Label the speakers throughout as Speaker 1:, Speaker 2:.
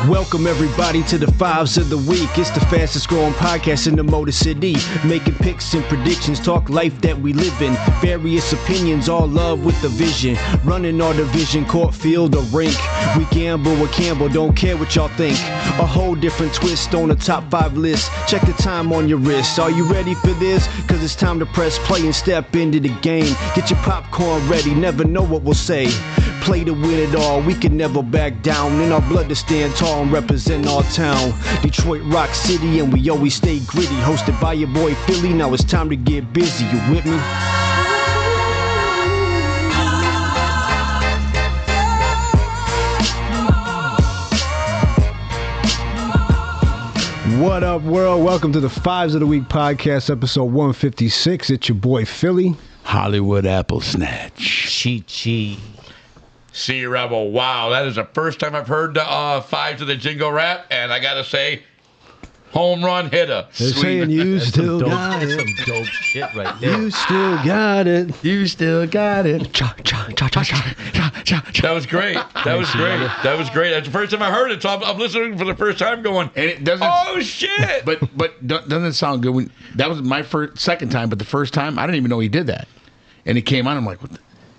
Speaker 1: Welcome everybody to the Fives of the Week. It's the fastest growing podcast in the Motor City. Making picks and predictions, talk life that we live in. Various opinions, all love with the vision. Running our division, court, field, or rink. We gamble with Campbell, don't care what y'all think. A whole different twist on the top 5 list. Check the time on your wrist. Are you ready for this? Cause it's time to press play and step into the game. Get your popcorn ready, never know what we'll say. Play to win it all, we can never back down. In our blood to stand tall and represent our town. Detroit Rock City and we always stay gritty. Hosted by your boy Fillie, now it's time to get busy. You with me? What up, world? Welcome to the Fives of the Week podcast, episode 156. It's your boy Fillie.
Speaker 2: Hollywood Apple Snatch.
Speaker 3: Chi-Chi.
Speaker 4: C Rebel. Wow, that is the first time I've heard the Fives of the Jingle Rap, and I gotta say, home run hitter.
Speaker 1: They're saying you still got it.
Speaker 3: Some dope shit right there.
Speaker 1: You still got it.
Speaker 2: You still got it.
Speaker 4: That was great. That was great. That was great. That's the first time I heard it, so I'm listening for the first time going,
Speaker 2: And it doesn't.
Speaker 4: oh, shit.
Speaker 2: But doesn't it sound good? When that was my second time, but the first time I didn't even know he did that, and it came on. I'm like, what?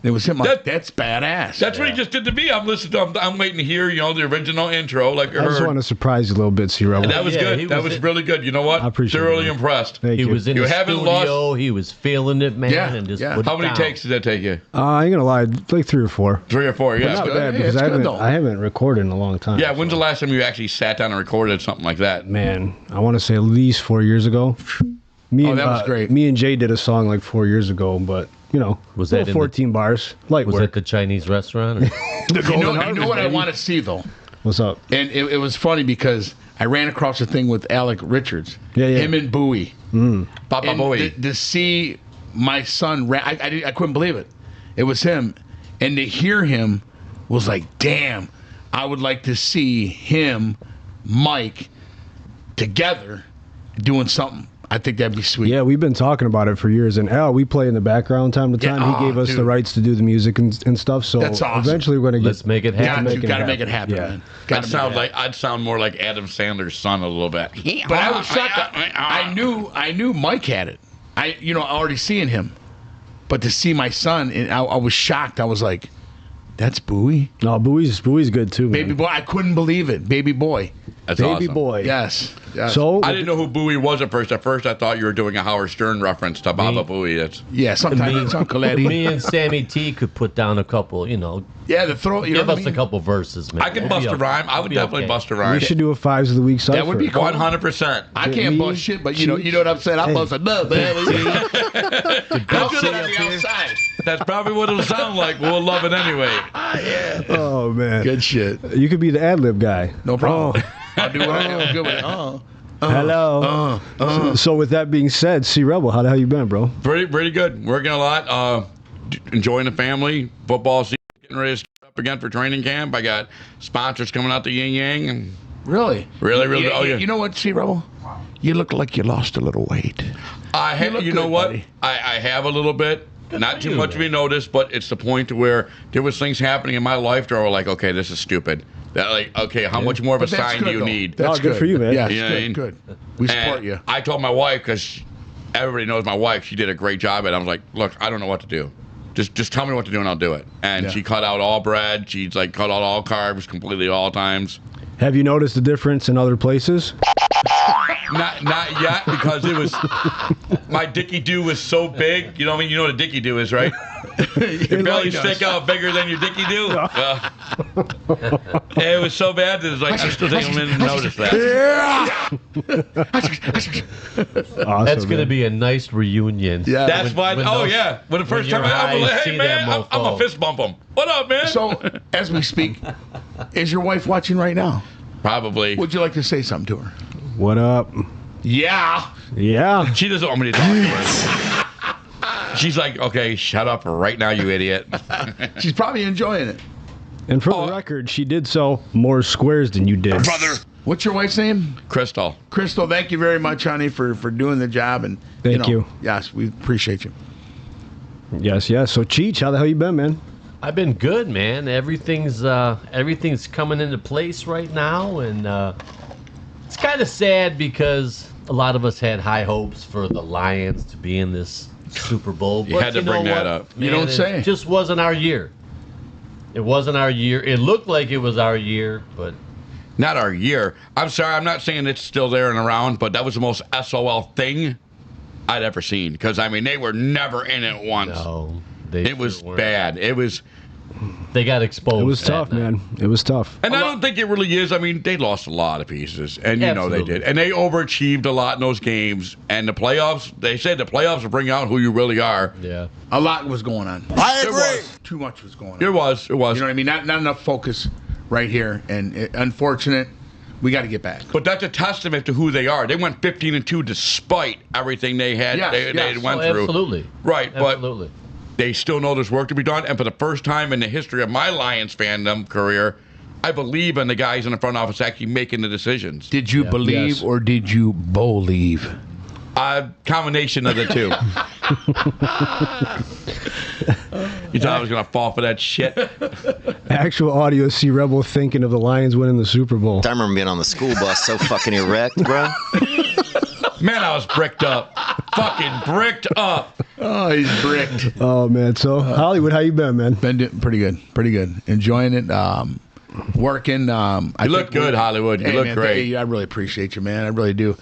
Speaker 2: It was him. Like, that's badass.
Speaker 4: That's what he just did to me. I'm listening. I'm waiting to hear, the original intro. Like
Speaker 1: I just want to surprise you a little bit, C-Rebel.
Speaker 4: And that was good. That was really good. You know what?
Speaker 1: I appreciate
Speaker 4: Thoroughly
Speaker 1: it, man.
Speaker 4: impressed.
Speaker 1: Thank
Speaker 3: He
Speaker 1: you.
Speaker 3: was in
Speaker 4: You
Speaker 3: the
Speaker 4: haven't
Speaker 3: studio.
Speaker 4: lost-
Speaker 3: He was feeling it, man.
Speaker 2: Yeah,
Speaker 3: And just
Speaker 2: yeah.
Speaker 3: put
Speaker 4: How
Speaker 3: it
Speaker 4: many
Speaker 3: down.
Speaker 4: takes did that take you?
Speaker 1: I ain't gonna lie, like 3 or 4.
Speaker 4: 3 or 4. Yeah.
Speaker 1: Not
Speaker 4: Good.
Speaker 1: bad
Speaker 2: Yeah,
Speaker 1: because
Speaker 2: it's
Speaker 1: I
Speaker 2: good, though.
Speaker 1: haven't recorded in a long time.
Speaker 4: Yeah. When's the last time you actually sat down and recorded something like that?
Speaker 1: Man, I want to say at least 4 years ago. Me and,
Speaker 2: that was great.
Speaker 1: Me and Jay did a song like 4 years ago, but
Speaker 3: Was that in the-
Speaker 1: 14 bars, light
Speaker 3: Was
Speaker 1: work.
Speaker 3: it the Chinese restaurant? Or?
Speaker 2: You know what I want to see though,
Speaker 1: What's up?
Speaker 2: and it was funny because I ran across a thing with Alec Richards.
Speaker 1: Yeah.
Speaker 2: Him and Bowie.
Speaker 4: Papa
Speaker 2: And
Speaker 4: Bowie.
Speaker 2: to see my son, I couldn't believe it. It was him, and to hear him was like, damn. I would like to see him, Mike, together doing something. I think that'd be sweet.
Speaker 1: Yeah, we've been talking about it for years, and Al, we play in the background time to time.
Speaker 2: Yeah,
Speaker 1: he gave us the
Speaker 2: dude.
Speaker 1: rights to do the music and stuff. So
Speaker 2: That's awesome.
Speaker 1: eventually we're gonna get.
Speaker 3: Let's make it happen.
Speaker 2: You gotta make it happen,
Speaker 1: Yeah.
Speaker 2: man. Gotta
Speaker 4: I'd sound more like Adam Sandler's son a little bit.
Speaker 2: But I was shocked. I knew Mike had it. Already seeing him, but to see my son, and I was shocked. I was like, "That's Bowie,
Speaker 1: No, Bowie's good too, man.
Speaker 2: baby boy." I couldn't believe it, baby boy.
Speaker 4: That's
Speaker 1: Baby
Speaker 4: awesome.
Speaker 1: boy.
Speaker 2: Yes.
Speaker 1: So
Speaker 4: I didn't know who Bowie was at first. At first, I thought you were doing a Howard Stern reference to Baba Booey. That's
Speaker 2: Yeah. Sometimes it's Uncle Eddie.
Speaker 3: Me and Sammy T could put down a couple,
Speaker 2: Yeah, the throw.
Speaker 3: give us a couple verses, man.
Speaker 4: I can
Speaker 3: We'll
Speaker 4: bust
Speaker 3: be
Speaker 4: a
Speaker 3: okay.
Speaker 4: rhyme. I would
Speaker 3: We'll be
Speaker 4: definitely
Speaker 3: okay.
Speaker 4: bust a
Speaker 1: we
Speaker 4: rhyme.
Speaker 1: should do a Fives of the Week cipher.
Speaker 2: That would be cool.
Speaker 4: 100%.
Speaker 2: I can't
Speaker 1: Me,
Speaker 2: bust shit, but you know what I'm saying. I bust a nut, man. I'll do it on the outside.
Speaker 4: That's probably what it'll sound like. We'll love it anyway.
Speaker 1: Oh man,
Speaker 2: Good shit.
Speaker 1: you could be the ad lib guy.
Speaker 2: No problem.
Speaker 1: Oh.
Speaker 2: I'll do what I'm good with it.
Speaker 1: Hello. So with that being said, C-Rebel, how the hell you been, bro?
Speaker 4: Pretty good. Working a lot. Enjoying the family. Football season. Getting ready to start up again for training camp. I got sponsors coming out to Yin Yang. And
Speaker 2: Really?
Speaker 4: Really.
Speaker 2: Yeah,
Speaker 4: Oh, yeah.
Speaker 2: You know what, C-Rebel? You look like you lost a little weight.
Speaker 4: I have.
Speaker 2: look
Speaker 4: You know
Speaker 2: good,
Speaker 4: what?
Speaker 2: buddy.
Speaker 4: I have a little bit. Not
Speaker 3: for
Speaker 4: too
Speaker 3: you,
Speaker 4: much to
Speaker 3: man.
Speaker 4: be noticed, but it's the point to where there was things happening in my life that were like, okay, this is stupid. That like, okay, how much more of a
Speaker 2: But that's
Speaker 4: sign do
Speaker 2: good,
Speaker 4: you
Speaker 2: though.
Speaker 4: need?
Speaker 2: That's
Speaker 1: Oh, good for you, man.
Speaker 2: Yeah,
Speaker 4: You know what I mean?
Speaker 2: good. We support
Speaker 4: And
Speaker 2: you.
Speaker 4: I told my wife, because everybody knows my wife, she did a great job, and I was like, look, I don't know what to do. Just tell me what to do and I'll do it. And
Speaker 2: Yeah.
Speaker 4: she cut out all bread. She's like cut out all carbs completely all times.
Speaker 1: Have you noticed the difference in other places?
Speaker 4: Not yet, because it was my Dickie Doo was so big. You know what I mean? You know what a Dickie Doo is, right? Your belly stick out bigger than your Dickie Doo. It was so bad that it's like I still think I didn't notice that.
Speaker 1: Awesome,
Speaker 3: That's going to
Speaker 1: man.
Speaker 3: be a nice reunion.
Speaker 2: Yeah.
Speaker 4: That's why.
Speaker 3: when
Speaker 4: Oh
Speaker 3: those-
Speaker 4: yeah. When the first
Speaker 3: when
Speaker 4: time
Speaker 3: your
Speaker 4: I'm like,
Speaker 3: eyes
Speaker 4: hey
Speaker 3: see
Speaker 4: man,
Speaker 3: that
Speaker 4: I'm a
Speaker 3: mofo.
Speaker 4: fist bump him. What up, man?
Speaker 2: So, as we speak, is your wife watching right now?
Speaker 4: Probably.
Speaker 2: Would you like to say something to her?
Speaker 1: What up?
Speaker 2: Yeah.
Speaker 1: Yeah.
Speaker 4: She doesn't want me to talk to her. She's like, okay, shut up right now, you idiot.
Speaker 2: She's probably enjoying it.
Speaker 1: And for the record, she did so more squares than you did.
Speaker 4: Brother.
Speaker 2: What's your wife's name?
Speaker 4: Crystal.
Speaker 2: Crystal, thank you very much, honey, for doing the job. And
Speaker 1: Thank you.
Speaker 2: Yes, we appreciate you.
Speaker 1: Yes, yes. So Cheech, how the hell you been, man?
Speaker 3: I've been good, man. Everything's coming into place right now, and it's kind of sad because a lot of us had high hopes for the Lions to be in this Super Bowl.
Speaker 4: You had to bring that up.
Speaker 3: Man,
Speaker 2: You don't say.
Speaker 3: It just wasn't our year. It wasn't our year. It looked like it was our year, but
Speaker 4: Not our year. I'm sorry, I'm not saying it's still there and around, but that was the most SOL thing I'd ever seen. Because, I mean, they were never in it once.
Speaker 3: no,
Speaker 4: It was bad. It was,
Speaker 3: They got exposed.
Speaker 1: It was
Speaker 3: that
Speaker 1: tough,
Speaker 3: night.
Speaker 1: man. It was tough.
Speaker 4: and I don't think it really is. I mean, they lost a lot of pieces, and you know they
Speaker 3: Absolutely.
Speaker 4: did. And they overachieved a lot in those games. And the playoffs, they said the playoffs will bring out who you really are.
Speaker 3: Yeah.
Speaker 2: A lot was going on.
Speaker 5: I
Speaker 4: There
Speaker 5: agree.
Speaker 4: was.
Speaker 2: Too much was going on.
Speaker 4: It was.
Speaker 2: You know what I mean? Not enough focus right here, and unfortunate. We got to get back.
Speaker 4: But that's a testament to who they are. They went 15-2 despite everything they had.
Speaker 2: Yes,
Speaker 4: they
Speaker 2: yes.
Speaker 4: went
Speaker 3: Oh,
Speaker 4: through.
Speaker 3: absolutely.
Speaker 4: Right,
Speaker 3: Absolutely.
Speaker 4: but they still know there's work to be done. And for the first time in the history of my Lions fandom career, I believe in the guys in the front office actually making the decisions.
Speaker 2: Did you believe
Speaker 1: Yes.
Speaker 2: or did you believe?
Speaker 4: Combination of the two. You thought I was going to fall for that shit?
Speaker 1: Actual audio, see Rebel thinking of the Lions winning the Super Bowl.
Speaker 5: I remember being on the school bus so fucking erect, bro.
Speaker 4: Man, I was bricked up. Fucking bricked up.
Speaker 2: Oh, he's bricked.
Speaker 1: Oh, man. So, Hollywood, how you been, man?
Speaker 2: Been doing pretty good. Enjoying it. Working.
Speaker 4: You look good, Hollywood. You look
Speaker 2: man,
Speaker 4: great.
Speaker 2: I really appreciate you, man. I really do.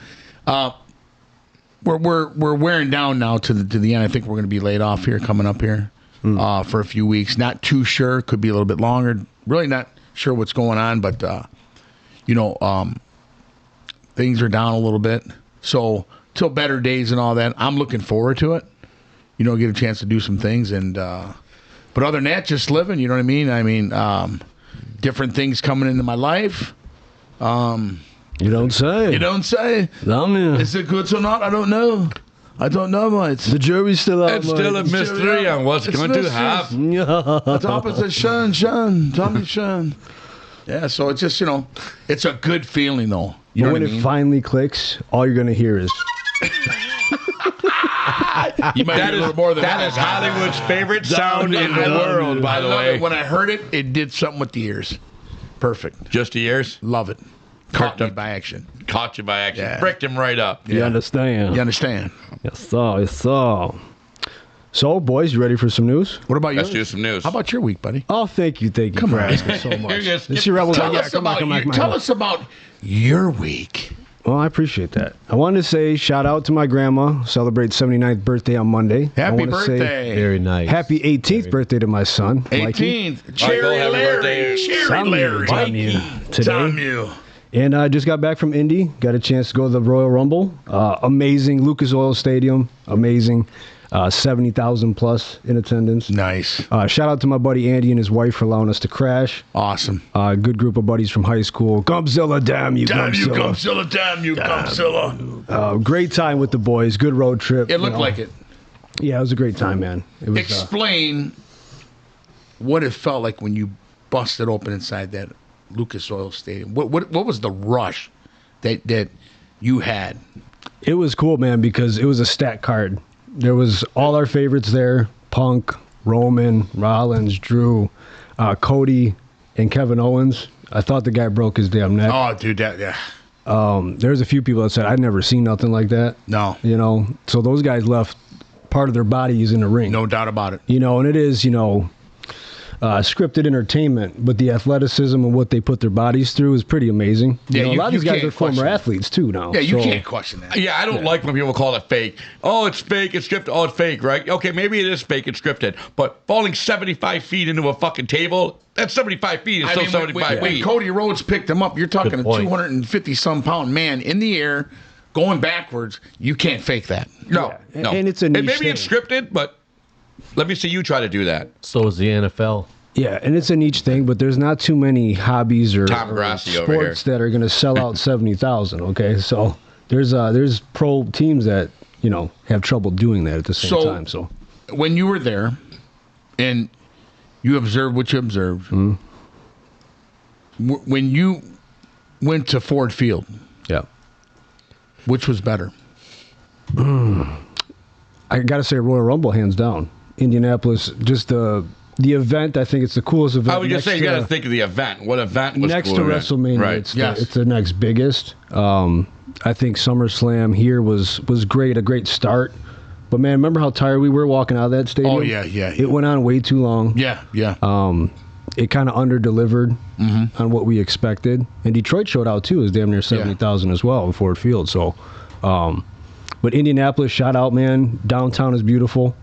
Speaker 2: We're wearing down now to the end. I think we're going to be laid off here coming up here for a few weeks. Not too sure. Could be a little bit longer. Really not sure what's going on, but things are down a little bit. So till better days and all that, I'm looking forward to it. Get a chance to do some things but other than that, just living. You know what I mean? Different things coming into my life.
Speaker 1: You don't say.
Speaker 2: You don't say.
Speaker 1: No, man.
Speaker 2: Is it good or not? I don't know. I don't know, mate.
Speaker 1: The jury's still out,
Speaker 4: It's still a
Speaker 1: mate.
Speaker 4: mystery on what's
Speaker 2: It's
Speaker 4: going to
Speaker 2: mystery.
Speaker 4: happen.
Speaker 2: Top is a Sean, Tommy Sean. Yeah, so it's just, it's a good feeling, though. You
Speaker 1: But
Speaker 2: know
Speaker 1: when
Speaker 2: what I mean?
Speaker 1: it finally clicks, all you're going to hear is...
Speaker 2: You might
Speaker 4: That
Speaker 2: hear a
Speaker 4: is,
Speaker 2: little more than
Speaker 4: that is Hollywood's favorite sound in the
Speaker 2: I love
Speaker 4: world,
Speaker 2: it.
Speaker 4: by
Speaker 2: I
Speaker 4: the
Speaker 2: love
Speaker 4: way.
Speaker 2: it. When I heard it, it did something with the ears. Perfect.
Speaker 4: Just the ears?
Speaker 2: Love it. Caught me by action.
Speaker 4: Caught you by accident.
Speaker 2: Yeah.
Speaker 4: Bricked him right up.
Speaker 1: You understand?
Speaker 2: You understand?
Speaker 1: Yes, sir. Yes, sir. So, boys, you ready for some news?
Speaker 2: What about
Speaker 4: Let's
Speaker 2: yours?
Speaker 4: do some news.
Speaker 2: How about your week, buddy?
Speaker 1: Oh, thank you for asking so much.
Speaker 4: You're just-
Speaker 1: It's your Rebel.
Speaker 2: Tell
Speaker 1: Yeah,
Speaker 2: us
Speaker 1: come on,
Speaker 2: about
Speaker 1: come on,
Speaker 2: you-
Speaker 1: come on.
Speaker 2: Tell us about your week.
Speaker 1: Well, I appreciate that. I wanted to say shout out to my grandma. Celebrate 79th birthday on Monday. I
Speaker 2: Happy
Speaker 1: wanna say
Speaker 2: birthday.
Speaker 3: Very nice.
Speaker 1: Happy 18th birthday to my son, Mikey.
Speaker 2: 18th.
Speaker 4: Michael,
Speaker 2: Cherry
Speaker 4: happy
Speaker 2: Larry.
Speaker 4: birthday.
Speaker 2: Cherry
Speaker 1: Tom
Speaker 2: Larry.
Speaker 1: you, Tom you. Today.
Speaker 2: Tom you.
Speaker 1: And I just got back from Indy. Got a chance to go to the Royal Rumble. Amazing. Lucas Oil Stadium. Amazing. 70,000 plus in attendance.
Speaker 2: Nice.
Speaker 1: Shout out to my buddy Andy and his wife for allowing us to crash.
Speaker 2: Awesome.
Speaker 1: Good group of buddies from high school. Gumpzilla, damn you,
Speaker 2: Damn you,
Speaker 1: Gumpzilla.
Speaker 2: Gumpzilla. Damn you, Gumpzilla.
Speaker 1: Great time with the boys. Good road trip.
Speaker 2: It looked like it.
Speaker 1: Yeah, it was a great time, man. It was.
Speaker 2: Explain what it felt like when you busted open inside that Lucas Oil Stadium. What was the rush that you had?
Speaker 1: It was cool, man, because it was a stat card. There was all our favorites there: Punk, Roman, Rollins, Drew, Cody, and Kevin Owens. I thought the guy broke his damn neck.
Speaker 2: Oh, dude, yeah.
Speaker 1: There's a few people that said I'd never seen nothing like that.
Speaker 2: No.
Speaker 1: So those guys left part of their bodies in the ring.
Speaker 2: No doubt about it.
Speaker 1: And it is, scripted entertainment, but the athleticism and what they put their bodies through is pretty amazing.
Speaker 2: Yeah,
Speaker 1: a lot of
Speaker 2: you
Speaker 1: these guys
Speaker 2: can't
Speaker 1: are former
Speaker 2: question it.
Speaker 1: athletes too now.
Speaker 2: Yeah, you
Speaker 1: So,
Speaker 2: can't question that.
Speaker 4: Yeah, I don't like when people call it fake. Oh, it's fake. It's scripted. Oh, it's fake, right? Okay, maybe it is fake. It's scripted. But falling 75 feet into a fucking table, that's 75 feet. It's still 75
Speaker 2: when
Speaker 4: feet.
Speaker 2: Cody Rhodes picked him up, you're talking a
Speaker 3: point.
Speaker 2: 250-some pound man in the air going backwards. You can't fake that.
Speaker 4: No,
Speaker 1: Yeah,
Speaker 4: no.
Speaker 1: and it's a niche
Speaker 4: maybe it's
Speaker 1: thing.
Speaker 4: scripted, but let me see you try to do that.
Speaker 3: So is the NFL.
Speaker 1: Yeah, and it's a niche thing, but there's not too many hobbies or
Speaker 4: Tom Grassi over
Speaker 1: sports that are going to sell out 70,000. Okay, so there's pro teams that have trouble doing that at the same time. So
Speaker 2: when you were there and you observed what you observed, when you went to Ford Field,
Speaker 1: yeah,
Speaker 2: which was better?
Speaker 1: I got to say Royal Rumble hands down. Indianapolis, just the
Speaker 6: The event, I think it's the coolest event.
Speaker 4: I was just saying, you got to think of the event. What event was
Speaker 6: next
Speaker 4: cool
Speaker 6: to
Speaker 4: event?
Speaker 6: WrestleMania?
Speaker 4: Right.
Speaker 6: It's the next biggest. I think SummerSlam here was great, a great start. But man, remember how tired we were walking out of that stadium?
Speaker 2: Oh yeah.
Speaker 6: It went on way too long.
Speaker 2: Yeah.
Speaker 6: It kind of under-delivered on what we expected. And Detroit showed out too. It was damn near 70,000 as well in Ford Field. So, but Indianapolis shot out, man. Downtown is beautiful.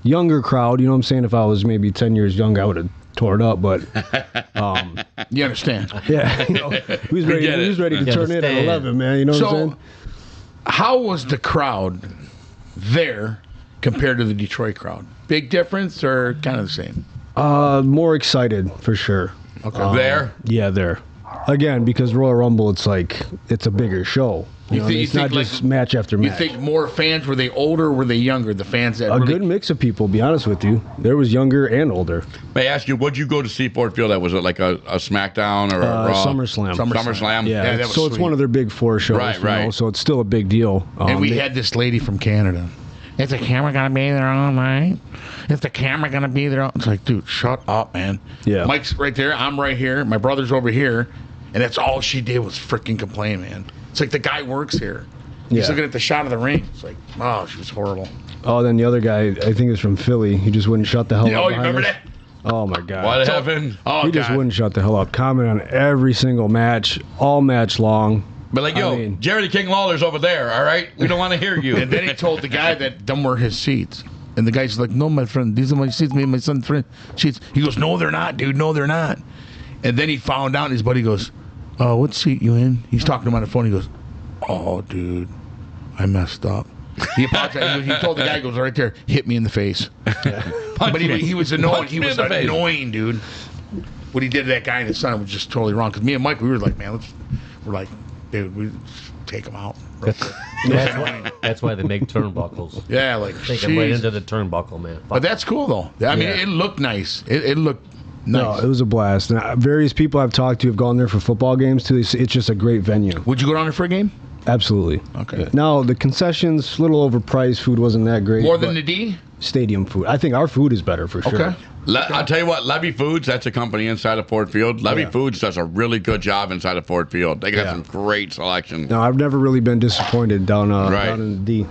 Speaker 6: Younger crowd, you know what I'm saying? If I was maybe 10 years younger, I would have tore it up. But
Speaker 2: You understand?
Speaker 6: yeah, we was ready to turn it at 11, man. You know what I'm saying?
Speaker 2: How was the crowd there compared to the Detroit crowd? Big difference or kind of the same?
Speaker 6: More excited for sure.
Speaker 2: Okay.
Speaker 4: There?
Speaker 6: Yeah, there. Again, because Royal Rumble, it's a bigger show. You know, it's not just match after match.
Speaker 2: You think more fans, were they older or were they younger? The fans that
Speaker 6: good mix of people, be honest with you. There was younger and older.
Speaker 4: May I ask you, what'd you go to see Ford Field at? Was it like a SmackDown or a Raw?
Speaker 6: SummerSlam.
Speaker 4: SummerSlam?
Speaker 6: Yeah,
Speaker 2: that was
Speaker 6: so it's
Speaker 2: sweet.
Speaker 6: one of their big four shows.
Speaker 4: Right.
Speaker 6: So it's still a big deal.
Speaker 2: And we had this lady from Canada. Is the camera gonna be there all night? Is the camera gonna be there? It's like, dude, shut up, man.
Speaker 6: Yeah.
Speaker 2: Mike's right there. I'm right here. My brother's over here, and that's all she did was freaking complain, man. It's like the guy works here. He's looking at the shot of the ring. It's like, oh, she was horrible.
Speaker 6: Oh, then the other guy, I think is from Philly. He just wouldn't shut the hell up.
Speaker 2: Oh, you
Speaker 6: behind
Speaker 2: remember
Speaker 6: us.
Speaker 2: that?
Speaker 6: Oh my God.
Speaker 4: What happened?
Speaker 2: Oh,
Speaker 6: He just
Speaker 2: God.
Speaker 6: wouldn't shut the hell up. Comment on every single match, all match long.
Speaker 4: But like, yo,
Speaker 6: I mean-
Speaker 4: Jerry the King Lawler's over there, all right? We don't want to hear you.
Speaker 2: And then he told the guy that them were his seats. And the guy's like, no, my friend, these are my seats, me and my son's friend seats. He goes, no, they're not, dude. No, they're not. And then he found out, and his buddy goes, oh, what seat you in? He's talking to him on the phone. He goes, oh, dude, I messed up. He apologized. He told the guy, he goes, right there, hit me in the face. But he was annoying.
Speaker 4: Punch
Speaker 2: He
Speaker 4: me
Speaker 2: was
Speaker 4: in the face.
Speaker 2: annoying, dude. What he did to that guy and his son was just totally wrong. Because me and Mike, we were like, man, we're like, dude, we take him out.
Speaker 3: That's why they make turnbuckles.
Speaker 2: Yeah, like,
Speaker 3: Take them right
Speaker 2: jeez.
Speaker 3: into the turnbuckle, man.
Speaker 2: But that's cool, though. I mean, it looked nice. It looked nice.
Speaker 6: No, it was a blast. And various people I've talked to have gone there for football games too. It's just a great venue.
Speaker 2: Would you go down there for a game?
Speaker 6: Absolutely.
Speaker 2: Okay.
Speaker 6: Now the concessions, a little overpriced. Food wasn't that great.
Speaker 2: More than
Speaker 6: but
Speaker 2: the D?
Speaker 6: stadium food. I think our food is better for sure.
Speaker 2: Okay.
Speaker 4: I'll tell you what, Levy Foods, that's a company inside of Ford Field. Levy Foods does a really good job inside of Ford Field. They got some great selection.
Speaker 6: No, I've never really been disappointed down in the D.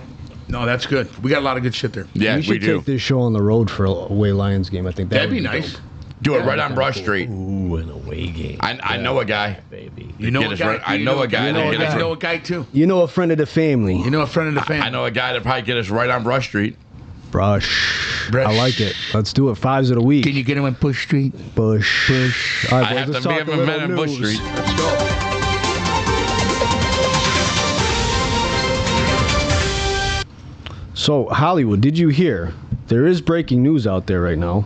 Speaker 2: No, that's good. We got a lot of good shit there.
Speaker 4: Yeah,
Speaker 6: we should
Speaker 4: do.
Speaker 6: take this show on the road for a away Lions game. I think
Speaker 2: That'd
Speaker 6: would
Speaker 2: be nice.
Speaker 6: dope.
Speaker 4: Do it right on Brush Street.
Speaker 3: Ooh, an away game.
Speaker 4: I know a guy.
Speaker 3: Baby.
Speaker 2: You know
Speaker 4: Get
Speaker 2: a
Speaker 4: us
Speaker 2: guy.
Speaker 4: right- I know a guy
Speaker 2: You
Speaker 4: that
Speaker 2: know,
Speaker 4: get us
Speaker 2: I know
Speaker 4: right-
Speaker 2: a guy too.
Speaker 6: You know, a friend of the family.
Speaker 2: You know a friend of the family.
Speaker 4: I know a guy that probably get us right on Brush Street.
Speaker 6: Brush.
Speaker 2: Brush.
Speaker 6: I like it. Let's do it. 5s of the week.
Speaker 2: Can you get him in Bush Street?
Speaker 6: Bush. All right,
Speaker 4: I
Speaker 6: boys,
Speaker 4: have
Speaker 6: let's
Speaker 4: to be
Speaker 6: talk
Speaker 4: a
Speaker 6: a little
Speaker 4: man in Bush
Speaker 6: news.
Speaker 4: Street.
Speaker 2: Let's go.
Speaker 6: So, Hollywood, did you hear? There is breaking news out there right now.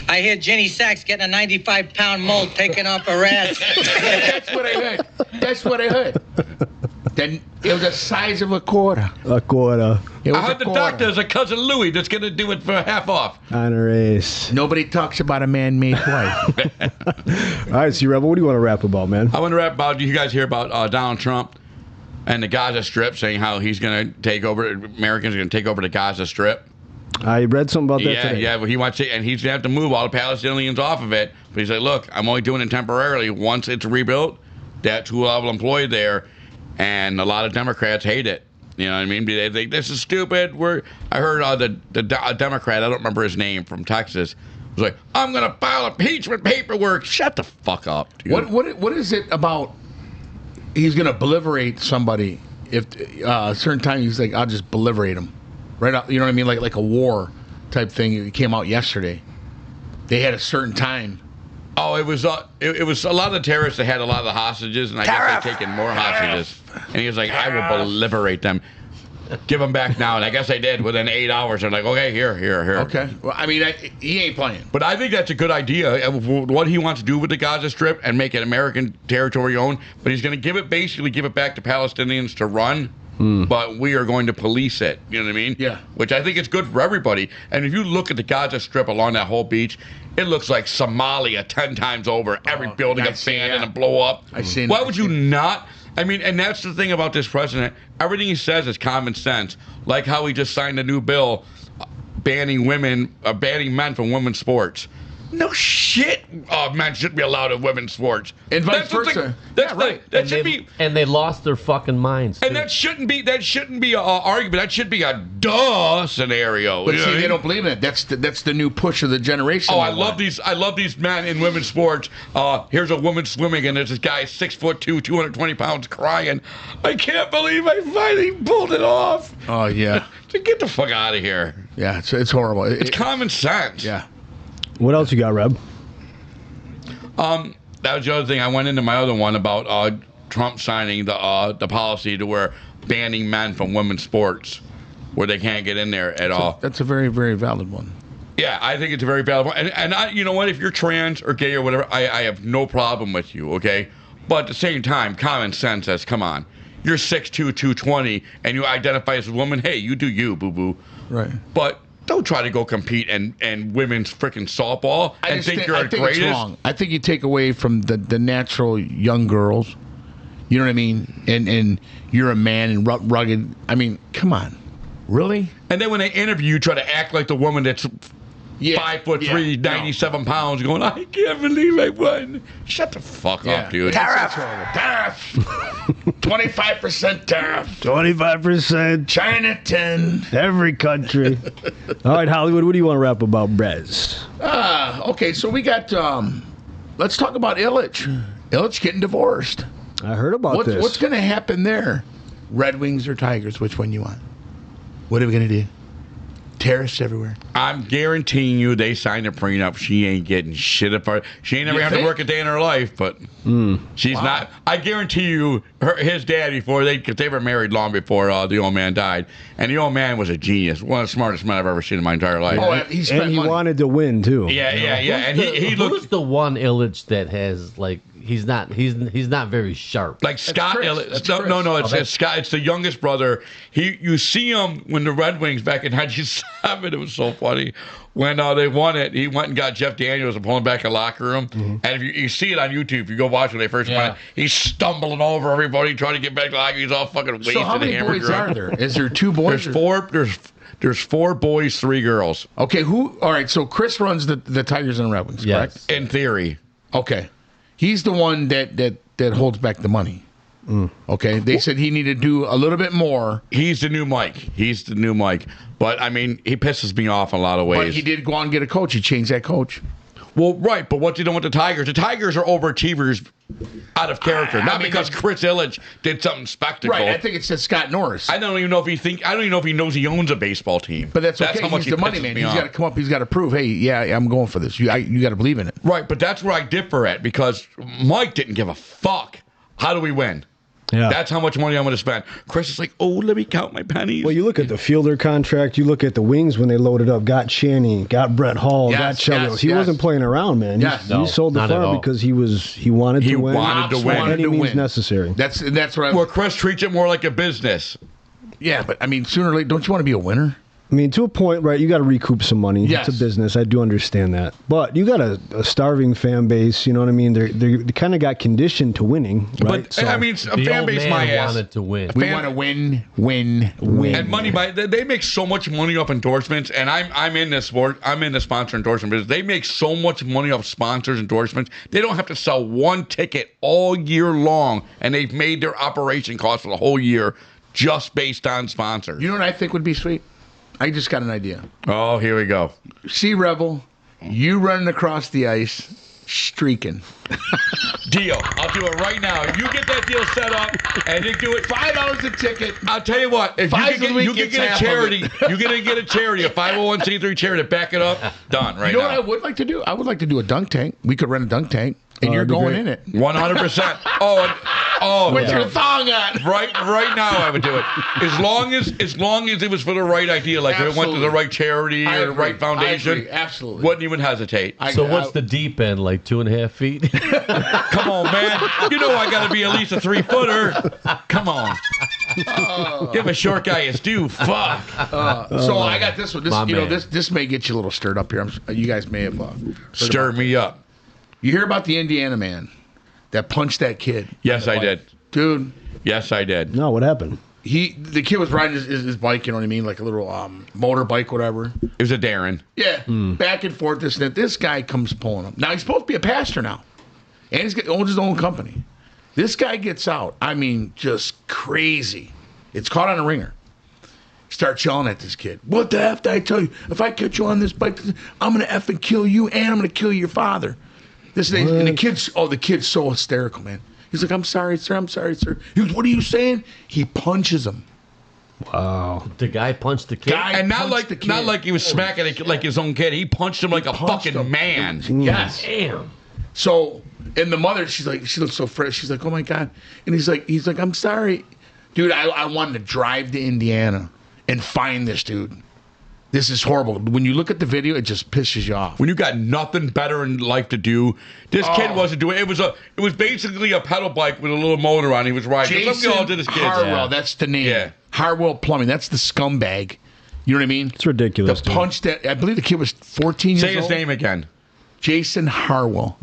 Speaker 7: I hear Jenny Sachs getting a 95-pound mold taken off her ass.
Speaker 2: That's what I heard. That's what I heard. Then it was the size of a quarter.
Speaker 6: A quarter
Speaker 2: It was
Speaker 4: I heard
Speaker 2: a
Speaker 4: the
Speaker 2: quarter.
Speaker 4: doctor's a cousin Louie that's going to do it for half off.
Speaker 6: on a race.
Speaker 2: Nobody talks about a man-made wife.
Speaker 6: All right, C-Rebel, what do you want to rap about, man?
Speaker 4: I want to rap about, you guys hear about Donald Trump and the Gaza Strip saying how he's going to take over, Americans are going to take over the Gaza Strip.
Speaker 6: I read something about that
Speaker 4: Yeah,
Speaker 6: today.
Speaker 4: yeah, but he wants to, and he's going to have to move all the Palestinians off of it. But he's like, look, I'm only doing it temporarily. Once it's rebuilt, that's who I'll employ there. And a lot of Democrats hate it. You know what I mean? They think this is stupid. I heard a Democrat, I don't remember his name, from Texas, was like, I'm going to file impeachment paperwork. Shut the fuck up, dude.
Speaker 2: What is it about? He's gonna belligerate somebody if a certain time he's like, I'll just belligerate him, right? Out, you know what I mean? Like a war type thing. It came out yesterday. They had a certain time.
Speaker 4: Oh, it was a lot of the terrorists that had a lot of the hostages, and I guess they've taken more hostages. And he was like, I will belligerate them. Give them back now. And I guess they did within 8 hours. They're like, okay, here.
Speaker 2: Okay. Well, I mean, he ain't playing.
Speaker 4: But I think that's a good idea. What he wants to do with the Gaza Strip and make it American territory owned, but he's going to give it back to Palestinians to run. But we are going to police it. You know what I mean?
Speaker 2: Yeah.
Speaker 4: Which I think is good for everybody. And if you look at the Gaza Strip along that whole beach, it looks like Somalia 10 times over. Every building
Speaker 2: I
Speaker 4: gets
Speaker 2: see,
Speaker 4: abandoned
Speaker 2: yeah.
Speaker 4: and blow up.
Speaker 2: I seen
Speaker 4: Why
Speaker 2: it.
Speaker 4: would you not? I mean, and that's the thing about this president. Everything he says is common sense. Like how he just signed a new bill banning men from women's sports. No shit. Men shouldn't be allowed in women's sports.
Speaker 2: And vice versa.
Speaker 4: That's right. That should be.
Speaker 3: And they lost their fucking minds.
Speaker 4: And that shouldn't be an argument. That should be a duh scenario.
Speaker 2: But see, they don't believe in it. That's the new push of the generation.
Speaker 4: Oh, I love these men in women's sports. Here's a woman swimming, and there's this guy 6'2", 220 pounds, crying. I can't believe I finally pulled it off.
Speaker 2: Oh yeah.
Speaker 4: So get the fuck out of here.
Speaker 2: Yeah, it's horrible.
Speaker 4: It's common sense.
Speaker 2: Yeah.
Speaker 6: What else you got, Reb?
Speaker 4: That was the other thing. I went into my other one about Trump signing the policy to where banning men from women's sports, where they can't get in there at all.
Speaker 2: That's a very, very valid one.
Speaker 4: Yeah, I think it's a very valid one. And I, you know what? If you're trans or gay or whatever, I have no problem with you, okay? But at the same time, common sense says, come on. You're 6'2", 220, and you identify as a woman. Hey, you do you, boo-boo.
Speaker 2: Right.
Speaker 4: But don't try to go compete in women's freaking softball and think you're the greatest.
Speaker 2: It's wrong. I think you take away from the natural young girls. You know what I mean? And you're a man and rugged. I mean, come on. Really?
Speaker 4: And then when they interview you, try to act like the woman that's 5'3", 97 pounds, going, I can't believe I won. Shut the fuck up, dude.
Speaker 2: Tariff! 25% tariff.
Speaker 6: 25%.
Speaker 2: China 10.
Speaker 6: Every country. All right, Hollywood, what do you want to rap about, Brez?
Speaker 2: Okay, so we got, let's talk about Illich. Illich getting divorced.
Speaker 6: I heard about this.
Speaker 2: What's going to happen there? Red Wings or Tigers? Which one you want? What are we going to do? Terrorists everywhere.
Speaker 4: I'm guaranteeing you they signed a prenup. She ain't getting shit apart. She ain't never had to work a day in her life, but she's not. I guarantee you, his dad, because they were married long before the old man died, and the old man was a genius. One of the smartest men I've ever seen in my entire life.
Speaker 2: Oh, he
Speaker 6: wanted to win, too.
Speaker 4: Yeah. And he looked.
Speaker 3: Who's the one Illich that has, like, he's not very sharp?
Speaker 4: Like Scott Illich. No, it's Scott. It's the youngest brother. You see him when the Red Wings back in '97. It was so funny when they won it. He went and got Jeff Daniels and pulled him back in the locker room. And if you see it on YouTube, if you go watch when they first won it, he's stumbling over everybody trying to get back to the locker. He's all fucking wasted.
Speaker 2: So how many boys are there? Is there 2 boys?
Speaker 4: There's 4 boys, 3 girls.
Speaker 2: Okay, all right, so Chris runs the Tigers and Red Wings, correct?
Speaker 4: In theory.
Speaker 2: Okay. He's the one that holds back the money. Okay, they said he needed to do a little bit more.
Speaker 4: He's the new Mike. But, I mean, he pisses me off in a lot of ways.
Speaker 2: But he did go on and get a coach. He changed that coach.
Speaker 4: Well, right, but what's he doing with the Tigers? The Tigers are overachievers out of character. Not because Chris Illich did something spectacle.
Speaker 2: Right, I think it said Scott Norris.
Speaker 4: I don't even know if he knows he owns a baseball team.
Speaker 2: But that's okay.
Speaker 4: How much
Speaker 2: he's the money man. He's got to come up. He's got to prove, hey, yeah, I'm going for this. You got to believe in it.
Speaker 4: Right, but that's where I differ at, because Mike didn't give a fuck. How do we win?
Speaker 6: Yeah.
Speaker 4: That's how much money I'm going to spend. Chris is like, oh, let me count my pennies.
Speaker 6: Well, you look at the Fielder contract. You look at the Wings when they loaded up. Got Chaney, got Brett Hall, got Chelios. He wasn't playing around, man. He sold the farm because he wanted to win. By any means necessary.
Speaker 2: That's what
Speaker 4: Where Chris treats it more like a business.
Speaker 2: Yeah, but I mean, sooner or later, don't you want to be a winner?
Speaker 6: I mean, to a point, right? You got to recoup some money.
Speaker 2: Yes.
Speaker 6: It's a business. I do understand that, but you got a starving fan base. You know what I mean? They kind of got conditioned to winning, right?
Speaker 4: But I mean, a fan base, my ass
Speaker 3: wanted to win.
Speaker 2: We want to win.
Speaker 4: And money, they make so much money off endorsements. And I'm in this sport. I'm in the sponsor endorsement business. They make so much money off sponsors endorsements. They don't have to sell one ticket all year long, and they've made their operation cost for the whole year just based on sponsors.
Speaker 2: You know what I think would be sweet? I just got an idea.
Speaker 4: Oh, here we go.
Speaker 2: Sea Rebel, you running across the ice, streaking.
Speaker 4: Deal. I'll do it right now. You get that deal set up, and you do it.
Speaker 2: $5 a ticket.
Speaker 4: I'll tell you what. If you can get a charity, you're gonna get a charity, a 501c3 charity to back it up. Done right now.
Speaker 2: You know what I would like to do? I would like to do a dunk tank. We could rent a dunk tank, and you're going in it.
Speaker 4: 100%. Oh,
Speaker 2: with your thong on.
Speaker 4: Right now I would do it. As long as it was for the right idea, like if it went to the right charity or the right foundation.
Speaker 2: Absolutely.
Speaker 4: Wouldn't even hesitate.
Speaker 3: So what's the deep end, like 2.5 feet?
Speaker 4: Come on, man. You know I got to be at least a 3-footer. Come on. Give a short guy his due. Fuck.
Speaker 2: So I got this one. This may get you a little stirred up here. You guys may have
Speaker 4: stirred me up.
Speaker 2: You hear about the Indiana man that punched that kid?
Speaker 4: Yes, I did.
Speaker 2: Dude.
Speaker 4: Yes, I did.
Speaker 6: No, what happened?
Speaker 2: the kid was riding his bike, you know what I mean, like a little motorbike, whatever.
Speaker 4: It was a Darren.
Speaker 2: Yeah, back and forth, this and that. This guy comes pulling him. Now, he's supposed to be a pastor now, and he owns his own company. This guy gets out. I mean, just crazy. It's caught on a ringer. Start yelling at this kid. What the F did I tell you? If I catch you on this bike, I'm going to effing kill you, and I'm going to kill your father. This and the kid's so hysterical, man. He's like, I'm sorry, sir. I'm sorry, sir. He goes, what are you saying? He punches him.
Speaker 6: Wow.
Speaker 3: The guy punched the kid.
Speaker 4: And not like he was smacking it like his own kid. He punched him like a fucking man.
Speaker 2: Yes.
Speaker 3: Damn.
Speaker 2: So, and the mother, she looks so fresh. She's like, oh my God. And he's like, I'm sorry. Dude, I wanted to drive to Indiana and find this dude. This is horrible. When you look at the video, it just pisses you off.
Speaker 4: When you got nothing better in life to do, this kid wasn't doing it. It was basically a pedal bike with a little motor on. He was riding.
Speaker 2: Jason Harwell, that's the name.
Speaker 4: Yeah.
Speaker 2: Harwell Plumbing. That's the scumbag. You know what I mean?
Speaker 6: It's ridiculous.
Speaker 2: The punch that I believe the kid was 14 years old.
Speaker 4: Say his name again.
Speaker 2: Jason Harwell.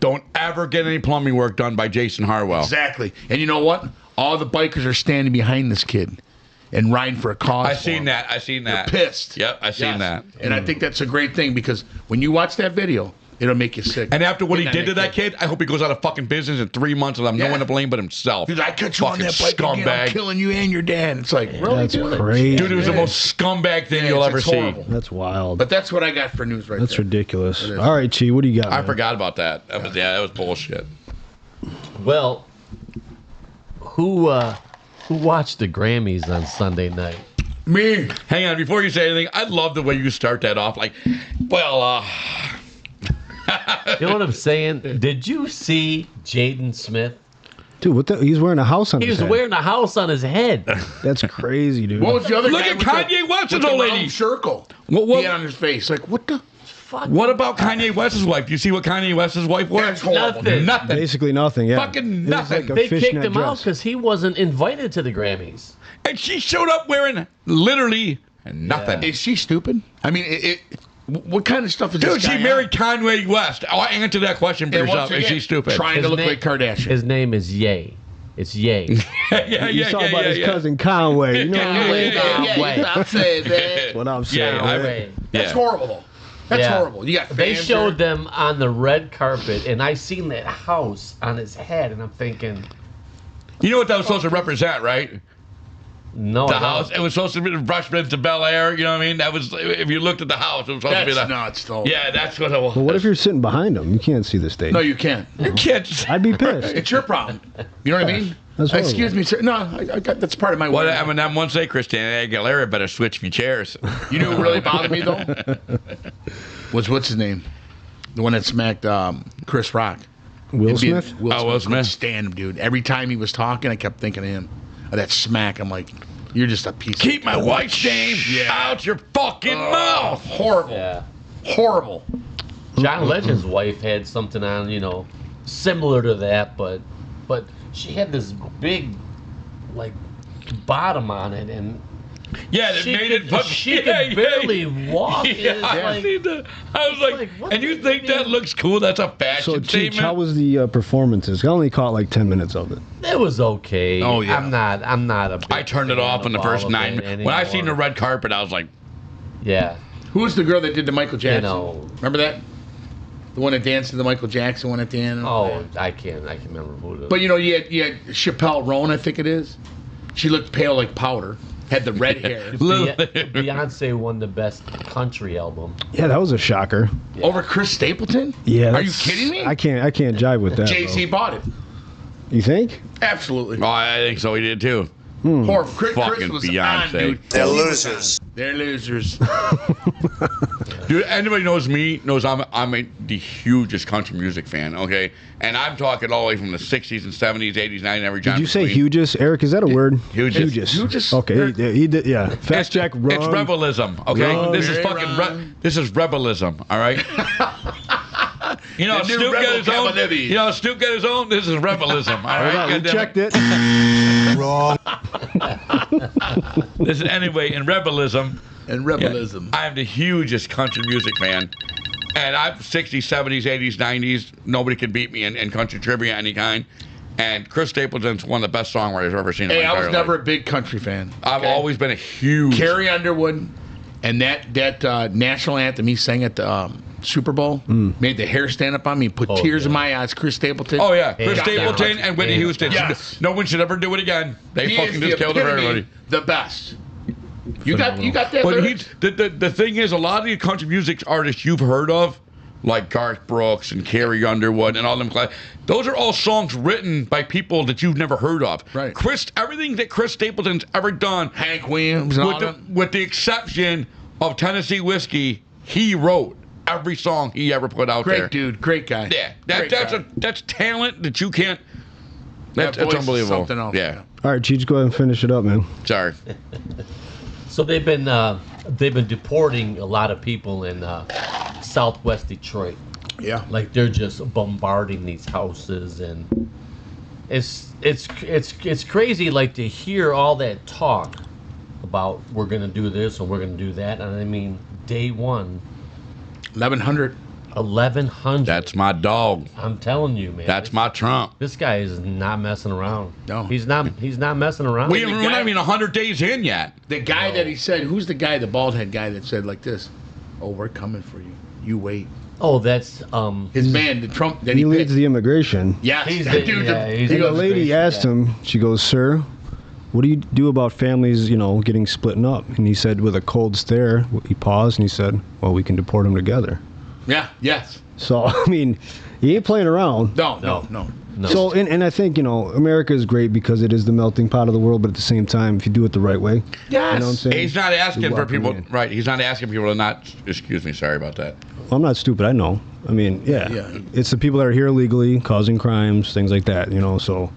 Speaker 4: Don't ever get any plumbing work done by Jason Harwell.
Speaker 2: Exactly. And you know what? All the bikers are standing behind this kid and riding for a cause.
Speaker 4: I seen that. They're
Speaker 2: pissed.
Speaker 4: Yep, I seen that.
Speaker 2: And I think that's a great thing because when you watch that video, it'll make you sick.
Speaker 4: And after what he did to that kid, I hope he goes out of fucking business in 3 months and have no one to blame but himself.
Speaker 2: Dude, I catch you on that bike again, I'm killing you and your dad. It's like, really?
Speaker 6: That's crazy.
Speaker 4: Dude, it was the most scumbag thing you'll ever see.
Speaker 2: Horrible.
Speaker 6: That's wild.
Speaker 2: But that's what I got for news right
Speaker 6: That's
Speaker 2: there.
Speaker 6: ridiculous. All right, Chi, what do you got?
Speaker 4: I
Speaker 6: man?
Speaker 4: forgot about that. That was bullshit.
Speaker 3: Well, who watched the Grammys on Sunday night?
Speaker 2: Me.
Speaker 4: Hang on, before you say anything, I love the way you start that off. Like, well,
Speaker 3: You know what I'm saying? Did you see Jaden Smith?
Speaker 6: Dude, what the? He's wearing a house on
Speaker 3: He
Speaker 6: his
Speaker 3: was
Speaker 6: head.
Speaker 3: wearing a house on his head.
Speaker 6: That's crazy, dude.
Speaker 2: What was the other
Speaker 4: Look
Speaker 2: guy
Speaker 4: at
Speaker 2: with
Speaker 4: Kanye West's
Speaker 2: with the
Speaker 4: old
Speaker 2: round
Speaker 4: lady.
Speaker 2: circle.
Speaker 4: What-
Speaker 2: He had on his face. Like, what the?
Speaker 4: what about Kanye West's wife? Do you see what Kanye West's wife wore?
Speaker 2: That's horrible.
Speaker 3: Nothing.
Speaker 4: Nothing.
Speaker 6: Basically nothing, yeah.
Speaker 4: Fucking
Speaker 6: It was
Speaker 4: nothing.
Speaker 6: like a
Speaker 3: They kicked
Speaker 6: fishnet
Speaker 3: him out
Speaker 6: dress.
Speaker 3: because he wasn't invited to the Grammys.
Speaker 4: And she showed up wearing literally nothing.
Speaker 2: Is she stupid? I mean, what kind of stuff is
Speaker 4: Dude,
Speaker 2: this guy
Speaker 4: she married Kanye West. I'll answer that question for
Speaker 2: on? And
Speaker 4: yourself.
Speaker 2: once
Speaker 4: Is she
Speaker 2: again,
Speaker 4: stupid?
Speaker 2: Trying to look
Speaker 3: name-
Speaker 2: like Kardashian.
Speaker 3: His name is Ye. It's Ye.
Speaker 6: You saw about his cousin Conway. You know what I mean?
Speaker 3: Conway.
Speaker 2: Stop saying that.
Speaker 6: What I'm saying.
Speaker 4: Yeah,
Speaker 6: right?
Speaker 3: Conway.
Speaker 2: That's horrible, though. That's
Speaker 3: Yeah.
Speaker 2: horrible. You got fans
Speaker 3: They showed
Speaker 2: there.
Speaker 3: them on the red carpet, and I seen that house on his head, and I'm thinking,
Speaker 4: You know what that was supposed to represent, right?
Speaker 3: no,
Speaker 4: The
Speaker 3: I don't.
Speaker 4: house. It was supposed to be the Rushman to Bel Air. You know what I mean? That was, if you looked at the house, it was supposed to be
Speaker 2: That's
Speaker 4: the.
Speaker 2: nuts, though.
Speaker 4: Yeah, that's what it was.
Speaker 6: But what if you're sitting behind him? You can't see the stage.
Speaker 2: No, you can't.
Speaker 4: You can't just.
Speaker 6: I'd be pissed.
Speaker 2: It's your problem. You know what I mean?
Speaker 6: That's horrible.
Speaker 2: Excuse me, sir. No, I got, that's part of my
Speaker 4: What
Speaker 2: work.
Speaker 4: Eminem once say, Christina Aguilera better switch me chairs.
Speaker 2: You know what really bothered me, though? What's his name? The one that smacked Chris Rock.
Speaker 6: Will
Speaker 2: It'd be-
Speaker 6: Smith?
Speaker 2: Will
Speaker 4: Oh, Will
Speaker 2: Smith. Couldn't
Speaker 4: Smith.
Speaker 2: stand him, dude. Every time he was talking, I kept thinking of him. Of that smack. I'm like, you're just a piece
Speaker 4: Keep
Speaker 2: of
Speaker 4: my wife's name out your fucking mouth.
Speaker 2: Horrible.
Speaker 3: Yeah.
Speaker 2: Horrible.
Speaker 3: John Legend's wife had something on, similar to that, but she had this big, like, bottom on it, and
Speaker 4: Yeah, that
Speaker 3: she
Speaker 4: made
Speaker 3: could,
Speaker 4: it. Fucking,
Speaker 3: she could barely walk.
Speaker 4: Yeah,
Speaker 3: It's
Speaker 4: I
Speaker 3: like-
Speaker 4: seen that. I was like,
Speaker 3: what
Speaker 4: and you
Speaker 3: the-
Speaker 4: think that looks cool? That's a fashion
Speaker 6: So, Cheech,
Speaker 4: statement.
Speaker 6: how was the performances? I only caught like 10 minutes of it.
Speaker 3: It was okay.
Speaker 2: Oh, yeah.
Speaker 3: I'm not a big
Speaker 4: I turned it
Speaker 3: fan
Speaker 4: off in the
Speaker 3: of
Speaker 4: first
Speaker 3: all of
Speaker 4: 9
Speaker 3: it
Speaker 4: minutes. When I seen the
Speaker 3: anymore.
Speaker 4: red carpet, I was like,
Speaker 3: Yeah.
Speaker 2: Who was the girl that did the Michael Jackson?
Speaker 3: know.
Speaker 2: Remember that? The one that danced to the Michael Jackson one at the end?
Speaker 3: Oh, I can't remember who it was.
Speaker 2: But you had Chappelle Roan, I think it is. She looked pale like powder. Had the red hair.
Speaker 3: Beyonce won the best country album.
Speaker 6: Yeah, that was a shocker.
Speaker 2: Over Chris Stapleton?
Speaker 6: Yeah.
Speaker 2: Are you
Speaker 6: that's-
Speaker 2: kidding me?
Speaker 6: I can't jive with that.
Speaker 2: Jay-Z bought it.
Speaker 6: bro. You think?
Speaker 2: Absolutely.
Speaker 4: oh, I think so. He did too.
Speaker 2: Poor Chris
Speaker 4: Fucking
Speaker 2: was
Speaker 4: Beyonce.
Speaker 2: on, dude.
Speaker 8: They're losers.
Speaker 2: They're losers.
Speaker 4: Dude, anybody knows me knows I'm the hugest country music fan. Okay, and I'm talking all the way from the '60s and '70s, '80s, '90s, every genre.
Speaker 6: Did you say
Speaker 4: between.
Speaker 6: hugest? Eric, is that a word?
Speaker 4: Hugest.
Speaker 2: Hugest.
Speaker 6: Okay, he did. Yeah. Fast
Speaker 4: It's,
Speaker 6: check. Wrong.
Speaker 4: it's rebelism, okay?
Speaker 6: Wrong.
Speaker 4: This is
Speaker 2: Very
Speaker 4: fucking
Speaker 2: wrong.
Speaker 4: this is rebelism, all right? You know,
Speaker 2: The new
Speaker 4: Snoop got
Speaker 2: Rebel
Speaker 4: his own.
Speaker 2: Cavalry.
Speaker 4: You know, Snoop got his own. This is rebelism, all
Speaker 6: Hold
Speaker 4: right?
Speaker 6: on, we
Speaker 4: Goddamn
Speaker 6: checked
Speaker 4: it.
Speaker 6: it. Wrong.
Speaker 4: This is anyway in rebelism.
Speaker 2: And
Speaker 4: Yeah,
Speaker 2: rebelism.
Speaker 4: I am the hugest country music fan. And I'm 60s, 70s, 80s, 90s. Nobody can beat me in country trivia of any kind. And Chris Stapleton's one of the best songwriters I've ever seen in my
Speaker 2: Hey, I
Speaker 4: entire
Speaker 2: was never
Speaker 4: life.
Speaker 2: a big country fan.
Speaker 4: I've
Speaker 2: okay?
Speaker 4: always been a huge...
Speaker 2: Carrie Underwood and that national anthem he sang at the Super Bowl made the hair stand up on me, put tears in my eyes. Chris Stapleton.
Speaker 4: Oh, yeah. Chris
Speaker 3: Hands
Speaker 4: Stapleton
Speaker 3: down.
Speaker 4: and Whitney
Speaker 3: Hands
Speaker 4: Houston.
Speaker 2: Yes.
Speaker 4: No one should ever do it again. They
Speaker 2: He
Speaker 4: fucking
Speaker 2: is
Speaker 4: just killed
Speaker 2: epitome,
Speaker 4: everybody.
Speaker 2: The best. You got that.
Speaker 4: But
Speaker 2: lyrics?
Speaker 4: the thing is, a lot of the country music artists you've heard of, like Garth Brooks and Carrie Underwood and all them, those are all songs written by people that you've never heard of.
Speaker 2: Right.
Speaker 4: Everything that Chris Stapleton's ever done,
Speaker 2: Hank Williams and all them.
Speaker 4: with the exception of Tennessee Whiskey, he wrote every song he ever put out there.
Speaker 2: Great dude, great guy.
Speaker 4: Yeah,
Speaker 2: Great guy.
Speaker 4: that's talent that you can't.
Speaker 2: That
Speaker 4: That's
Speaker 2: voice is
Speaker 4: unbelievable.
Speaker 2: something else.
Speaker 4: Yeah.
Speaker 6: All right, Cheech, go ahead and finish it up, man.
Speaker 4: Sorry.
Speaker 3: So they've been deporting a lot of people in Southwest Detroit.
Speaker 2: Yeah.
Speaker 3: Like they're just bombarding these houses, and it's crazy. Like to hear all that talk about we're gonna do this and we're gonna do that, and I mean day one,
Speaker 2: 1100.
Speaker 3: 1100.
Speaker 4: That's my dog.
Speaker 3: I'm telling you, man.
Speaker 4: That's my Trump.
Speaker 3: This guy is not messing around.
Speaker 2: No.
Speaker 3: he's not messing around.
Speaker 4: We're not even 100 days in yet.
Speaker 2: The guy that he said, who's the guy, the bald head guy that said like this? Oh, we're coming for you. You wait.
Speaker 3: Oh, that's
Speaker 2: His man, the Trump that
Speaker 6: He
Speaker 2: he
Speaker 6: leads
Speaker 2: picked.
Speaker 6: the immigration.
Speaker 2: Yes,
Speaker 3: He's
Speaker 2: that
Speaker 3: the-
Speaker 2: dude.
Speaker 3: yeah, he's
Speaker 2: he
Speaker 3: the
Speaker 6: The
Speaker 2: goes,
Speaker 6: lady asked him, she goes, "Sir, what do you do about families, getting splitting up?" And he said with a cold stare, he paused and he said, "Well, we can deport them together."
Speaker 2: yeah, yes.
Speaker 6: So, I mean, he ain't playing around.
Speaker 2: No.
Speaker 3: No.
Speaker 6: So, and I think, America is great because it is the melting pot of the world, but at the same time, if you do it the right way,
Speaker 2: Yes.
Speaker 6: you know what I'm saying?
Speaker 4: He's not asking
Speaker 6: You're
Speaker 4: for
Speaker 6: welcome
Speaker 4: people,
Speaker 6: in.
Speaker 4: right? He's not asking people to not. Excuse me, sorry about that.
Speaker 6: Well, I'm not stupid, I know. I mean, yeah.
Speaker 2: Yeah.
Speaker 6: It's the people that are here illegally, causing crimes, things like that, so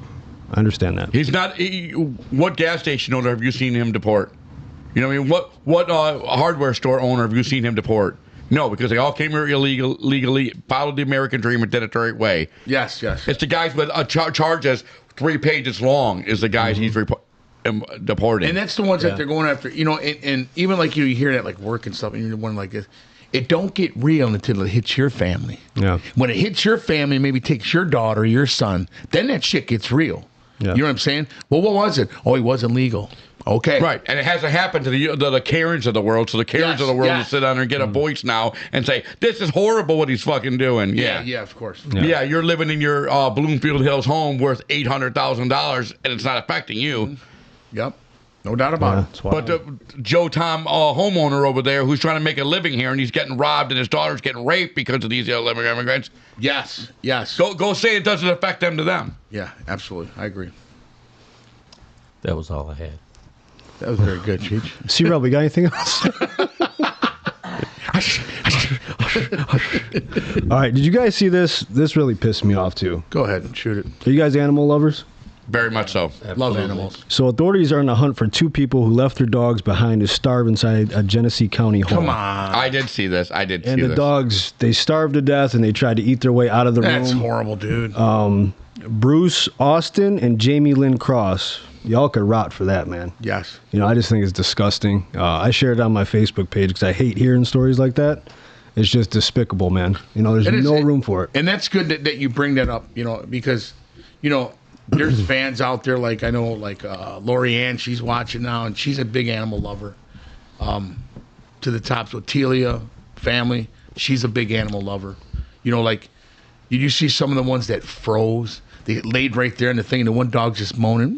Speaker 6: I understand that.
Speaker 4: He's not. What gas station owner have you seen him deport? You know what I mean? What hardware store owner have you seen him deport? No, because they all came here legally, followed the American dream, and did it the right way.
Speaker 2: Yes.
Speaker 4: It's the guys with charges 3 pages long is the guys he's deporting.
Speaker 2: And that's the ones that they're going after. And even like you hear that like work and stuff, and you're one like this. It don't get real until it hits your family.
Speaker 6: Yeah.
Speaker 2: When it hits your family, maybe takes your daughter, your son, then that shit gets real.
Speaker 6: Yeah.
Speaker 2: You know what I'm saying? Well, what was it? Oh, he wasn't legal. Okay.
Speaker 4: Right, and it hasn't happened to the Karens of the world. So the Karens of the world will
Speaker 2: yes.
Speaker 4: sit down there and get a voice now and say, "This is horrible what he's fucking doing."
Speaker 2: Yeah, of course.
Speaker 4: Yeah, you're living in your Bloomfield Hills home worth $800,000, and it's not affecting you.
Speaker 2: Yep. No doubt about
Speaker 6: Yeah,
Speaker 2: it.
Speaker 6: that's wild.
Speaker 4: But the Joe Tom homeowner over there who's trying to make a living here, and he's getting robbed, and his daughter's getting raped because of these illegal immigrants.
Speaker 2: Yes.
Speaker 4: Go say it doesn't affect them to them.
Speaker 2: Yeah, absolutely. I agree.
Speaker 3: That was all I had.
Speaker 2: That was very good, Cheech.
Speaker 6: C-Rob, we got anything else? All right, did you guys see this? This really pissed me off, too.
Speaker 2: Go ahead and shoot it.
Speaker 6: Are you guys animal lovers?
Speaker 4: Very much so.
Speaker 2: Love
Speaker 3: Absolutely.
Speaker 2: animals.
Speaker 6: So authorities are on the hunt for 2 people who left their dogs behind to starve inside a Genesee County home.
Speaker 2: Come on.
Speaker 4: I did see this. I did
Speaker 6: And
Speaker 4: see
Speaker 6: the
Speaker 4: this.
Speaker 6: dogs, they starved to death and they tried to eat their way out of the
Speaker 2: That's
Speaker 6: room.
Speaker 2: horrible, dude.
Speaker 6: Bruce Austin and Jamie Lynn Cross. Y'all could rot for that, man.
Speaker 2: Yes.
Speaker 6: I just think it's disgusting. I shared it on my Facebook page because I hate hearing stories like that. It's just despicable, man. There's
Speaker 2: It is-
Speaker 6: no room for it.
Speaker 2: And that's good that you bring that up, because, there's fans out there like I know, like Lori Ann, she's watching now, and she's a big animal lover. To the top, so Telia family, she's a big animal lover. Like you see some of the ones that froze. They laid right there in the thing, and the one dog's just moaning.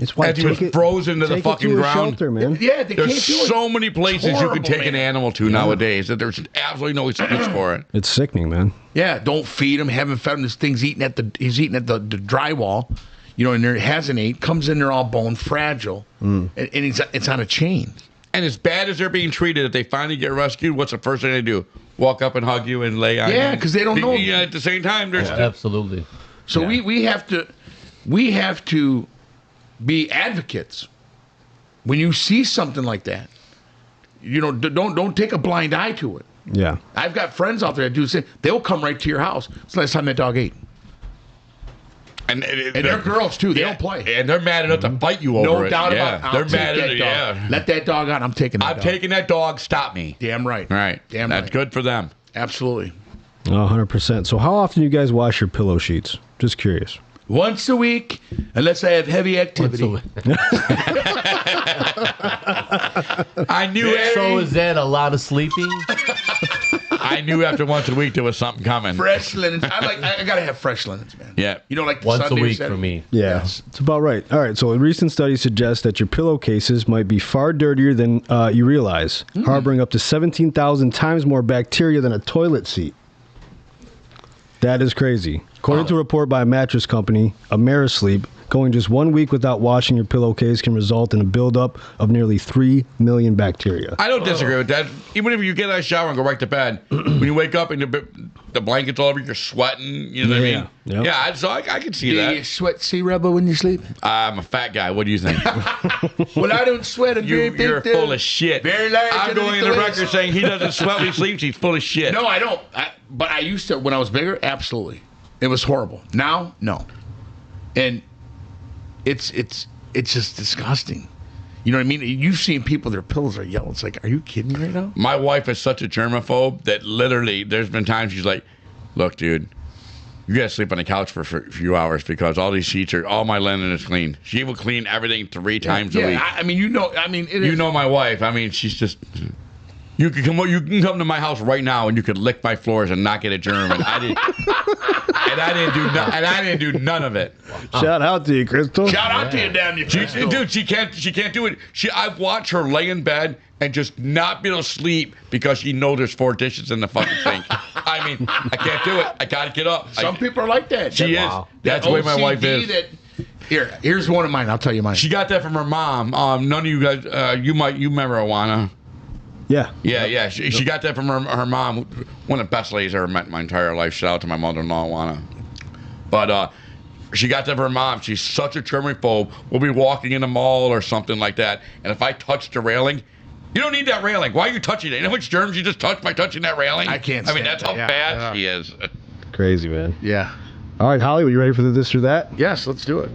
Speaker 6: It's why
Speaker 4: As he was frozen to the
Speaker 6: take
Speaker 4: fucking
Speaker 6: it to a
Speaker 4: ground.
Speaker 6: shelter, man.
Speaker 2: Yeah, they
Speaker 4: There's
Speaker 2: can't do it.
Speaker 4: so many places you
Speaker 2: horrible,
Speaker 4: can take an
Speaker 2: man.
Speaker 4: animal to nowadays that there's absolutely no excuse for it.
Speaker 6: It's sickening, man.
Speaker 2: Yeah, don't feed him. Haven't fed him. This thing's eating at the the drywall, and there hasn't ate. Comes in there all bone fragile, and it's on a chain.
Speaker 4: And as bad as they're being treated, if they finally get rescued, what's the first thing they do? Walk up and hug you and lay on you?
Speaker 2: Yeah, 'cause they don't know.
Speaker 4: Yeah, at the same time, there's
Speaker 3: Absolutely.
Speaker 2: So we have to be advocates. When you see something like that, don't take a blind eye to it.
Speaker 6: Yeah.
Speaker 2: I've got friends out there that do say they'll come right to your house. It's the last time that dog ate.
Speaker 4: and
Speaker 2: they're girls too. They don't play.
Speaker 4: and they're mad enough to fight you over
Speaker 2: No
Speaker 4: it.
Speaker 2: doubt
Speaker 4: Yeah,
Speaker 2: about it.
Speaker 4: they're
Speaker 2: I'll
Speaker 4: mad
Speaker 2: take
Speaker 4: at
Speaker 2: that
Speaker 4: it.
Speaker 2: dog.
Speaker 4: Yeah,
Speaker 2: Let that dog out. I'm taking that
Speaker 4: I'm
Speaker 2: dog.
Speaker 4: taking that dog. Stop me.
Speaker 2: Damn right.
Speaker 4: Right.
Speaker 2: Damn
Speaker 4: That's
Speaker 2: right.
Speaker 4: good for them.
Speaker 2: Absolutely.
Speaker 6: 100%. So how often do you guys wash your pillow sheets? Just curious.
Speaker 2: Once a week, unless I have heavy activity.
Speaker 4: I knew.
Speaker 3: So is that a lot of sleeping?
Speaker 4: I knew after once a week there was something coming.
Speaker 2: Fresh linens. I gotta have fresh linens, man.
Speaker 4: Yeah.
Speaker 2: You know, like the
Speaker 3: Once
Speaker 2: Sunday
Speaker 3: a week
Speaker 2: Saturday?
Speaker 3: for me.
Speaker 6: Yeah, it's about right. All right, so a recent study suggests that your pillowcases might be far dirtier than you realize, harboring up to 17,000 times more bacteria than a toilet seat. That is crazy. According to a report by a mattress company, Amerisleep, going just 1 week without washing your pillowcase can result in a buildup of nearly 3 million bacteria.
Speaker 4: I don't disagree with that. Even if you get out of the shower and go right to bed, when you wake up and the blanket's all over, you're sweating. You know what I mean?
Speaker 6: Yep.
Speaker 4: Yeah, so I can see
Speaker 2: Do
Speaker 4: that.
Speaker 2: you sweat sea rubber when you sleep?
Speaker 4: I'm a fat guy. What do you think?
Speaker 2: Well, I don't sweat.
Speaker 4: You're full of shit.
Speaker 2: Very large.
Speaker 4: I'm going in the
Speaker 2: underneath
Speaker 4: record saying he doesn't sweat when he sleeps. He's full of shit.
Speaker 2: No, I don't. But I used to when I was bigger. Absolutely, it was horrible. Now, no, and it's just disgusting. You know what I mean? You've seen people; their pillows are yellow. It's like, are you kidding me right now?
Speaker 4: My wife is such a germaphobe that literally there's been times she's like, look, dude, you gotta sleep on the couch for a few hours because all these sheets are, all my linen is clean. She will clean everything 3 times a week.
Speaker 2: I mean, it
Speaker 4: You
Speaker 2: is.
Speaker 4: know my wife. I mean, she's just. You can come to my house right now and you could lick my floors and not get a germ. And I didn't do none of it.
Speaker 6: Shout out to you, Crystal.
Speaker 2: Shout out to you, damn you,
Speaker 4: Dude, she can't do it. I've watched her lay in bed and just not be able to sleep because she knows there's 4 dishes in the fucking sink. I mean, I can't do it. I gotta get up.
Speaker 2: Some people are like that.
Speaker 4: She is.
Speaker 3: Wow.
Speaker 4: That's the way my wife
Speaker 2: OCD
Speaker 4: is.
Speaker 2: Here's one of mine. I'll tell you mine.
Speaker 4: She got that from her mom. None of you guys, you remember Awana.
Speaker 6: Yeah.
Speaker 4: Yeah. She got that from her mom. One of the best ladies I ever met in my entire life. Shout out to my mother-in-law, Awana. But she got that from her mom. She's such a germaphobe. We'll be walking in the mall or something like that, and if I touch the railing, you don't need that railing. Why are you touching it? You know how much germs you just touched by touching that railing?
Speaker 2: I can't
Speaker 4: I mean,
Speaker 2: stand
Speaker 4: that's how
Speaker 2: that.
Speaker 4: bad she is.
Speaker 6: Crazy, man.
Speaker 2: Yeah.
Speaker 6: All right, Hollywood, you ready for the this or that?
Speaker 2: Yes, let's do it.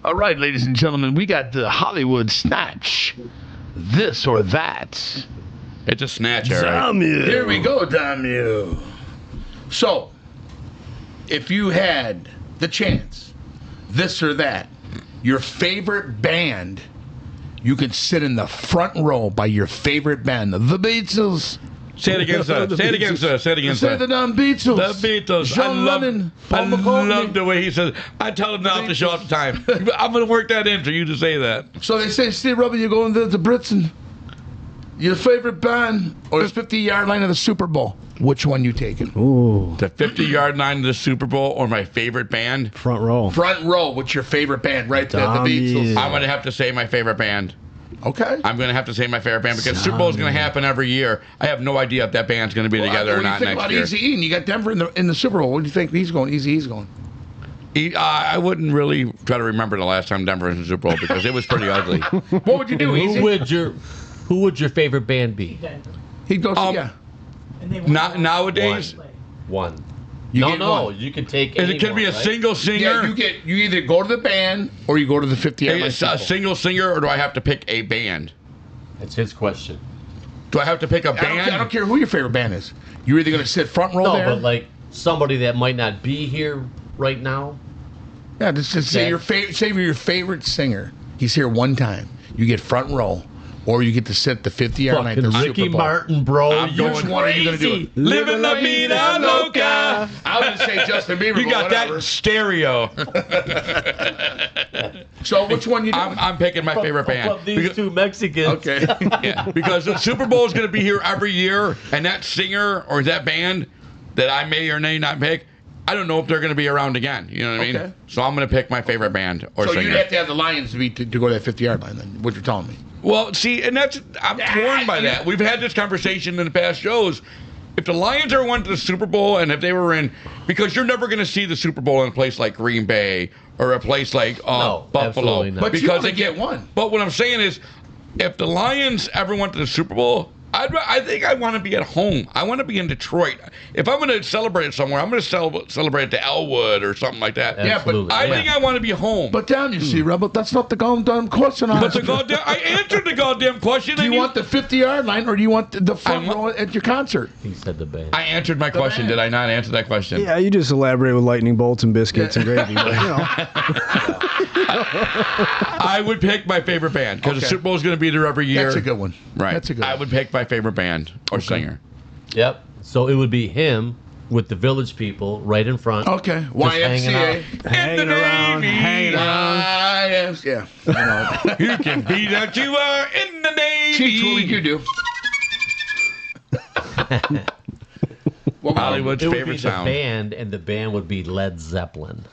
Speaker 2: All right, ladies and gentlemen, we got the Hollywood Snatch. This or that.
Speaker 4: It's a snatch, all right.
Speaker 2: Here we go, damn you. So, if you had the chance, this or that, your favorite band, you could sit in the front row by your favorite band, the Beatles.
Speaker 4: Say it again, sir. Say it again, sir. Say it again,
Speaker 2: Say
Speaker 4: sir.
Speaker 2: the damn Beatles.
Speaker 4: The Beatles.
Speaker 2: John Lennon, Paul McCartney.
Speaker 4: love the way he says. I tell him not to show up the time. I'm going to work that in for you to say that.
Speaker 2: So they say, Steve Rubin, you're going to the Brits and your favorite band or the 50-yard line of the Super Bowl. Which one you taking?
Speaker 6: Ooh,
Speaker 4: The 50-yard line of the Super Bowl or my favorite band?
Speaker 6: front row.
Speaker 2: Front row. What's your favorite band? Right there, the
Speaker 6: Damn
Speaker 2: Beatles.
Speaker 6: you.
Speaker 4: I'm going to have to say my favorite band.
Speaker 2: Okay.
Speaker 4: I'm going to have to say my favorite band because Super Bowl is going to happen every year. I have no idea if that band's going to be together or
Speaker 2: What do you
Speaker 4: not
Speaker 2: think
Speaker 4: next
Speaker 2: about
Speaker 4: year.
Speaker 2: Easy E? And you got Denver in the Super Bowl. What do you think he's going? Easy E's going.
Speaker 4: I wouldn't really try to remember the last time Denver was in the Super Bowl because it was pretty ugly.
Speaker 2: What would you do? Easy?
Speaker 3: Who would your favorite band be?
Speaker 2: He'd go. Yeah.
Speaker 8: And they won
Speaker 4: Not nowadays.
Speaker 3: One.
Speaker 2: You
Speaker 3: No,
Speaker 2: get
Speaker 3: no,
Speaker 2: one.
Speaker 3: you can take.
Speaker 4: Is it can be a
Speaker 3: anyone, right?
Speaker 4: single singer?
Speaker 2: Yeah. You either go to the band or you go to the 50-yard line.
Speaker 4: a single singer, or do I have to pick a band?
Speaker 3: That's his question.
Speaker 4: Do I have to pick a band?
Speaker 2: I don't care who your favorite band is. You're either going to sit front row
Speaker 3: No,
Speaker 2: there.
Speaker 3: but like somebody that might not be here right now.
Speaker 2: Yeah, just say
Speaker 3: Yeah.
Speaker 2: your favorite. Say your favorite singer. He's here one time. You get front row, or you get to sit the 50-yard line at
Speaker 3: Fucking
Speaker 2: the
Speaker 3: Ricky
Speaker 2: Super Bowl.
Speaker 3: Martin, bro.
Speaker 4: I'm
Speaker 3: You're
Speaker 2: Which one are you going to do it?
Speaker 4: Living la vida loca.
Speaker 2: I was going to say Justin Bieber.
Speaker 4: You
Speaker 2: but
Speaker 4: got that
Speaker 2: whatever.
Speaker 4: in stereo.
Speaker 2: So which one you doing?
Speaker 4: I'm picking my favorite band.
Speaker 3: From these
Speaker 4: Because-
Speaker 3: two Mexicans.
Speaker 2: Okay.
Speaker 4: Yeah, because the Super Bowl is going to be here every year, and that singer or that band that I may or may not pick, I don't know if they're going to be around again. You know what I mean?
Speaker 2: Okay.
Speaker 4: So I'm going to pick my favorite band or
Speaker 2: So
Speaker 4: singer.
Speaker 2: you'd have to have the Lions to go to that 50-yard line. Then what you're telling me?
Speaker 4: Well, see, and I'm torn by that. We've had this conversation in the past shows. If the Lions ever went to the Super Bowl, and if they were in, because you're never going to see the Super Bowl in a place like Green Bay or a place like
Speaker 3: No,
Speaker 4: Buffalo,
Speaker 3: absolutely not.
Speaker 2: But you
Speaker 4: because
Speaker 2: only
Speaker 4: they
Speaker 2: get one.
Speaker 4: But what I'm saying is, if the Lions ever went to the Super Bowl, I think I want to be at home. I want to be in Detroit. If I'm going to celebrate it somewhere, I'm going to celebrate it to Elwood or something like that.
Speaker 3: Absolutely.
Speaker 4: Yeah, but I think I want to be home.
Speaker 2: But down, you see, Rebel, that's not the goddamn question.
Speaker 4: But I answered the goddamn question.
Speaker 2: Do you want the 50-yard line or do you want the front row at your concert?
Speaker 3: He said the band.
Speaker 4: I answered my question. Did I not answer that question?
Speaker 6: Yeah, you just elaborate with lightning bolts and biscuits and gravy. But,
Speaker 4: I would pick my favorite band because the Super Bowl is going to be there every year.
Speaker 2: That's a good one.
Speaker 4: Right.
Speaker 2: That's a good one.
Speaker 4: I would pick my favorite band or singer.
Speaker 3: Yep. So it would be him with the Village People right in front.
Speaker 2: Okay. YMCA.
Speaker 6: hanging around.
Speaker 2: Yeah.
Speaker 4: You can be that you are in the Navy.
Speaker 2: Cheech, what would you do?
Speaker 4: Hollywood's
Speaker 3: It would
Speaker 4: favorite
Speaker 3: be
Speaker 4: sound.
Speaker 3: the band, and the band would be Led Zeppelin.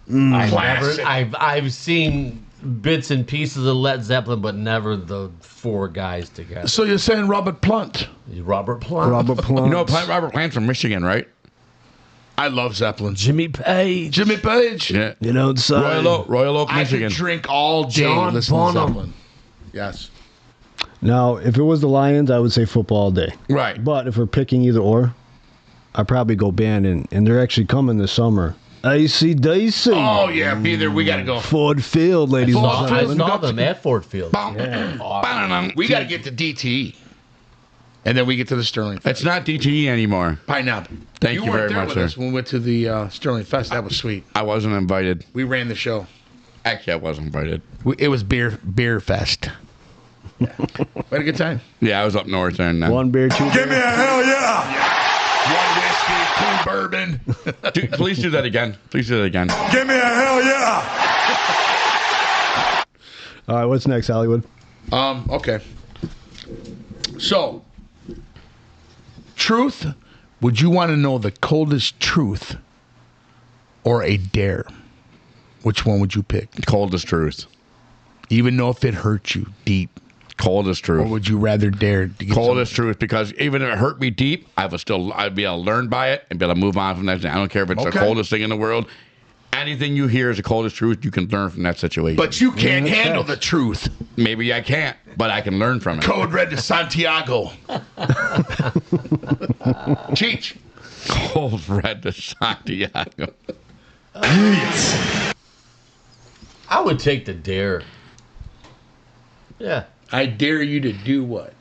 Speaker 2: Classic.
Speaker 3: I've seen bits and pieces of Led Zeppelin, but never the four guys together.
Speaker 2: So you're saying Robert Plant?
Speaker 3: Robert Plant,
Speaker 6: Robert Plant.
Speaker 4: You know, Robert Plant's from Michigan, right?
Speaker 2: I love Zeppelin.
Speaker 3: Jimmy Page,
Speaker 2: Jimmy Page.
Speaker 4: Yeah.
Speaker 6: You know,
Speaker 4: Royal Oak,
Speaker 2: I
Speaker 4: Michigan.
Speaker 2: could drink all day
Speaker 3: John
Speaker 2: listening
Speaker 3: Bonham.
Speaker 2: to Zeppelin. Yes.
Speaker 6: Now, if it was the Lions, I would say football all day.
Speaker 4: Right.
Speaker 6: But if we're picking either or, I'd probably go band, and they're actually coming this summer. AC/DC.
Speaker 2: Oh, yeah. Be there. We got to go.
Speaker 6: Ford Field, ladies and
Speaker 2: Ford
Speaker 3: I
Speaker 6: gentlemen.
Speaker 3: saw them at Ford Field.
Speaker 2: We got to get to DTE. And then we get to the Sterling Fest.
Speaker 4: It's not DTE anymore.
Speaker 2: Pineapple.
Speaker 4: Thank you
Speaker 2: weren't
Speaker 4: very
Speaker 2: there
Speaker 4: much,
Speaker 2: with
Speaker 4: sir.
Speaker 2: us when we went to the Sterling Fest. That was sweet.
Speaker 4: I wasn't invited.
Speaker 2: We ran the show.
Speaker 4: Actually, I wasn't invited.
Speaker 2: It was beer fest. Yeah. We had a good time.
Speaker 4: Yeah, I was up north there. And,
Speaker 6: One beer, two beer.
Speaker 4: a hell yeah!
Speaker 2: One whiskey, 2 bourbon.
Speaker 4: Dude, please do that again. Please do that again.
Speaker 8: Give me a hell yeah!
Speaker 6: All right, what's next, Hollywood?
Speaker 2: Okay. So, truth. Would you want to know the coldest truth or a dare? Which one would you pick?
Speaker 4: Coldest truth.
Speaker 2: Even though if it hurt you deep,
Speaker 4: Coldest
Speaker 2: or
Speaker 4: truth.
Speaker 2: would you rather dare to get
Speaker 4: Coldest truth, because even if it hurt me deep, I'd be able to learn by it and be able to move on from that. I don't care if it's the
Speaker 2: Okay.
Speaker 4: coldest thing in the world. Anything you hear is the coldest truth, you can learn from that situation.
Speaker 2: But you can't handle the truth.
Speaker 4: Maybe I can't, but I can learn from it.
Speaker 2: Code red to Santiago. Cheech.
Speaker 4: Cold red to Santiago.
Speaker 3: I would take the dare. Yeah.
Speaker 2: I dare you to do what?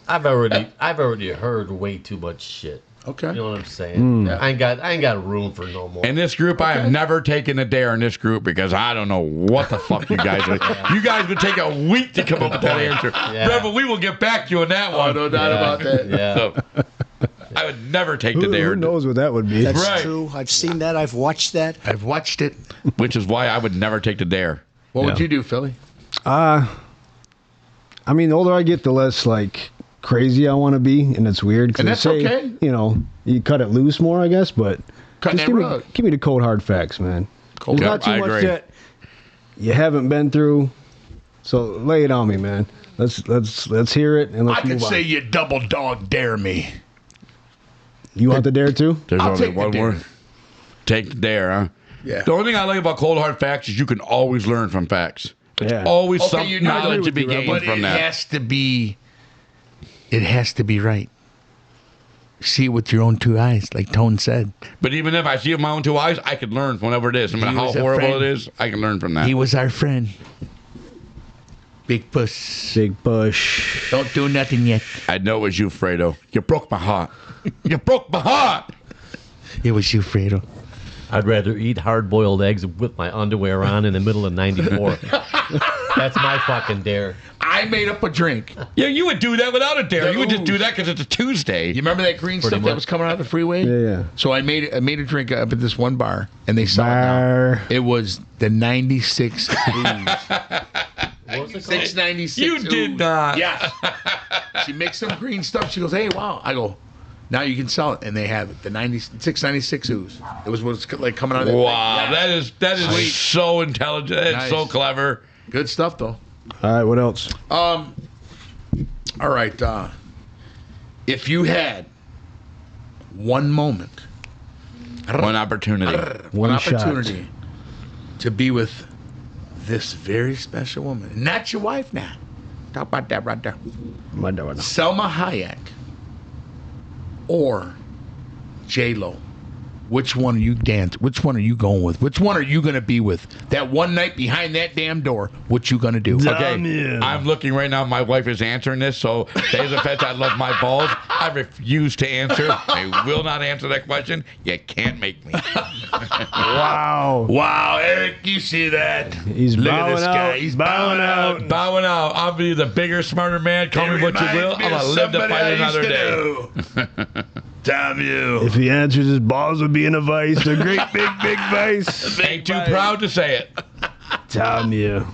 Speaker 3: I've already heard way too much shit.
Speaker 2: Okay.
Speaker 3: You know what I'm saying? I ain't got room for no more.
Speaker 4: In this group, I have never taken a dare in this group because I don't know what the fuck you guys would. You guys would take a week to come up with that answer.
Speaker 3: Yeah.
Speaker 4: Rebel, we will get back to you on that one.
Speaker 2: No doubt about that.
Speaker 3: Yeah.
Speaker 4: So, I would never take the
Speaker 6: Who
Speaker 4: dare.
Speaker 6: knows what that would be?
Speaker 8: That's
Speaker 4: Right.
Speaker 8: true. I've seen that. I've watched that.
Speaker 2: I've watched it.
Speaker 4: Which is why I would never take the dare.
Speaker 2: What would
Speaker 6: Yeah.
Speaker 2: you do, Philly?
Speaker 6: I mean, the older I get, the less like crazy I want to be, and it's weird. 'Cause
Speaker 2: And
Speaker 6: they
Speaker 2: that's
Speaker 6: say,
Speaker 2: okay.
Speaker 6: You know, you cut it loose more, I guess. But
Speaker 2: Cutting
Speaker 6: just
Speaker 2: that rug.
Speaker 6: give me the cold hard facts, man. There's
Speaker 4: Yep,
Speaker 6: not too
Speaker 4: I
Speaker 6: much
Speaker 4: agree.
Speaker 6: that you haven't been through, so lay it on me, man. Let's hear it and let's
Speaker 2: I could
Speaker 6: move
Speaker 2: say
Speaker 6: on.
Speaker 2: you double dog dare me.
Speaker 6: You want the dare too?
Speaker 4: There's
Speaker 2: I'll
Speaker 4: only
Speaker 2: take the
Speaker 4: one
Speaker 2: dare.
Speaker 4: word. Take the dare, huh?
Speaker 2: Yeah.
Speaker 4: The only thing I like about cold hard facts is you can always learn from facts. There's
Speaker 6: Yeah.
Speaker 4: always
Speaker 2: Okay,
Speaker 4: some
Speaker 2: you know-
Speaker 4: knowledge to be
Speaker 6: I agree with you,
Speaker 4: gained
Speaker 2: But
Speaker 4: from
Speaker 2: it
Speaker 4: that.
Speaker 2: has to be. It has to be right. See it with your own 2 eyes, like Tone said.
Speaker 4: But even if I see it with my own 2 eyes, I can learn from whatever it is. No matter
Speaker 2: He
Speaker 4: how
Speaker 2: was a
Speaker 4: horrible
Speaker 2: friend.
Speaker 4: it is, I can learn from that.
Speaker 2: He was our friend. Big puss.
Speaker 6: Big Bush.
Speaker 2: Don't do nothing yet.
Speaker 4: I know it was you, Fredo. You broke my heart. You broke my heart.
Speaker 2: It was you, Fredo.
Speaker 3: I'd rather eat hard-boiled eggs with my underwear on in the middle of '94. That's my fucking dare.
Speaker 2: I made up a drink.
Speaker 4: Yeah, you would do that without a dare.
Speaker 2: The
Speaker 4: You would just do
Speaker 2: ooze.
Speaker 4: that because it's a Tuesday.
Speaker 2: You remember that green
Speaker 3: Pretty
Speaker 2: stuff that
Speaker 3: much.
Speaker 2: was coming out of the freeway?
Speaker 6: Yeah.
Speaker 2: So I made a drink up at this one bar, and they saw it
Speaker 6: Bar.
Speaker 2: now. It was the 96 ooze.
Speaker 3: What was it called?
Speaker 2: 696
Speaker 4: You did
Speaker 2: ooze.
Speaker 4: not.
Speaker 2: Yes. She makes some green stuff. She goes, hey, wow. I go, now you can sell it. And they have it, the 696 ooze. It was what's like coming out of that
Speaker 4: Wow,
Speaker 2: thing. Yeah.
Speaker 4: that is so intelligent. It's so
Speaker 2: Nice.
Speaker 4: clever.
Speaker 2: Good stuff, though.
Speaker 6: All right, what else?
Speaker 2: All right. If you had one moment,
Speaker 4: One opportunity.
Speaker 2: one
Speaker 6: One shot.
Speaker 2: opportunity to be with this very special woman, not your wife now, Talk about that right there.
Speaker 6: Right now.
Speaker 2: Selma Hayek or J-Lo. Which one are you Which one are you going with? Which one are you going to be with? That one night behind that damn door, what you going to do?
Speaker 4: Okay, I'm looking right now. My wife is answering this, so there's a fact I love my balls. I refuse to answer. I will not answer that question. You can't make me.
Speaker 6: Wow.
Speaker 2: Wow, Eric, you see that?
Speaker 6: He's
Speaker 2: Look at
Speaker 6: bowing
Speaker 2: this
Speaker 6: out.
Speaker 2: guy. He's bowing out.
Speaker 4: Bowing out. I'll be the bigger, smarter man. Call me what you will. I'm going to live to fight another day.
Speaker 2: Damn you.
Speaker 6: If he answers, his balls would be in a vice. A great big vice.
Speaker 4: Ain't too proud to say it.
Speaker 6: Damn you.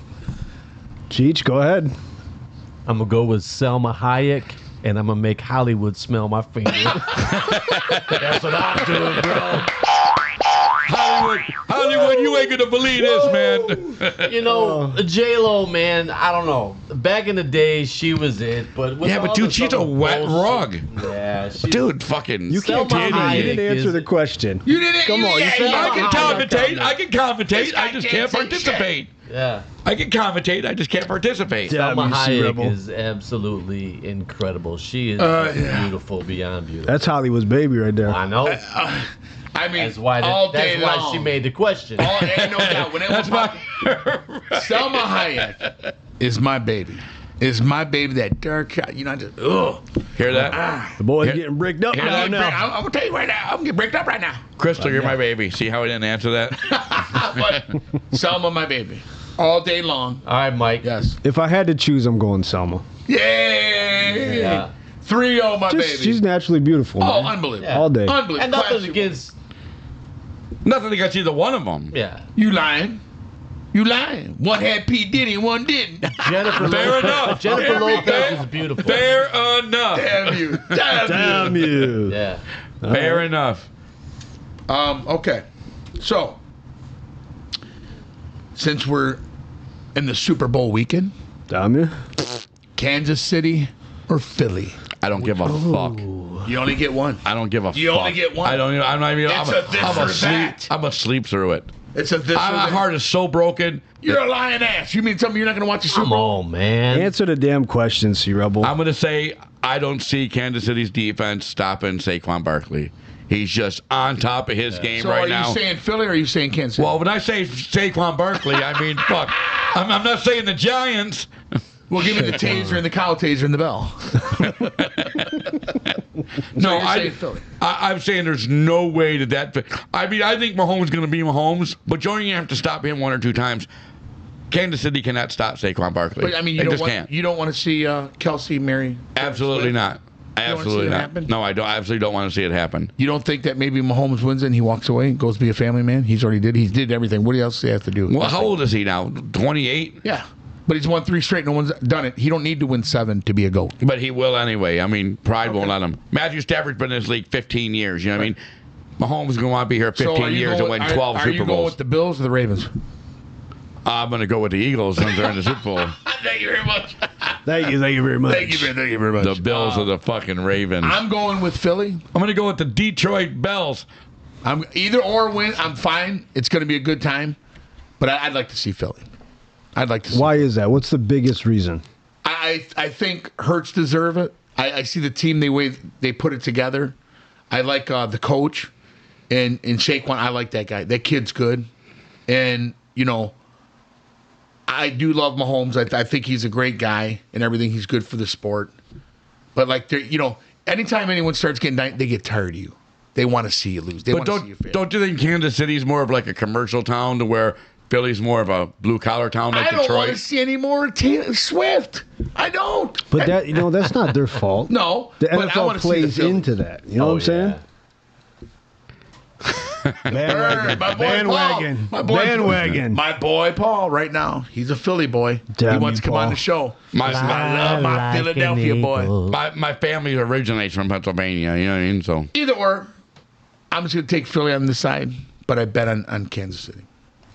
Speaker 6: Cheech, go ahead.
Speaker 3: I'm going to go with Selma Hayek, and I'm going to make Hollywood smell my finger. That's what I'm doing, bro.
Speaker 4: Hollywood, you ain't gonna believe this, man.
Speaker 3: You know, J-Lo, man, I don't know. Back in the day, she was it, but with all
Speaker 4: dude,
Speaker 3: this
Speaker 4: she's a
Speaker 3: other
Speaker 4: wet
Speaker 3: bullshit-
Speaker 4: rug.
Speaker 3: Yeah, she's,
Speaker 4: Dude, fucking.
Speaker 6: You can't
Speaker 3: Selma
Speaker 6: tell me. You
Speaker 3: Hayek
Speaker 6: didn't answer
Speaker 3: is-
Speaker 6: the question.
Speaker 2: You didn't.
Speaker 6: Come on, you said
Speaker 4: I can
Speaker 3: Selma Hayek.
Speaker 4: commentate. I can commentate. I just can't
Speaker 2: say
Speaker 4: participate.
Speaker 3: Yeah.
Speaker 4: I can commentate. I just can't participate.
Speaker 6: Yeah.
Speaker 3: Selma
Speaker 6: you see,
Speaker 3: Hayek
Speaker 6: Rebel.
Speaker 3: is absolutely incredible. She is beautiful, beyond beautiful.
Speaker 6: That's Hollywood's baby right there.
Speaker 3: I know.
Speaker 2: I mean,
Speaker 3: That's why.
Speaker 2: all day
Speaker 3: That's why
Speaker 2: long.
Speaker 3: she made the question.
Speaker 2: Ain't no doubt. When
Speaker 4: That's my.
Speaker 2: Selma Hayek is my baby. Is my baby that dark? You know, I just
Speaker 4: Hear that?
Speaker 6: The boy's
Speaker 4: Here-
Speaker 6: getting bricked up
Speaker 4: here
Speaker 6: now.
Speaker 4: that-
Speaker 6: now.
Speaker 2: I'm gonna tell you right now. I'm gonna get bricked up right now.
Speaker 4: Crystal, you're my baby. See how I didn't answer that?
Speaker 2: But Selma, my baby, all day long.
Speaker 3: All right, Mike.
Speaker 2: Yes.
Speaker 6: If I had to choose, I'm going Selma.
Speaker 2: Yay!
Speaker 3: Yeah.
Speaker 2: 3-0, my
Speaker 6: Just,
Speaker 2: baby.
Speaker 6: she's naturally beautiful.
Speaker 2: Oh,
Speaker 6: man.
Speaker 2: unbelievable.
Speaker 3: Yeah.
Speaker 6: All day.
Speaker 2: Unbelievable.
Speaker 3: And nothing
Speaker 2: Classy.
Speaker 3: against.
Speaker 4: Nothing against either one of them.
Speaker 3: Yeah.
Speaker 2: You lying. You lying. One had P. Diddy, one didn't.
Speaker 3: Jennifer
Speaker 4: Fair
Speaker 3: Lopez.
Speaker 4: enough.
Speaker 3: Jennifer
Speaker 2: Fair
Speaker 3: Lopez
Speaker 2: enough.
Speaker 3: is beautiful.
Speaker 4: Fair enough.
Speaker 2: Damn you.
Speaker 6: Damn you.
Speaker 3: Yeah.
Speaker 4: Fair enough.
Speaker 2: Okay. So, since we're in the Super Bowl weekend,
Speaker 6: Damn you.
Speaker 2: Kansas City or Philly?
Speaker 4: I don't give a fuck.
Speaker 2: You only get one.
Speaker 4: I don't give a fuck.
Speaker 2: You only get one.
Speaker 4: I don't even. I'm not even.
Speaker 2: It's a this
Speaker 4: I'm
Speaker 2: or
Speaker 4: asleep.
Speaker 2: that.
Speaker 4: I'm asleep through it.
Speaker 2: It's a this or
Speaker 4: My
Speaker 2: that.
Speaker 4: heart is so broken.
Speaker 2: You're a lying ass. You mean tell me you're not going to watch the Super
Speaker 3: Come
Speaker 2: Bowl?
Speaker 3: on, man.
Speaker 6: Answer the damn question, C-Rebel.
Speaker 4: I'm gonna say I don't see Kansas City's defense stopping Saquon Barkley. He's just on top of his game
Speaker 2: So
Speaker 4: right
Speaker 2: are
Speaker 4: now.
Speaker 2: you saying Philly or are you saying Kansas City?
Speaker 4: Well, when I say Saquon Barkley, I mean fuck. I'm not saying the Giants.
Speaker 2: Well, give me the taser and the cow taser and the bell.
Speaker 4: No,
Speaker 2: you're saying Philly.
Speaker 4: I'm saying there's no way that. I mean, I think Mahomes is going to be Mahomes, but you're going to have to stop him one or two times. Kansas City cannot stop Saquon Barkley.
Speaker 2: But I mean,
Speaker 4: they
Speaker 2: you
Speaker 4: just
Speaker 2: don't want,
Speaker 4: can't.
Speaker 2: you don't want to see Kelsey marry?
Speaker 4: Absolutely not.
Speaker 2: don't wanna see
Speaker 4: Absolutely
Speaker 2: it
Speaker 4: not.
Speaker 2: happen?
Speaker 4: No, I don't. I absolutely don't want to see it happen.
Speaker 2: You don't think that maybe Mahomes wins it and he walks away and goes to be a family man? He's already did. He did everything. What else does he have to do?
Speaker 4: Well, how old is he now? 28.
Speaker 2: Yeah. But he's won 3 straight. No one's done it. He don't need to win 7 to be a GOAT.
Speaker 4: But he will anyway. I mean, pride won't let him. Matthew Stafford's been in this league 15 years. You know what I mean? Mahomes is going to want to be here 15 years and win 12
Speaker 2: Are
Speaker 4: Super
Speaker 2: you going
Speaker 4: Bowls.
Speaker 2: with the Bills or the Ravens?
Speaker 4: I'm going to go with the Eagles since they're in the Super Bowl.
Speaker 2: Thank you very much.
Speaker 6: Thank you very much.
Speaker 2: Thank you very much.
Speaker 4: The Bills are the fucking Ravens.
Speaker 2: I'm going with Philly.
Speaker 4: I'm going to go with the Detroit Bells.
Speaker 2: I'm either or win. I'm fine. It's going to be a good time. But I'd like to see Philly. I'd like to see.
Speaker 6: Why is that? What's the biggest reason?
Speaker 2: I think Hurts deserve it. I see the team the way they put it together. I like the coach and Saquon. I like that guy. That kid's good. And, you know, I do love Mahomes. I think he's a great guy and everything. He's good for the sport. But, like, you know, anytime anyone starts getting they get tired of you. They want to see you lose. They
Speaker 4: But
Speaker 2: want to see you fail.
Speaker 4: don't you think Kansas City's more of like a commercial town to where Philly's more of a blue-collar town like
Speaker 2: I don't want to
Speaker 4: Detroit?
Speaker 2: see any more Taylor Swift. I don't.
Speaker 6: But that that's not their fault.
Speaker 2: No.
Speaker 6: The
Speaker 2: but I
Speaker 6: NFL
Speaker 2: wanna see the
Speaker 6: plays
Speaker 2: Phillies.
Speaker 6: into that. You know what I'm saying? Bandwagon.
Speaker 2: My boy
Speaker 6: Bandwagon.
Speaker 2: Paul. My boy,
Speaker 6: Bandwagon.
Speaker 2: My boy Paul, right now, he's a Philly boy.
Speaker 6: Damn
Speaker 2: he wants
Speaker 6: you,
Speaker 2: to come on
Speaker 6: Paul.
Speaker 2: the show.
Speaker 4: My
Speaker 2: I love my Philadelphia boy.
Speaker 4: my family originates from Pennsylvania. You know what I mean? So
Speaker 2: Either or, I'm just going to take Philly on the side, but I bet on Kansas City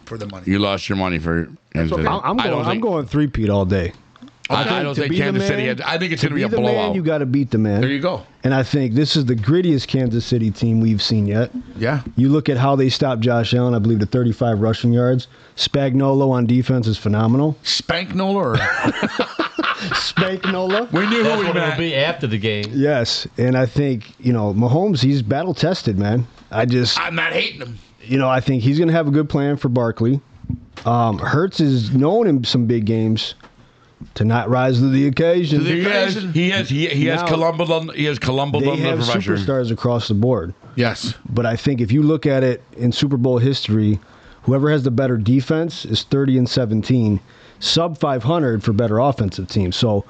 Speaker 2: for the money.
Speaker 4: you lost your money for Kansas
Speaker 2: okay.
Speaker 4: City.
Speaker 6: I'm going three-peat all day.
Speaker 4: I don't
Speaker 6: To
Speaker 4: think
Speaker 6: be the
Speaker 4: Kansas City.
Speaker 6: man-
Speaker 4: I think it's
Speaker 6: To
Speaker 4: going to be
Speaker 6: be
Speaker 4: a
Speaker 6: the man,
Speaker 4: blowout.
Speaker 6: you got to beat the man.
Speaker 2: There you go.
Speaker 6: And I think this is the grittiest Kansas City team we've seen yet.
Speaker 2: Yeah.
Speaker 6: You look at how they stopped Josh Allen, I believe, to 35 rushing yards. Spagnolo on defense is phenomenal.
Speaker 2: Spanknola or
Speaker 6: Spank Nola.
Speaker 4: We knew
Speaker 3: That's
Speaker 4: who we
Speaker 3: what it'll
Speaker 4: meant.
Speaker 3: be after the game.
Speaker 6: Yes, and I think Mahomes. He's battle tested, man.
Speaker 2: I'm not hating him.
Speaker 6: I think he's going to have a good plan for Barkley. Hurts is known in some big games to not rise to the occasion.
Speaker 4: He has
Speaker 6: Now,
Speaker 4: Columbo on
Speaker 6: They have
Speaker 4: the pressure.
Speaker 6: superstars across the board.
Speaker 2: Yes.
Speaker 6: But I think if you look at it in Super Bowl history, whoever has the better defense is 30-17, sub 500 for better offensive teams. So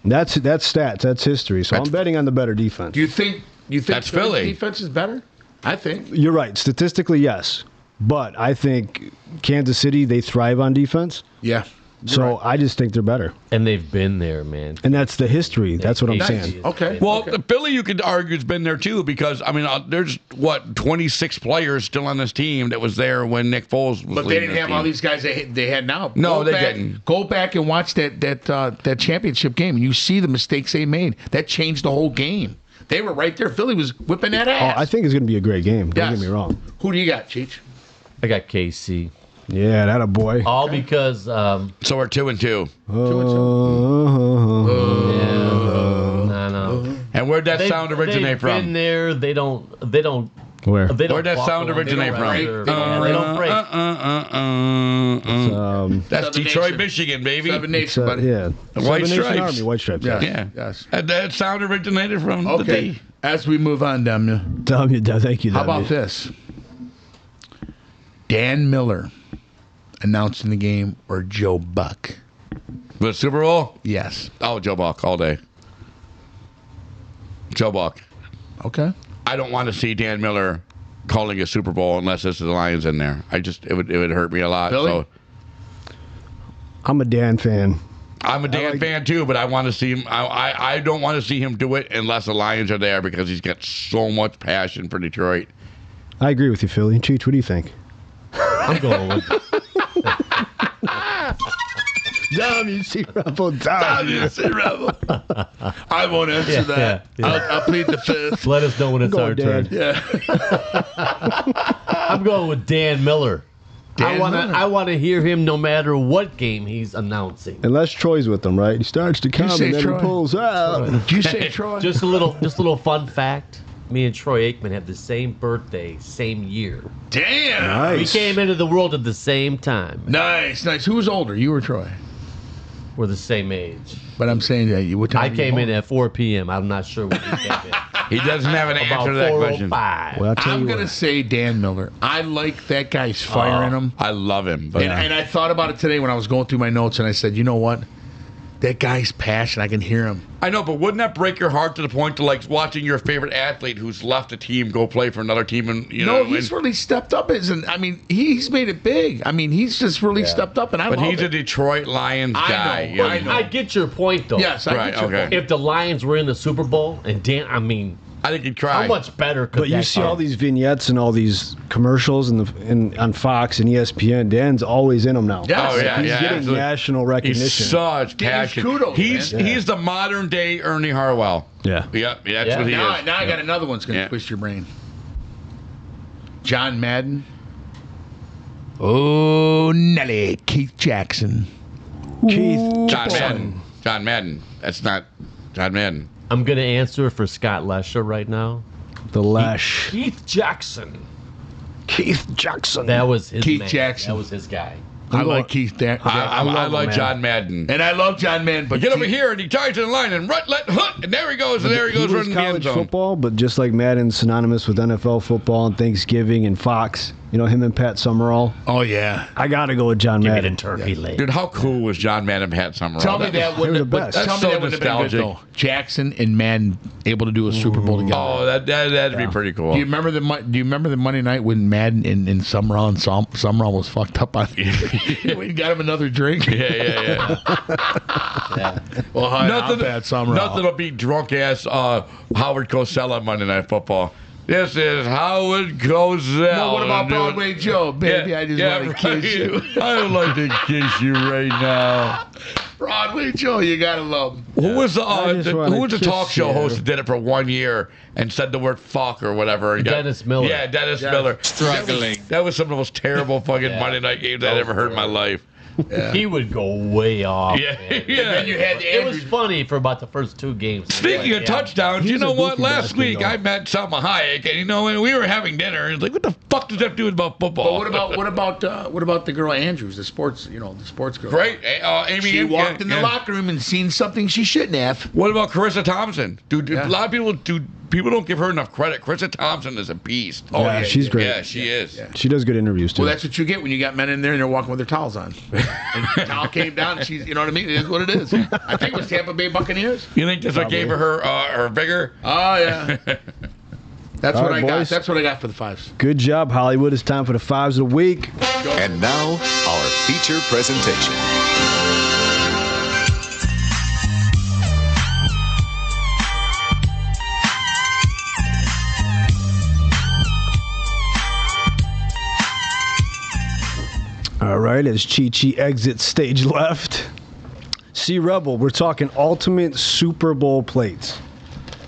Speaker 6: that's stats, that's history. So I'm betting on the better defense.
Speaker 2: Do you think
Speaker 4: That's
Speaker 2: Philly's
Speaker 4: Philly.
Speaker 2: defense is better? I think.
Speaker 6: You're right. Statistically, yes. But I think Kansas City, they thrive on defense.
Speaker 2: Yeah.
Speaker 6: So I just think they're better.
Speaker 3: And they've been there, man.
Speaker 6: And that's the history. That's what I'm
Speaker 3: Nice.
Speaker 6: saying.
Speaker 2: Okay.
Speaker 4: Well, the Philly, you could argue, has been there too because there's 26 players still on this team that was there when Nick Foles was.
Speaker 2: But they
Speaker 4: leading
Speaker 2: didn't
Speaker 4: this
Speaker 2: have
Speaker 4: team.
Speaker 2: all these guys they had now.
Speaker 4: No, they didn't.
Speaker 2: Go back and watch that championship game, and you see the mistakes they made. That changed the whole game. They were right there. Philly was whipping that ass.
Speaker 6: I think it's going to be a great game. Don't
Speaker 2: Yes.
Speaker 6: get me wrong.
Speaker 2: Who do you got, Cheech?
Speaker 3: I got KC.
Speaker 6: Yeah, that a boy.
Speaker 3: All because
Speaker 4: So we're 2-2.
Speaker 3: no.
Speaker 4: And where'd that sound originate
Speaker 3: they've
Speaker 4: from?
Speaker 3: been there. They don't.
Speaker 6: Where?
Speaker 3: They don't
Speaker 4: Where'd that
Speaker 3: buckle,
Speaker 4: sound
Speaker 3: they don't
Speaker 4: originate from?
Speaker 3: reserve, They don't break.
Speaker 4: That's
Speaker 2: Southern
Speaker 4: Detroit,
Speaker 2: Nation.
Speaker 4: Michigan, baby.
Speaker 2: Seven Nation, buddy.
Speaker 6: Yeah.
Speaker 4: White
Speaker 6: Seven Nation
Speaker 4: Stripes.
Speaker 6: Army, White Stripes.
Speaker 2: Yeah.
Speaker 4: Yeah.
Speaker 2: Yes.
Speaker 4: That sound originated from the
Speaker 2: Okay.
Speaker 4: D.
Speaker 2: As we move on, Demna.
Speaker 6: Thank you.
Speaker 2: How
Speaker 6: W.
Speaker 2: about this? Dan Miller announcing the game or Joe Buck?
Speaker 4: The Super Bowl?
Speaker 2: Yes.
Speaker 4: Oh, Joe Buck all day. Joe Buck.
Speaker 2: Okay.
Speaker 4: I don't want to see Dan Miller calling a Super Bowl unless there's the Lions in there. It would hurt me a lot.
Speaker 2: Billy?
Speaker 4: So
Speaker 6: I'm a Dan fan.
Speaker 4: I'm a Dan fan too, but I want to see him. I don't want to see him do it unless the Lions are there because he's got so much passion for Detroit.
Speaker 6: I agree with you, Philly. Cheech, what do you think?
Speaker 3: I'm going with.
Speaker 6: Damn, you see Rebel. Damn.
Speaker 2: I won't answer that.
Speaker 3: yeah.
Speaker 2: I'll plead the fifth.
Speaker 3: Let us know when it's
Speaker 6: Go,
Speaker 3: our
Speaker 6: Dan.
Speaker 3: turn.
Speaker 2: Yeah.
Speaker 3: I'm going with Dan Miller.
Speaker 2: Dan Miller.
Speaker 3: I want to hear him no matter what game he's announcing.
Speaker 6: Unless Troy's with them, right? He starts to come
Speaker 2: say
Speaker 6: and then
Speaker 2: Troy?
Speaker 6: he pulls out.
Speaker 2: Did you say Troy?
Speaker 3: Just a little fun fact. Me and Troy Aikman have the same birthday, same year.
Speaker 2: Damn.
Speaker 3: We
Speaker 6: Nice.
Speaker 3: came into the world at the same time.
Speaker 2: Nice. Who was older? You or Troy?
Speaker 3: We're the same age.
Speaker 2: But I'm saying that what time
Speaker 3: I
Speaker 2: were you
Speaker 3: came in
Speaker 2: born?
Speaker 3: at 4 p.m. I'm not sure what he came in.
Speaker 4: He doesn't have an
Speaker 3: About
Speaker 4: answer to that question.
Speaker 3: 4:05.
Speaker 6: Well, I'll tell
Speaker 2: I'm
Speaker 6: you
Speaker 2: going to
Speaker 6: what.
Speaker 2: say Dan Miller. I like that guy's fire in him.
Speaker 4: I love him, but
Speaker 2: And I thought about it today when I was going through my notes, and I said, you know what? That guy's passion, I can hear him.
Speaker 4: I know, but wouldn't that break your heart to the point to like watching your favorite athlete who's left a team go play for another team and
Speaker 2: He's really stepped up. He's made it big. He's just really stepped up, and I
Speaker 4: but
Speaker 2: love
Speaker 4: he's a
Speaker 2: it.
Speaker 4: Detroit Lions
Speaker 2: I
Speaker 4: guy.
Speaker 2: know, I know.
Speaker 3: I get your point, though.
Speaker 2: Yes, I
Speaker 4: Right,
Speaker 2: get your
Speaker 4: okay.
Speaker 2: point.
Speaker 3: If the Lions were in the Super Bowl, and Dan,
Speaker 4: I think he'd try.
Speaker 3: how much better could
Speaker 6: But you
Speaker 3: that
Speaker 6: see
Speaker 3: get?
Speaker 6: all these vignettes and all these commercials on Fox and ESPN. Dan's always in them now.
Speaker 2: Yes.
Speaker 4: Oh yeah,
Speaker 6: He's
Speaker 4: yeah.
Speaker 6: getting
Speaker 4: absolutely.
Speaker 6: national recognition.
Speaker 4: He's such
Speaker 2: Give him
Speaker 4: passion.
Speaker 2: kudos,
Speaker 4: he's
Speaker 2: man.
Speaker 4: he's the modern day Ernie Harwell.
Speaker 6: Yeah.
Speaker 4: Yeah, that's
Speaker 3: Yeah.
Speaker 4: what he
Speaker 2: Now,
Speaker 4: is.
Speaker 2: now I got another one's going to
Speaker 4: Yeah.
Speaker 2: twist your brain. John Madden. Oh, Nelly. Keith Jackson.
Speaker 6: Keith
Speaker 4: John
Speaker 6: Jackson.
Speaker 4: Madden. John Madden. That's not John Madden.
Speaker 3: I'm going to answer for Scott Lesher right now.
Speaker 6: The Lash.
Speaker 3: Keith Jackson.
Speaker 6: Keith Jackson.
Speaker 3: That was his
Speaker 2: Keith
Speaker 3: man.
Speaker 2: Jackson.
Speaker 3: That was his guy.
Speaker 2: I like Keith Jackson.
Speaker 4: I
Speaker 6: love
Speaker 4: like
Speaker 6: him, man.
Speaker 4: John Madden.
Speaker 2: And I love John Madden, but
Speaker 4: Get over
Speaker 2: Keith-
Speaker 4: here and he charges the line and and there he goes and there he goes
Speaker 6: was
Speaker 4: running the end
Speaker 6: college
Speaker 4: zone.
Speaker 6: football, but just like Madden's synonymous with NFL football and Thanksgiving and Fox. Him and Pat Summerall.
Speaker 2: Oh, yeah.
Speaker 6: I got to go with John
Speaker 3: Give me
Speaker 6: Madden.
Speaker 3: the turkey leg.
Speaker 4: Dude, how cool was John Madden and Pat Summerall?
Speaker 2: Tell me that
Speaker 6: they were the
Speaker 2: wouldn't
Speaker 6: best.
Speaker 2: Tell
Speaker 4: That's
Speaker 2: me
Speaker 4: so
Speaker 2: that wouldn't have been good,
Speaker 4: nostalgic.
Speaker 2: though. Jackson and Madden able to do a Super Bowl together.
Speaker 4: Oh, that'd be pretty cool.
Speaker 2: Do you remember the Monday night when Madden and Summerall and Summerall was fucked up on we got him another drink?
Speaker 4: yeah.
Speaker 2: Well, hi, I'm Pat Summerall.
Speaker 4: Nothing will beat drunk ass Howard Cosell on Monday Night Football. This is Howard Cosell.
Speaker 2: No, what about Broadway Joe? Baby,
Speaker 4: Yeah,
Speaker 2: I just
Speaker 4: yeah,
Speaker 2: want to kiss you.
Speaker 4: I would like to kiss you right now.
Speaker 2: Broadway Joe, you gotta love him.
Speaker 4: Who was the
Speaker 6: just wanna
Speaker 4: who was the talk
Speaker 6: kiss
Speaker 4: show
Speaker 6: you.
Speaker 4: host that did it for 1 year and said the word fuck or whatever?
Speaker 3: Dennis Miller.
Speaker 4: Yeah, Dennis Miller.
Speaker 5: Struggling.
Speaker 4: That was some of the most terrible fucking Monday night games I'd ever heard in my life.
Speaker 3: He would go way off.
Speaker 4: Yeah,
Speaker 3: man.
Speaker 4: yeah.
Speaker 2: And then you had
Speaker 3: It was
Speaker 2: Andrews.
Speaker 3: funny for about the first 2 games.
Speaker 4: Speaking of touchdowns, you
Speaker 6: He's
Speaker 4: know
Speaker 6: a
Speaker 4: what?
Speaker 6: goofy
Speaker 4: Last
Speaker 6: bastard,
Speaker 4: week
Speaker 6: though.
Speaker 4: I met Salma Hayek, and when we were having dinner, it's like, what the fuck does that have to do about football?
Speaker 2: But what about the girl Andrews, the sports girl?
Speaker 4: Great, Amy.
Speaker 2: She walked in the
Speaker 4: yeah.
Speaker 2: locker room and seen something she shouldn't have.
Speaker 4: What about Carissa Thompson? Dude,
Speaker 2: Yeah.
Speaker 4: a lot of people don't give her enough credit. Carissa Thompson is a beast.
Speaker 6: Oh, yeah, she's great.
Speaker 4: Yeah, she is.
Speaker 2: Yeah.
Speaker 6: She does good interviews too.
Speaker 2: Well, that's what you get when you got men in there and they're walking with their towels on. And the towel came down and she's, you know what I mean? It is what it is. I think it was Tampa Bay Buccaneers.
Speaker 4: You think that's what gave her her vigor?
Speaker 2: Oh, yeah. That's
Speaker 6: All
Speaker 2: what
Speaker 6: right,
Speaker 2: I got.
Speaker 6: boys.
Speaker 2: That's what I got for the 5s.
Speaker 6: Good job, Hollywood. It's time for the 5s of the week.
Speaker 9: And now, our feature presentation.
Speaker 6: All right, as Chi-Chi exits stage left. C Rebel, we're talking ultimate Super Bowl plates.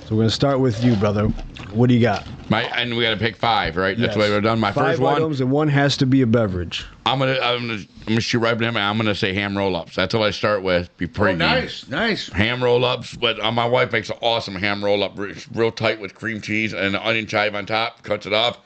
Speaker 6: So we're going to start with you, brother. What do you got?
Speaker 4: And we got to pick 5, right? That's
Speaker 6: Yes.
Speaker 4: the way we're done. My
Speaker 6: 5
Speaker 4: first one.
Speaker 6: items and one has to be a beverage.
Speaker 4: I'm gonna shoot right at him, and I'm gonna say ham roll-ups. That's what I start with. Be
Speaker 2: Oh,
Speaker 4: pretty
Speaker 2: nice.
Speaker 4: ham roll-ups. But my wife makes an awesome ham roll-up, real tight with cream cheese and an onion chive on top. Cuts it off.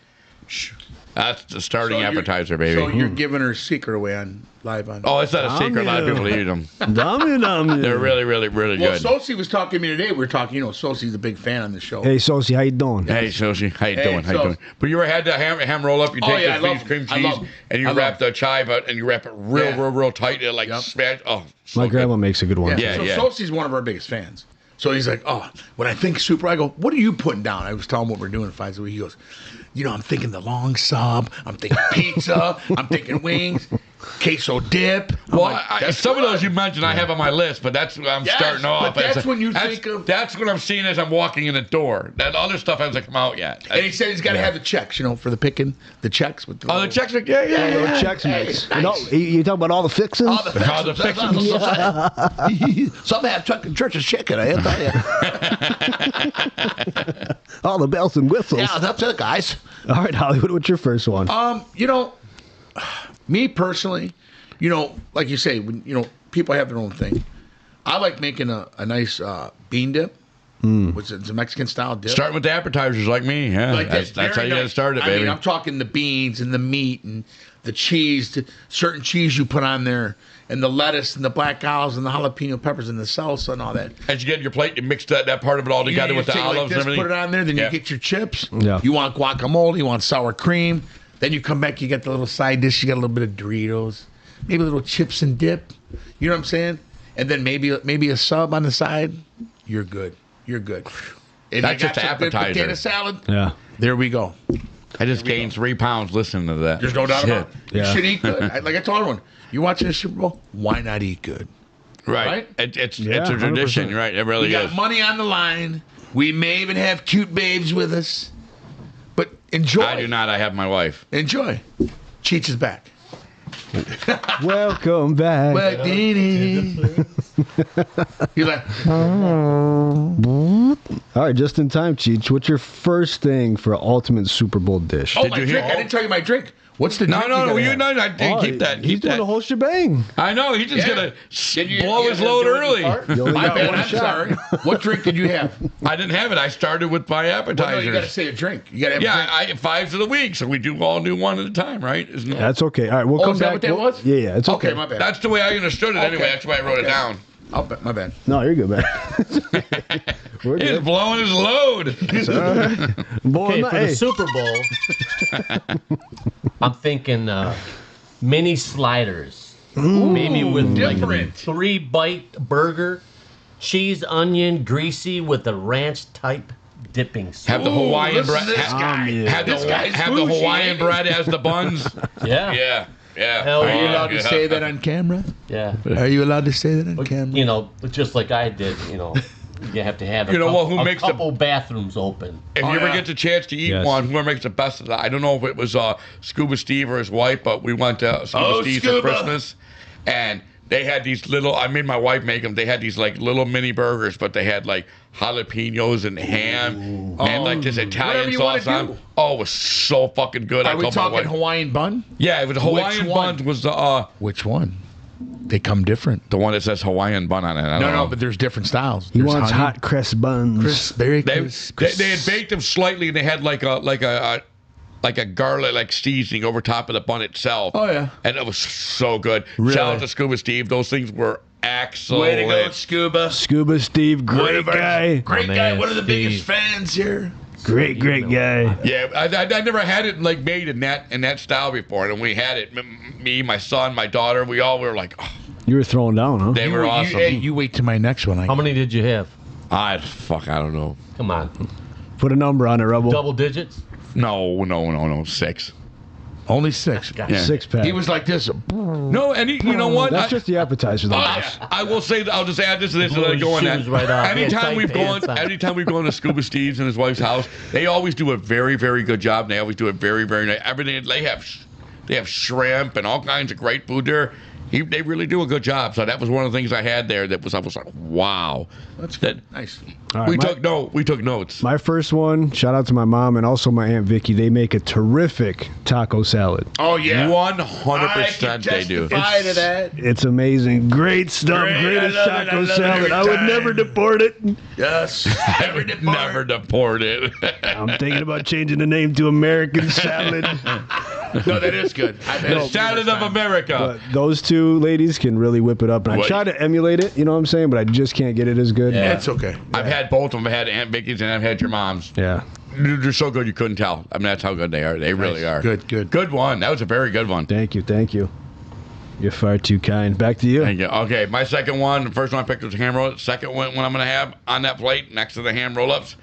Speaker 4: That's the starting appetizer, baby.
Speaker 2: So you're giving her secret away on live on.
Speaker 4: Oh, it's not a secret. A lot of people eat them.
Speaker 6: Dummy.
Speaker 4: They're really, really, really
Speaker 2: well,
Speaker 4: good.
Speaker 2: Sosi was talking to me today. We were talking. Sosi's a big fan on the show.
Speaker 6: Hey, Sosi, how you doing?
Speaker 4: Hey, Soshi, how you
Speaker 2: Hey,
Speaker 4: doing? How you
Speaker 2: so-
Speaker 4: doing? But you ever had the ham roll up? You
Speaker 2: Oh,
Speaker 4: take
Speaker 2: yeah, I
Speaker 4: the
Speaker 2: love
Speaker 4: cream
Speaker 2: them. I love
Speaker 4: cheese
Speaker 2: them.
Speaker 4: and you
Speaker 2: I
Speaker 4: wrap
Speaker 2: love
Speaker 4: the chive out and you wrap it real tight. It like
Speaker 2: Yep.
Speaker 4: smash. Oh, so
Speaker 6: My
Speaker 4: good.
Speaker 6: grandma makes a good one.
Speaker 4: Yeah,
Speaker 2: so
Speaker 4: yeah.
Speaker 2: Sosi's one of our biggest fans. So he's like, oh, when I think Super, I go, what are you putting down? I was telling him what we're doing at 5 a week. He goes, I'm thinking the long sub. I'm thinking pizza. I'm thinking wings, queso dip. I'm
Speaker 4: Well,
Speaker 2: like, that's
Speaker 4: some of
Speaker 2: good.
Speaker 4: those you mentioned I have on my list, but that's what I'm
Speaker 2: Yes,
Speaker 4: starting off.
Speaker 2: but that's when you think of-
Speaker 4: That's what I'm seeing as I'm walking in the door. That other stuff hasn't come out yet.
Speaker 2: And he said he's got to have the checks, for the picking, the checks with the
Speaker 4: Oh, the checks are yeah.
Speaker 6: Little checks mix. You talk about all the fixins?
Speaker 2: All the
Speaker 4: All the
Speaker 2: fixings. Some have church's chicken, I tell you.
Speaker 6: all the bells and whistles.
Speaker 2: Yeah, that's it, guys.
Speaker 6: All right, Hollywood, what's your first one?
Speaker 2: Me personally, like you say, when people have their own thing. I like making a nice bean dip, which is a Mexican style dip.
Speaker 4: Starting with the appetizers like me. Yeah,
Speaker 2: Like
Speaker 4: that's
Speaker 2: this,
Speaker 4: how
Speaker 2: very
Speaker 4: you got to
Speaker 2: nice.
Speaker 4: start it,
Speaker 2: I
Speaker 4: baby.
Speaker 2: mean, I'm talking the beans and the meat and the cheese, certain cheese you put on there, and the lettuce and the black olives and the jalapeno peppers and the salsa and all that.
Speaker 4: As you get your plate, you mix that part of it all together
Speaker 2: You
Speaker 4: with the
Speaker 2: take
Speaker 4: olives
Speaker 2: like this,
Speaker 4: and everything.
Speaker 2: put it on there, then
Speaker 4: Yeah.
Speaker 2: you get your chips.
Speaker 6: Yeah.
Speaker 2: You want guacamole, you want sour cream. Then you come back, you get the little side dish, you got a little bit of Doritos, maybe a little chips and dip. You know what I'm saying? And then maybe a sub on the side. You're good. You're good. And
Speaker 4: That's
Speaker 2: you got
Speaker 4: just
Speaker 2: some good
Speaker 4: appetizer.
Speaker 2: potato salad.
Speaker 6: Yeah.
Speaker 2: There we go.
Speaker 4: I just gained 3 pounds listening to that.
Speaker 2: There's no doubt
Speaker 4: Shit.
Speaker 2: about it.
Speaker 6: Yeah.
Speaker 2: You should eat good. Like I told everyone, you watching the Super Bowl, why not eat good?
Speaker 4: Right.
Speaker 2: Right?
Speaker 4: It's
Speaker 6: Yeah,
Speaker 4: a tradition,
Speaker 6: 100%.
Speaker 4: right? It really
Speaker 2: We
Speaker 4: is.
Speaker 2: got money on the line. We may even have cute babes with us. But enjoy.
Speaker 4: I do not. I have my wife.
Speaker 2: Enjoy. Cheech is back.
Speaker 6: Welcome back.
Speaker 2: Well, Diddy. He's like,
Speaker 6: All right, just in time, Cheech. What's your first thing for ultimate Super Bowl dish?
Speaker 2: oh,
Speaker 4: Did
Speaker 2: my
Speaker 4: you
Speaker 2: drink.
Speaker 4: hear-
Speaker 2: I didn't tell you my drink. What's the drink?
Speaker 4: No,
Speaker 2: you
Speaker 4: you know, I did
Speaker 6: Oh,
Speaker 4: keep that.
Speaker 6: He's
Speaker 4: Keep
Speaker 6: doing
Speaker 4: that.
Speaker 6: the whole shebang.
Speaker 4: I know. He's just
Speaker 2: Yeah.
Speaker 4: gonna
Speaker 2: Did you-
Speaker 4: blow
Speaker 2: you
Speaker 4: his
Speaker 2: gotta
Speaker 4: load
Speaker 2: do it in
Speaker 4: early.
Speaker 2: part?
Speaker 6: You only
Speaker 2: My
Speaker 6: got
Speaker 2: bad.
Speaker 6: one
Speaker 2: I'm
Speaker 6: shot.
Speaker 2: sorry. What drink did you have?
Speaker 4: I didn't have it. I started with my
Speaker 2: Well, no,
Speaker 4: appetizers.
Speaker 2: you got to say a drink. You got to have
Speaker 4: Yeah,
Speaker 2: a drink.
Speaker 4: 5s of the week, so we all do one at a time, right? Isn't it?
Speaker 6: That's okay. All right, we'll
Speaker 2: Oh,
Speaker 6: come
Speaker 2: is that
Speaker 6: back.
Speaker 2: what that was?
Speaker 6: Yeah, it's okay.
Speaker 2: Okay, my bad.
Speaker 4: That's the way I understood it anyway.
Speaker 2: Okay.
Speaker 4: That's why I wrote it
Speaker 2: Okay.
Speaker 4: down.
Speaker 2: I'll bet. My bad.
Speaker 6: No, you're good, man. We're
Speaker 4: He's
Speaker 6: good.
Speaker 4: blowing his load.
Speaker 6: Boy,
Speaker 3: Okay,
Speaker 6: my-
Speaker 3: for the
Speaker 6: hey.
Speaker 3: Super Bowl, I'm thinking mini sliders. Maybe with like a
Speaker 2: different.
Speaker 3: 3-bite burger, cheese, onion, greasy with a ranch type dipping sauce.
Speaker 4: Have the Hawaiian
Speaker 2: listen
Speaker 4: bread.
Speaker 2: to this guy.
Speaker 4: Have
Speaker 2: This guy's
Speaker 4: have the
Speaker 2: bougie,
Speaker 4: Hawaiian
Speaker 2: ain't he?
Speaker 4: bread as the buns.
Speaker 3: Yeah.
Speaker 4: Yeah, yeah.
Speaker 3: Hell
Speaker 2: Are you
Speaker 3: yeah.
Speaker 2: allowed to say that on camera?
Speaker 3: Yeah.
Speaker 2: Are you allowed to say that on
Speaker 3: But,
Speaker 2: camera?
Speaker 3: just like I did, you have to have
Speaker 4: You know what, who
Speaker 3: a
Speaker 4: makes the-
Speaker 3: couple bathrooms open.
Speaker 4: If
Speaker 2: Oh,
Speaker 4: you ever
Speaker 2: yeah.
Speaker 4: get the chance to eat
Speaker 6: Yes.
Speaker 4: one, whoever makes the best of that. I don't know if it was Scuba Steve or his wife, but we went to Scuba
Speaker 2: Oh,
Speaker 4: Steve's
Speaker 2: Scuba.
Speaker 4: for Christmas, and they had these little. I made my wife make them. They had these like little mini burgers, but they had like jalapenos and ham and like this
Speaker 2: Whatever
Speaker 4: Italian
Speaker 2: you wanna
Speaker 4: sauce on.
Speaker 2: do.
Speaker 4: Oh, it was so fucking good.
Speaker 2: Are we
Speaker 4: told my
Speaker 2: talking
Speaker 4: wife.
Speaker 2: Hawaiian bun?
Speaker 4: Yeah, it was Hawaiian
Speaker 2: one?
Speaker 4: buns. Was the
Speaker 2: Which one? They come different.
Speaker 4: The one that says Hawaiian bun on it. I don't know.
Speaker 2: But there's different styles.
Speaker 6: He
Speaker 2: There's
Speaker 6: wants
Speaker 2: honey,
Speaker 6: hot crisp buns.
Speaker 2: crisp, very
Speaker 4: They
Speaker 2: crisp.
Speaker 4: had baked them slightly, and they had like a garlic like seasoning over top of the bun itself.
Speaker 2: Oh, yeah.
Speaker 4: And it was so good.
Speaker 2: Really?
Speaker 4: Shout out to Scuba Steve. Those things were excellent.
Speaker 2: Way to go, Scuba.
Speaker 6: Scuba Steve, great guy.
Speaker 2: Great
Speaker 3: My
Speaker 2: guy.
Speaker 3: man,
Speaker 2: One of the
Speaker 3: Steve.
Speaker 2: biggest fans here.
Speaker 6: Great guy.
Speaker 4: Yeah, I never had it like made in that style before, and we had it. Me, my son, my daughter, we all were like, oh,
Speaker 6: You were throwing down, huh?
Speaker 4: they were awesome.
Speaker 2: You wait till my next one.
Speaker 3: How many did you have?
Speaker 4: I don't know.
Speaker 3: Come on.
Speaker 6: Put a number on it, Rebel.
Speaker 3: Double digits?
Speaker 4: No, 6.
Speaker 2: Only 6.
Speaker 3: God.
Speaker 4: Yeah.
Speaker 6: 6-pack.
Speaker 2: He was like this.
Speaker 4: No, and you know what?
Speaker 6: That's just the appetizer, though.
Speaker 4: I will say that I'll just add this to this and
Speaker 3: Blew
Speaker 4: then go on
Speaker 3: his
Speaker 4: that.
Speaker 3: shoes right off. He had tight pants on.
Speaker 4: Anytime we've gone to Scuba Steve's and his wife's house, they always do a very, very good job. And they always do it very, very nice. Everything they have shrimp and all kinds of great food there. They really do a good job. So that was one of the things I had there. I was like, wow.
Speaker 2: That's good. Nice.
Speaker 6: All right,
Speaker 4: We took notes.
Speaker 6: My first one, shout out to my mom and also my Aunt Vicky. They make a terrific taco salad.
Speaker 2: Oh, yeah.
Speaker 4: 100% they do.
Speaker 2: Testify to that.
Speaker 6: It's amazing. Great stuff.
Speaker 2: Great.
Speaker 6: Greatest
Speaker 2: I love it. I
Speaker 6: taco
Speaker 2: love it
Speaker 6: salad.
Speaker 2: every
Speaker 6: I would
Speaker 2: time.
Speaker 6: never deport it.
Speaker 2: Yes. Never depart.
Speaker 4: Never deport it.
Speaker 6: I'm thinking about changing the name to American Salad.
Speaker 2: No, that is good. I've had
Speaker 4: The
Speaker 2: it
Speaker 4: salad
Speaker 2: numerous
Speaker 4: of
Speaker 2: times.
Speaker 4: America.
Speaker 6: But those two ladies can really whip it up. And I
Speaker 4: What?
Speaker 6: try to emulate it, you know what I'm saying? But I just can't get it as good.
Speaker 3: Yeah.
Speaker 2: It's okay.
Speaker 4: I've had both of them. I've had Aunt Vicky's and I've had your mom's.
Speaker 6: Yeah.
Speaker 4: They're so good you couldn't tell. I mean, that's how good they are. They really are.
Speaker 2: Good.
Speaker 4: Good one. That was a very good one.
Speaker 6: Thank you. You're far too kind. Back to you.
Speaker 4: Thank you. Okay, my second one, the first one I picked was ham roll. Second one I'm going to have on that plate next to the ham roll-ups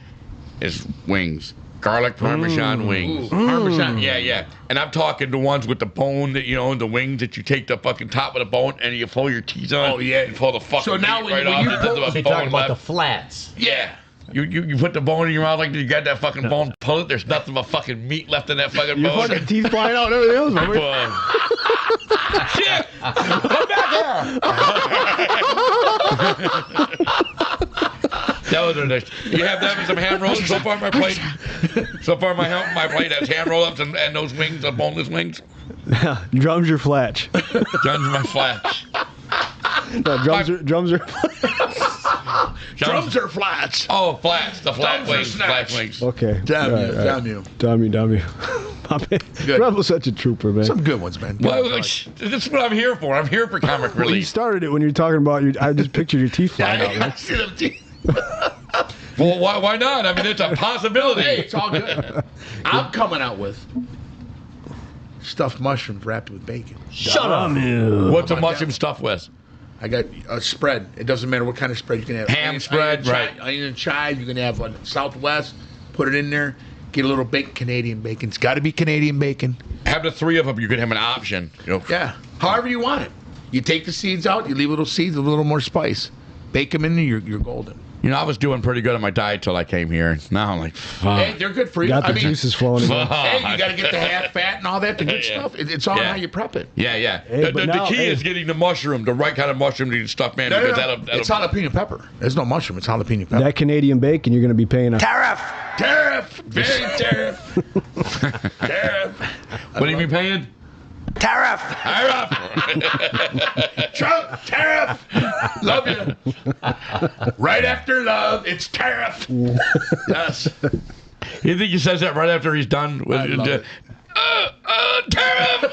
Speaker 4: is wings. Garlic Parmesan wings.
Speaker 2: Parmesan.
Speaker 4: Yeah. And I'm talking the ones with the bone that, the wings that you take the fucking top of the bone and you pull your teeth on.
Speaker 2: Oh, yeah.
Speaker 4: And pull the fucking
Speaker 2: So now
Speaker 4: meat
Speaker 2: when
Speaker 4: right
Speaker 2: you
Speaker 4: off.
Speaker 2: pull-
Speaker 4: There's nothing
Speaker 3: They
Speaker 4: but
Speaker 3: talking
Speaker 4: bone
Speaker 3: about the
Speaker 4: left.
Speaker 3: flats.
Speaker 4: Yeah. You put the bone in your mouth like you got that fucking bone, pull it. There's nothing but fucking meat left in that fucking
Speaker 6: Your
Speaker 4: bone.
Speaker 6: fucking teeth flying out and everything else. man.
Speaker 4: Shit! Come back here! That was nice. You have that with some ham rolls. So far, my plate. My plate has ham roll-ups and those wings, the boneless wings.
Speaker 6: Drums or flatch?
Speaker 4: Guns in my flash.
Speaker 6: No, drums are.
Speaker 2: Drums or flats?
Speaker 4: Oh, flats. The flat
Speaker 2: Drums or
Speaker 4: wings. Flat
Speaker 2: snacks?
Speaker 4: wings.
Speaker 6: Okay.
Speaker 2: Damn
Speaker 6: All
Speaker 2: you.
Speaker 6: right, all right.
Speaker 2: Damn you.
Speaker 6: Dummy. My man.
Speaker 2: Good.
Speaker 6: Rebel's such a trooper, man.
Speaker 2: Some good ones, man.
Speaker 4: Well, this is what I'm here for. I'm here for comic
Speaker 6: Well, you
Speaker 4: relief.
Speaker 6: started it when you were talking about your. I just pictured your teeth flying out.
Speaker 2: I
Speaker 6: Man.
Speaker 2: see them teeth.
Speaker 4: Well, why not? I mean, it's a possibility.
Speaker 2: Hey, it's all good. I'm coming out with stuffed mushrooms wrapped with bacon.
Speaker 3: Shut up.
Speaker 4: What's a mushroom stuffed with?
Speaker 2: I got a spread. It doesn't matter what kind of spread you can have.
Speaker 4: Ham spread, right.
Speaker 2: Onion and chive. You can have a Southwest. Put it in there. Get a little bacon, Canadian bacon. It's got to be Canadian bacon.
Speaker 4: Have the three of them. You could have an option.
Speaker 2: Yeah. However you want it. You take the seeds out. You leave little seeds, a little more spice. Bake them in there. You're golden.
Speaker 4: I was doing pretty good on my diet till I came here. Now I'm like, fuck.
Speaker 2: Hey, they're good for you.
Speaker 6: Got the juices flowing again.
Speaker 2: Hey, you got to get the half fat and all that, the good stuff. It's all how you prep it.
Speaker 4: Yeah.
Speaker 6: Hey,
Speaker 4: the
Speaker 6: but now-
Speaker 4: key
Speaker 6: hey.
Speaker 4: is getting the mushroom, the right kind of mushroom to stuff in.
Speaker 2: No,
Speaker 4: because
Speaker 2: no.
Speaker 4: that'll
Speaker 2: It's jalapeno pepper. There's no mushroom. It's jalapeno pepper.
Speaker 6: That Canadian bacon, you're going to be paying a.
Speaker 2: Tariff. Very tariff. Tariff.
Speaker 4: What do you mean paying?
Speaker 2: Tariff.
Speaker 4: Tariff.
Speaker 2: Trump. Tariff. Love you. Right after love, it's tariff. Yes.
Speaker 4: You think he says that right after he's done with
Speaker 2: I love it.
Speaker 4: tariff.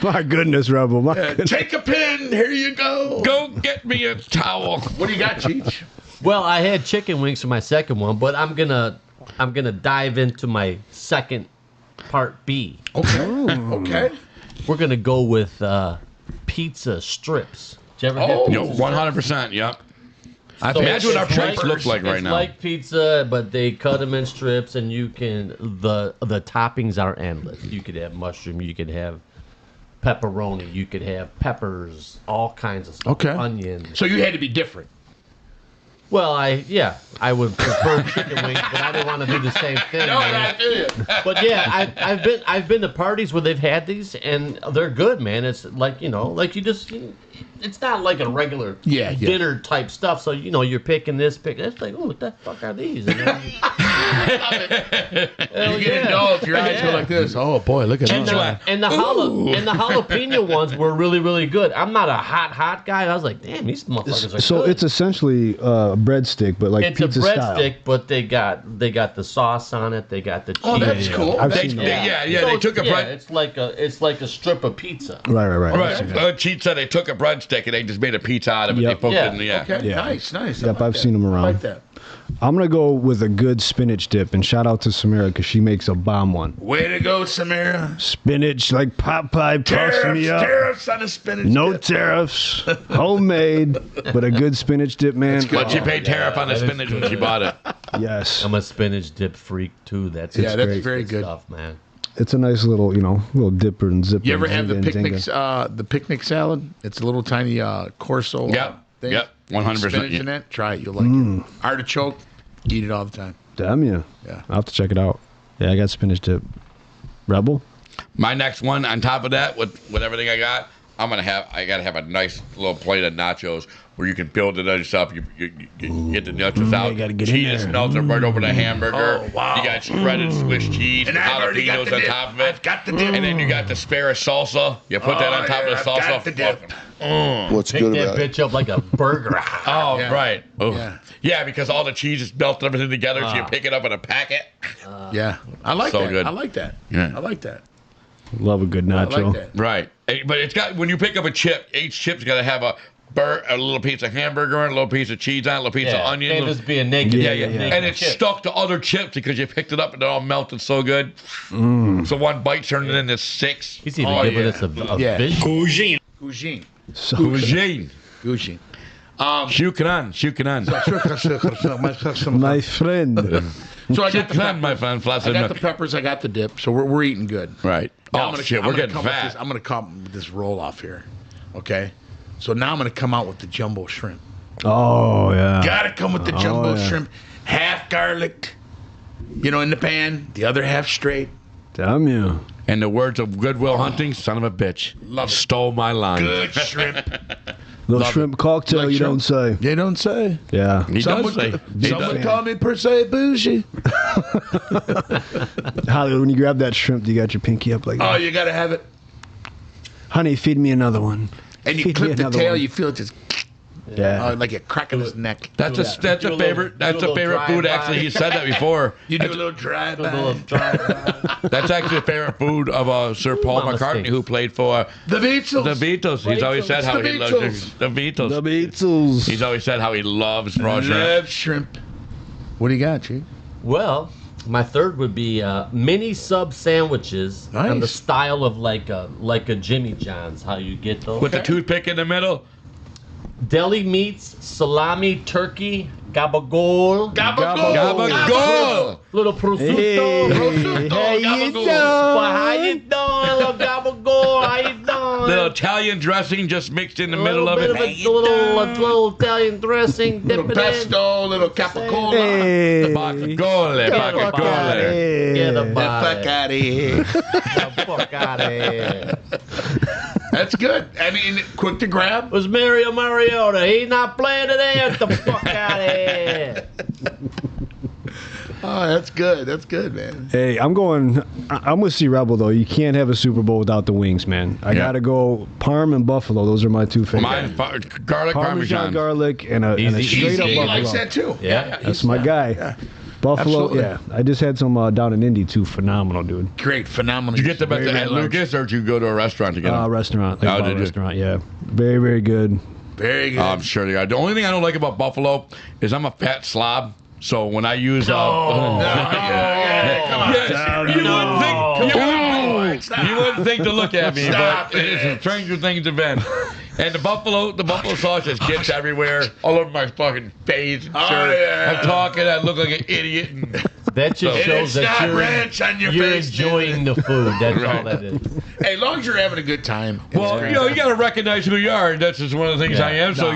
Speaker 6: My goodness, Rebel. My goodness.
Speaker 2: Take a pen. Here you go.
Speaker 4: Go get me a towel.
Speaker 2: What do you got, Cheech?
Speaker 3: Well, I had chicken wings for my second one, but I'm gonna dive into my second part B.
Speaker 2: Okay. Okay.
Speaker 3: We're gonna go with pizza strips. Did you ever have pizza
Speaker 4: 100%. Yep. I
Speaker 3: So
Speaker 4: imagine what our
Speaker 3: it's
Speaker 4: plates
Speaker 3: like-
Speaker 4: look like right
Speaker 3: it's
Speaker 4: now.
Speaker 3: like pizza, but they cut them in strips, and you can the toppings are endless. You could have mushroom, you could have pepperoni, you could have peppers, all kinds of stuff.
Speaker 2: Okay.
Speaker 3: Onions.
Speaker 2: So you had to be different.
Speaker 3: Well, I would prefer chicken wings, but I didn't want to do the same thing.
Speaker 2: No,
Speaker 3: man.
Speaker 2: I feel you.
Speaker 3: But yeah, I've been to parties where they've had these, and they're good, man. It's like it's not like a regular dinner type stuff. So you're picking this, It's like, oh, what the fuck are these? And then,
Speaker 2: You get indulged. Your eyes go like this. Oh boy, look at that.
Speaker 3: and the jalapeno ones were really, really good. I'm not a hot guy. I was like, damn, these motherfuckers are
Speaker 6: So
Speaker 3: good.
Speaker 6: it's essentially a breadstick, but like
Speaker 3: It's a
Speaker 6: pizza style.
Speaker 3: breadstick, but they got the sauce on it. They got the cheese.
Speaker 2: Oh, that's cool.
Speaker 6: I've
Speaker 2: That's
Speaker 6: seen
Speaker 2: cool.
Speaker 6: that.
Speaker 3: So
Speaker 4: they took a bread.
Speaker 3: It's like a strip of pizza.
Speaker 6: Right.
Speaker 4: Right. Cheat said they took a breadstick and they just made a pizza out of it.
Speaker 6: Yep.
Speaker 4: They poked
Speaker 3: Yeah.
Speaker 4: it in the
Speaker 2: Okay,
Speaker 6: Yeah.
Speaker 2: nice.
Speaker 6: Yep, I've seen them
Speaker 2: I
Speaker 6: around.
Speaker 2: like that.
Speaker 6: I'm gonna go with a good spinach dip, and shout out to Samara because she makes a bomb one.
Speaker 2: Way to go, Samara.
Speaker 6: Spinach like Popeye tossed me up.
Speaker 2: Tariffs on the spinach.
Speaker 6: No
Speaker 2: dip.
Speaker 6: tariffs, homemade, but a good spinach dip, man.
Speaker 4: But she paid tariff on the
Speaker 3: that is
Speaker 4: spinach when she bought it.
Speaker 6: Yes,
Speaker 3: I'm a spinach dip freak too. That's
Speaker 2: That's very good.
Speaker 3: stuff, man.
Speaker 6: it's a nice little, little dipper and zipper.
Speaker 2: You ever have the
Speaker 6: and
Speaker 2: picnic salad? It's a little tiny corso. Thing.
Speaker 4: Yep. 100%.
Speaker 2: Spinach in that. Try it. You'll like it. Artichoke. Eat it all the time.
Speaker 6: Damn you.
Speaker 2: Yeah.
Speaker 6: I'll have to check it out. Yeah, I got spinach dip. Rebel.
Speaker 4: My next one, on top of that, with everything I got, I gotta have a nice little plate of nachos where you can build it on yourself. You get the nachos out.
Speaker 6: gotta get in
Speaker 4: Cheese
Speaker 6: there.
Speaker 4: melts right over the hamburger.
Speaker 2: Oh, wow.
Speaker 4: You got shredded Swiss cheese,
Speaker 2: And
Speaker 4: with
Speaker 2: I've already got
Speaker 4: jalapenos
Speaker 2: the
Speaker 4: on
Speaker 2: dip.
Speaker 4: top of it.
Speaker 2: I've got the dip.
Speaker 4: And then you got the spare salsa. You put that on top of the
Speaker 2: I've
Speaker 4: salsa.
Speaker 2: got the dip.
Speaker 10: What's
Speaker 3: Pick
Speaker 10: good
Speaker 3: that
Speaker 10: about it?
Speaker 3: bitch up like a burger.
Speaker 4: Oh,
Speaker 2: Yeah.
Speaker 4: right. Oh.
Speaker 2: Yeah.
Speaker 4: Yeah, because all the cheese is melted everything together, so you pick it up in a packet.
Speaker 2: Yeah. I like
Speaker 4: So
Speaker 2: that.
Speaker 4: good.
Speaker 2: I like that.
Speaker 4: Yeah.
Speaker 2: I like that.
Speaker 6: Love a good
Speaker 2: I
Speaker 6: nacho.
Speaker 2: like that.
Speaker 4: Right. But it's got, when you pick up a chip, each chip's got to have a little piece of hamburger and a little piece of cheese on it, a little piece of onion.
Speaker 3: Can't just be a naked.
Speaker 4: Yeah.
Speaker 3: naked
Speaker 4: And it's
Speaker 3: chip.
Speaker 4: stuck to other chips because you picked it up and they're all melted so good. So one bite turned it into 6.
Speaker 3: He's even
Speaker 2: Oh,
Speaker 3: giving
Speaker 2: yeah.
Speaker 3: us a
Speaker 2: Yeah.
Speaker 3: vision.
Speaker 2: Cuisine.
Speaker 4: Cuisine.
Speaker 2: Cuisine.
Speaker 4: Shukran.
Speaker 6: My friend.
Speaker 2: So I got the
Speaker 4: Shukran, my
Speaker 2: peppers.
Speaker 4: friend.
Speaker 2: I got the peppers. I got the dip. So we're eating good.
Speaker 4: Right.
Speaker 2: Now
Speaker 4: Oh, shit. We're getting fat.
Speaker 2: I'm gonna come with this roll off here. Okay. So now I'm gonna come out with the jumbo shrimp.
Speaker 6: Oh yeah.
Speaker 2: Gotta come with the jumbo
Speaker 6: yeah.
Speaker 2: shrimp, half garlic, in the pan, the other half straight.
Speaker 6: Damn you.
Speaker 4: In the words of Goodwill Hunting, son of a bitch.
Speaker 2: Love it.
Speaker 4: Stole my line.
Speaker 2: Good shrimp.
Speaker 6: Little
Speaker 2: Love
Speaker 6: shrimp cocktail,
Speaker 2: Like
Speaker 6: you
Speaker 2: shrimp?
Speaker 6: don't say.
Speaker 2: You don't say.
Speaker 6: Yeah.
Speaker 4: He does say. He
Speaker 2: Someone
Speaker 4: does.
Speaker 2: call me per se bougie.
Speaker 6: Hollywood, when you grab that shrimp, you got your pinky up like
Speaker 2: Oh,
Speaker 6: that.
Speaker 2: you gotta have it.
Speaker 6: Honey, feed me another one.
Speaker 2: And you
Speaker 6: Feed me
Speaker 2: clip the
Speaker 6: another
Speaker 2: tail,
Speaker 6: one.
Speaker 2: you feel it just
Speaker 6: Yeah.
Speaker 2: like a crack in his neck.
Speaker 4: That's a
Speaker 3: Do a little-
Speaker 4: favorite. That's
Speaker 3: do a
Speaker 4: a favorite
Speaker 3: little
Speaker 4: food.
Speaker 3: drive-by.
Speaker 4: Actually, he said that before.
Speaker 2: You do a little drive
Speaker 3: A little
Speaker 2: by.
Speaker 3: dry.
Speaker 4: That's actually a favorite food of Sir Paul
Speaker 3: Mama
Speaker 4: McCartney,
Speaker 3: stinks.
Speaker 4: who played for
Speaker 2: The Beatles.
Speaker 4: the Beatles. He's always said how
Speaker 2: The
Speaker 4: he
Speaker 2: Beatles.
Speaker 4: loves the Beatles.
Speaker 6: The Beatles.
Speaker 4: He's always said how he loves raw shrimp.
Speaker 2: Love shrimp. What do you got, Chief?
Speaker 3: Well, my third would be mini sub sandwiches on the
Speaker 2: Nice.
Speaker 3: style of like a Jimmy John's. How you get those?
Speaker 4: With the toothpick in the middle.
Speaker 3: Deli meats, salami, turkey, gabagool,
Speaker 4: Gabagool.
Speaker 3: little prosciutto.
Speaker 6: Hey, how you
Speaker 3: Well,
Speaker 6: doing?
Speaker 3: how you doing, little gabagool? How you doing?
Speaker 4: Little Italian dressing just mixed in the
Speaker 3: A
Speaker 4: middle of
Speaker 3: little
Speaker 4: it.
Speaker 3: bit of a little Italian dressing, dip
Speaker 2: Little
Speaker 3: it in.
Speaker 2: pesto, little capicola.
Speaker 6: Hey.
Speaker 4: Bacagole,
Speaker 3: Fuck
Speaker 4: bacagole.
Speaker 6: Hey.
Speaker 3: Get the
Speaker 2: The fuck out of here.
Speaker 3: the fuck out of here.
Speaker 2: That's good. I mean, quick to grab.
Speaker 3: Was Mario Mariota? He not playing today? Get the fuck out of here.
Speaker 2: Oh, that's good. That's good, man.
Speaker 6: Hey, I'm with C Rebel though. You can't have a Super Bowl without the wings, man. I
Speaker 4: Yeah.
Speaker 6: gotta go Parm and Buffalo. Those are my two favorites.
Speaker 4: Mine, garlic
Speaker 6: Parmesan
Speaker 4: parmesan.
Speaker 6: garlic and a
Speaker 3: Easy,
Speaker 6: straight up
Speaker 3: easy.
Speaker 2: He likes
Speaker 6: Buffalo.
Speaker 2: that too.
Speaker 3: Yeah.
Speaker 6: That's my guy.
Speaker 2: Yeah.
Speaker 6: Buffalo,
Speaker 2: Absolutely.
Speaker 6: yeah. I just had some down in Indy too. Phenomenal, dude.
Speaker 2: Great, phenomenal.
Speaker 4: Did you get them at
Speaker 2: Very, very
Speaker 4: at
Speaker 2: large.
Speaker 4: Lucas, or did you go to a restaurant to get them?
Speaker 6: Restaurant. Like
Speaker 4: Oh,
Speaker 6: bar
Speaker 4: did you?
Speaker 6: restaurant, yeah. Very, very good.
Speaker 2: Very good.
Speaker 4: I'm sure they are. The only thing I don't like about Buffalo is I'm a fat slob. So when I use
Speaker 2: Come on.
Speaker 4: you wouldn't think to look at me,
Speaker 2: Stop
Speaker 4: but it's a
Speaker 2: it.
Speaker 4: stranger things event. And the buffalo sauce just gets everywhere, all over my fucking face. And
Speaker 2: Oh,
Speaker 4: shirt.
Speaker 2: yeah.
Speaker 4: I'm talking, I look like an idiot. And
Speaker 3: That just
Speaker 4: So-
Speaker 3: shows
Speaker 2: It's
Speaker 3: that
Speaker 2: not ranch on your
Speaker 3: you're
Speaker 2: face,
Speaker 3: enjoying the food. That's all that is.
Speaker 2: Hey, as long as you're having a good time.
Speaker 4: Well, you got to recognize who you are. That's just one of the things
Speaker 3: Yeah.
Speaker 4: I am. So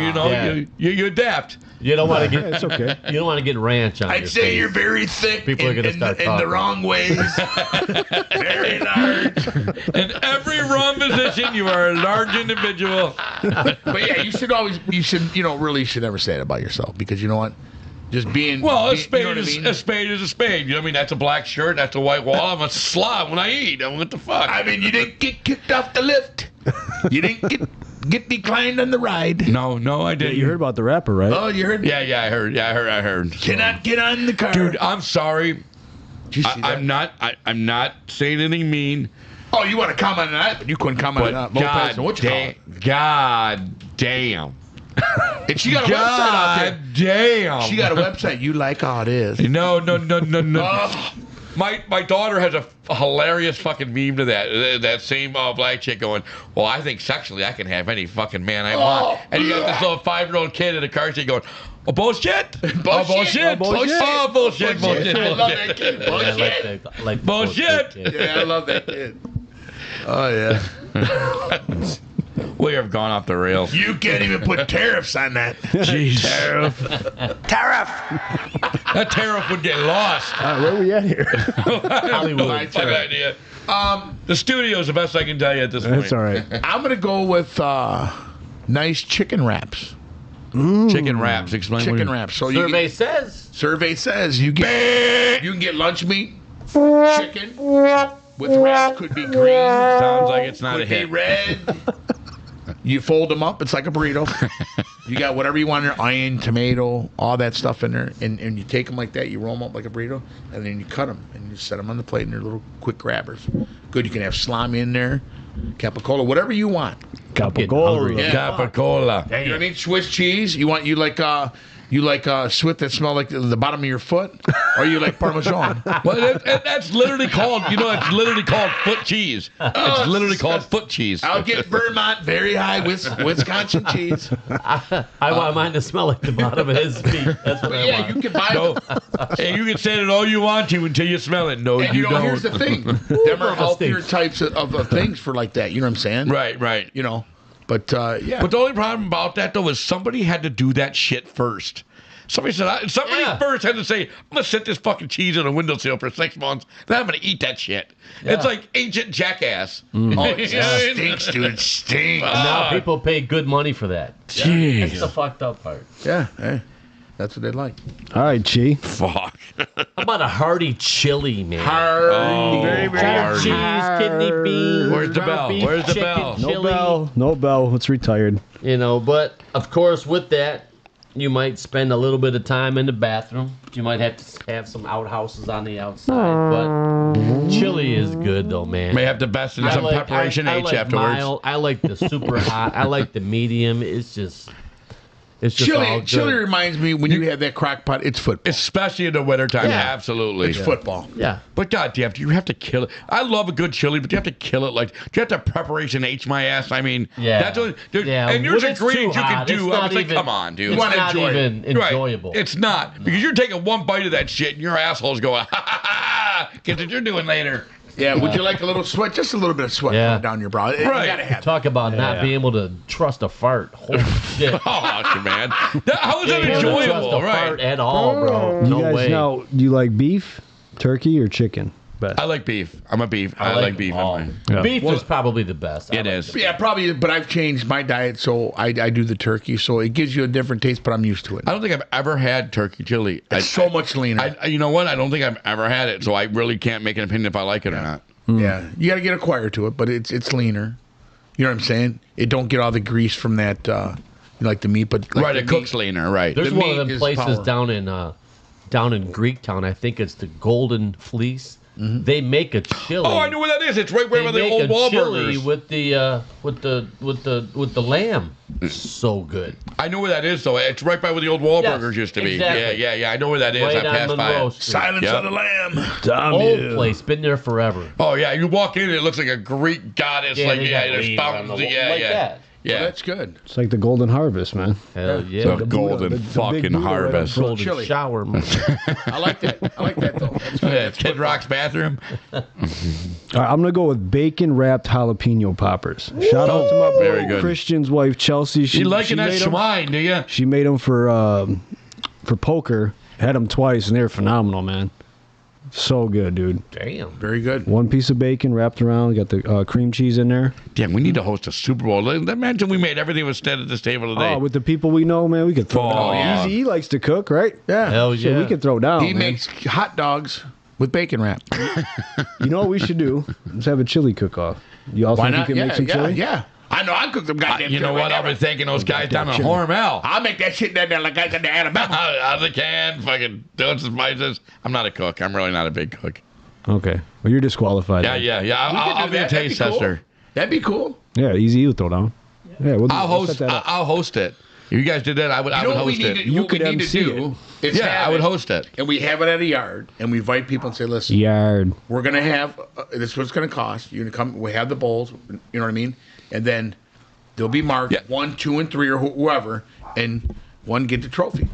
Speaker 4: you adapt.
Speaker 3: You don't want to get.
Speaker 6: It's okay.
Speaker 3: You don't want to get ranch on
Speaker 2: I'd
Speaker 3: your
Speaker 2: say
Speaker 3: face.
Speaker 2: you're very thick
Speaker 3: People are gonna start
Speaker 2: in the
Speaker 3: talking.
Speaker 2: wrong ways. Very large.
Speaker 4: In every wrong position, you are a large individual.
Speaker 2: But yeah, you should really should never say that about yourself, because you know what? Just being
Speaker 4: Well, a
Speaker 2: you
Speaker 4: spade
Speaker 2: know what I
Speaker 4: is
Speaker 2: mean?
Speaker 4: a spade is a spade. You know what I mean? That's a black shirt. That's a white wall. I'm a slob when I eat. What the fuck?
Speaker 2: I mean, you didn't get kicked off the lift. You didn't get declined on the ride.
Speaker 4: No, I
Speaker 6: Yeah,
Speaker 4: didn't.
Speaker 6: you heard about the rapper, right?
Speaker 2: Oh, you heard?
Speaker 4: Yeah, I heard. I heard.
Speaker 2: Cannot get on the car.
Speaker 4: Dude, I'm sorry.
Speaker 2: Did you see that?
Speaker 4: I'm not saying anything mean.
Speaker 2: Oh, you want to comment on that, but you couldn't comment on
Speaker 4: But
Speaker 2: that. Lopez, what you call it?
Speaker 4: God damn.
Speaker 2: And she got a website out there.
Speaker 4: God damn.
Speaker 2: She got a website. You like how it is.
Speaker 4: No.
Speaker 2: Oh.
Speaker 4: My daughter has a hilarious fucking meme to that same black chick going, well, I think sexually I can have any fucking man I want. And you got this little 5-year-old kid in a car seat going, oh, bullshit? Oh, bullshit?
Speaker 2: Bullshit.
Speaker 4: Oh, bullshit.
Speaker 2: I love that kid.
Speaker 3: Yeah, I
Speaker 2: Bullshit.
Speaker 3: I like the
Speaker 4: Bullshit.
Speaker 3: kid.
Speaker 2: Yeah, I love that kid. Oh, yeah.
Speaker 4: We have gone off the rails.
Speaker 2: You can't even put tariffs on that.
Speaker 4: Jeez.
Speaker 2: Tariff.
Speaker 4: That tariff would get lost.
Speaker 6: Where are we at here?
Speaker 3: Hollywood.
Speaker 4: Fuck idea. The studio's the best I can tell you at this point.
Speaker 6: That's all right.
Speaker 2: I'm going to go with nice chicken wraps.
Speaker 4: Chicken wraps. Explain.
Speaker 2: Chicken wraps. So
Speaker 3: Survey says.
Speaker 2: Survey says you can get lunch meat, chicken with wraps. Could be green,
Speaker 4: Sounds like it's not
Speaker 2: could
Speaker 4: a
Speaker 2: be
Speaker 4: hit.
Speaker 2: red. You fold them up. It's like a burrito. You got whatever you want in there, onion, tomato, all that stuff in there. And you take them like that. You roll them up like a burrito. And then you cut them. And you set them on the plate. And they're little quick grabbers. Good. You can have salami in there, capicola, whatever you want.
Speaker 6: Capicola.
Speaker 2: Yeah.
Speaker 4: Capicola.
Speaker 2: You know what I mean? Swiss cheese. You like Swiss that smell like the bottom of your foot? Or you like Parmesan?
Speaker 4: Well, that's literally called, it's literally called foot cheese. It's literally called foot cheese.
Speaker 2: I'll get Vermont very high Wisconsin cheese.
Speaker 3: I want mine to smell like the bottom of his feet. That's what I
Speaker 2: Yeah,
Speaker 3: want.
Speaker 2: you can buy
Speaker 4: No.
Speaker 2: them.
Speaker 4: Hey, you can say it all you want to until you smell it. No,
Speaker 2: And
Speaker 4: you don't.
Speaker 2: here's the thing. Them are healthier
Speaker 3: stinks.
Speaker 2: types of things for like that. You know what I'm saying?
Speaker 4: Right.
Speaker 2: You know. But yeah.
Speaker 4: But the only problem about that, though, is somebody had to do that shit first. Somebody
Speaker 3: Yeah.
Speaker 4: first had to say, I'm going to set this fucking cheese on a windowsill for 6 months, then I'm going to eat that shit.
Speaker 3: Yeah.
Speaker 4: It's like ancient jackass.
Speaker 2: Oh, it stinks, dude. It stinks.
Speaker 3: Now people pay good money for that.
Speaker 6: Jeez.
Speaker 3: That's the fucked up part.
Speaker 2: Yeah. Hey, that's what they like.
Speaker 6: All right, Chi.
Speaker 4: Fuck.
Speaker 3: How about a hearty chili, man?
Speaker 2: Very,
Speaker 4: hard.
Speaker 3: Cheese, kidney beans.
Speaker 4: Where's the bell?
Speaker 3: beef,
Speaker 4: Where's the
Speaker 3: chicken,
Speaker 4: bell?
Speaker 6: No
Speaker 3: chili.
Speaker 6: bell. No bell. It's retired.
Speaker 3: But of course, with that, you might spend a little bit of time in the bathroom. You might have to have some outhouses on the outside. But chili is good, though, man.
Speaker 4: May have to best in some preparation
Speaker 3: I
Speaker 4: H
Speaker 3: like
Speaker 4: afterwards.
Speaker 3: mild. I like the super hot. I like the medium. It's just all good.
Speaker 2: Chili reminds me when you have that crock pot, it's football.
Speaker 4: Especially in the wintertime.
Speaker 3: Yeah.
Speaker 4: Absolutely.
Speaker 2: It's football.
Speaker 3: Yeah.
Speaker 4: But goddamn, do you have to kill it? I love a good chili, but do you have to kill it? Like, do you have to preparation H my ass? I mean,
Speaker 3: Yeah.
Speaker 4: that's what. Dude,
Speaker 3: Yeah,
Speaker 4: and there's
Speaker 3: when it's
Speaker 4: ingredients
Speaker 3: too
Speaker 4: you can
Speaker 3: hot,
Speaker 4: do.
Speaker 3: it's
Speaker 4: I
Speaker 3: not
Speaker 4: was like,
Speaker 3: even-
Speaker 4: come on, dude.
Speaker 3: It's
Speaker 2: wanna
Speaker 3: not
Speaker 2: enjoy
Speaker 3: even
Speaker 2: it.
Speaker 3: enjoyable.
Speaker 4: Right. It's not because you're taking one bite of that shit and your asshole's going, ha ha ha. Guess what you're doing later.
Speaker 2: Yeah, would you like a little sweat? Just a little bit of sweat
Speaker 3: Yeah.
Speaker 2: down your brow. You
Speaker 4: Right.
Speaker 2: gotta have
Speaker 3: Talk about not being able to trust a fart. Holy shit.
Speaker 4: Oh, man. How is that
Speaker 3: Can't even trust
Speaker 4: enjoyable?
Speaker 3: a
Speaker 4: Right.
Speaker 3: fart at all, bro.
Speaker 6: You
Speaker 3: No
Speaker 6: guys
Speaker 3: way.
Speaker 6: now, do you like beef, turkey, or chicken? Best.
Speaker 4: I like beef. I'm a beef. I like beef.
Speaker 3: all.
Speaker 6: Yeah.
Speaker 3: Beef is probably the best.
Speaker 4: It is.
Speaker 2: Yeah, probably, but I've changed my diet, so I do the turkey, so it gives you a different taste, but I'm used to it.
Speaker 4: I don't think I've ever had turkey chili.
Speaker 2: It's so much leaner.
Speaker 4: You know what? I don't think I've ever had it, so I really can't make an opinion if I like it or not.
Speaker 2: Yeah, you got to get acquired to it, but it's leaner. You know what I'm saying? It don't get all the grease from that, like the meat, but like
Speaker 4: Right,
Speaker 2: the
Speaker 4: it cooks leaner, right.
Speaker 3: There's
Speaker 2: The
Speaker 3: one of
Speaker 2: meat
Speaker 3: them
Speaker 2: is
Speaker 3: places
Speaker 2: power.
Speaker 3: down in Greektown. I think it's the Golden Fleece. They make a chili.
Speaker 4: Oh, I know where that is. It's right where
Speaker 3: They
Speaker 4: the
Speaker 3: make
Speaker 4: old
Speaker 3: a
Speaker 4: wall
Speaker 3: chili
Speaker 4: burgers.
Speaker 3: with the lamb. So good.
Speaker 4: I know where that is, though. It's right by where the old wall
Speaker 3: Yes,
Speaker 4: burgers used to be.
Speaker 3: exactly.
Speaker 4: Yeah. I know where that is.
Speaker 3: Right
Speaker 4: I
Speaker 3: on
Speaker 4: passed by
Speaker 3: Monroe
Speaker 4: it.
Speaker 3: Street.
Speaker 2: Silence
Speaker 4: Yep.
Speaker 2: of the Lamb.
Speaker 3: Old place, been there forever.
Speaker 4: Oh, yeah. You walk in, it looks like a Greek goddess.
Speaker 3: Yeah,
Speaker 4: like,
Speaker 3: they
Speaker 4: yeah,
Speaker 3: got
Speaker 4: there's
Speaker 3: leaves on the
Speaker 4: fountains.
Speaker 3: wall,
Speaker 4: Yeah,
Speaker 3: like
Speaker 4: yeah.
Speaker 3: that.
Speaker 4: Yeah.
Speaker 2: Well, that's good.
Speaker 6: It's like the golden harvest, man.
Speaker 3: Hell yeah.
Speaker 4: The golden
Speaker 6: big
Speaker 4: fucking
Speaker 6: Buddha right
Speaker 4: harvest.
Speaker 6: up front.
Speaker 3: Golden
Speaker 2: chili.
Speaker 3: shower.
Speaker 2: I like that. I like that though. That's good.
Speaker 4: Yeah,
Speaker 2: That's
Speaker 4: Kid
Speaker 2: good.
Speaker 4: Rock's bathroom.
Speaker 6: All right, I'm gonna go with bacon wrapped jalapeno poppers. Shout out to my
Speaker 4: Very
Speaker 6: boy
Speaker 4: good.
Speaker 6: Christian's wife Chelsea.
Speaker 4: You liking that
Speaker 6: made 'em.
Speaker 4: swine, do you?
Speaker 6: She made them for poker. Had them twice, and they're phenomenal, man. So good, dude.
Speaker 3: Damn.
Speaker 2: Very good.
Speaker 6: One piece of bacon wrapped around. Got the cream cheese in there.
Speaker 4: Damn, we need to host a Super Bowl. Imagine we made everything was at this table today.
Speaker 6: Oh, with the people we know, man, we could throw
Speaker 4: Oh,
Speaker 6: down.
Speaker 4: yeah.
Speaker 6: Easy, he likes to cook, right?
Speaker 2: Yeah.
Speaker 3: Hell
Speaker 6: Shit,
Speaker 3: yeah.
Speaker 6: we could throw down.
Speaker 2: He
Speaker 6: man.
Speaker 2: makes hot dogs with bacon wrap.
Speaker 6: You know what we should do? Let's have a chili cook-off. You all
Speaker 2: Why
Speaker 6: think
Speaker 2: not?
Speaker 6: you can
Speaker 2: Yeah,
Speaker 6: make some
Speaker 2: yeah,
Speaker 6: chili?
Speaker 2: yeah. I know. I cook them goddamn.
Speaker 4: You know
Speaker 2: chili
Speaker 4: what?
Speaker 2: right
Speaker 4: I've been
Speaker 2: there.
Speaker 4: thinking those guys down in
Speaker 6: chili.
Speaker 4: Hormel.
Speaker 2: I'll make that shit down there like I got to Alabama.
Speaker 4: Out of the can, fucking doing some spices. I'm not a cook. I'm really not a big cook.
Speaker 6: Okay. Well, you're disqualified.
Speaker 4: Yeah,
Speaker 6: then.
Speaker 4: yeah, yeah.
Speaker 2: We
Speaker 4: I'll
Speaker 2: could do
Speaker 4: be a
Speaker 2: that. That'd
Speaker 4: taste
Speaker 2: be cool.
Speaker 4: tester.
Speaker 2: That'd be cool.
Speaker 6: Yeah, easy, you throw down. Yeah, we'll
Speaker 4: I'll
Speaker 6: set
Speaker 4: host.
Speaker 6: that up.
Speaker 4: I'll host it. If you guys did that, I would. I
Speaker 2: You know
Speaker 4: would
Speaker 2: what we
Speaker 4: host
Speaker 2: need
Speaker 4: it.
Speaker 2: to,
Speaker 6: You
Speaker 2: what we
Speaker 6: could
Speaker 2: need to
Speaker 6: MC
Speaker 2: do is
Speaker 4: Yeah,
Speaker 2: have
Speaker 4: I would
Speaker 2: it,
Speaker 4: host it.
Speaker 2: and we have it at a yard, and we invite people and say, listen,
Speaker 6: Yard.
Speaker 2: we're gonna have this is what it's gonna cost. You're gonna come. We have the bowls. You know what I mean? And then they'll be marked
Speaker 4: Yeah.
Speaker 2: 1, 2, and 3, or whoever, and one get the trophy.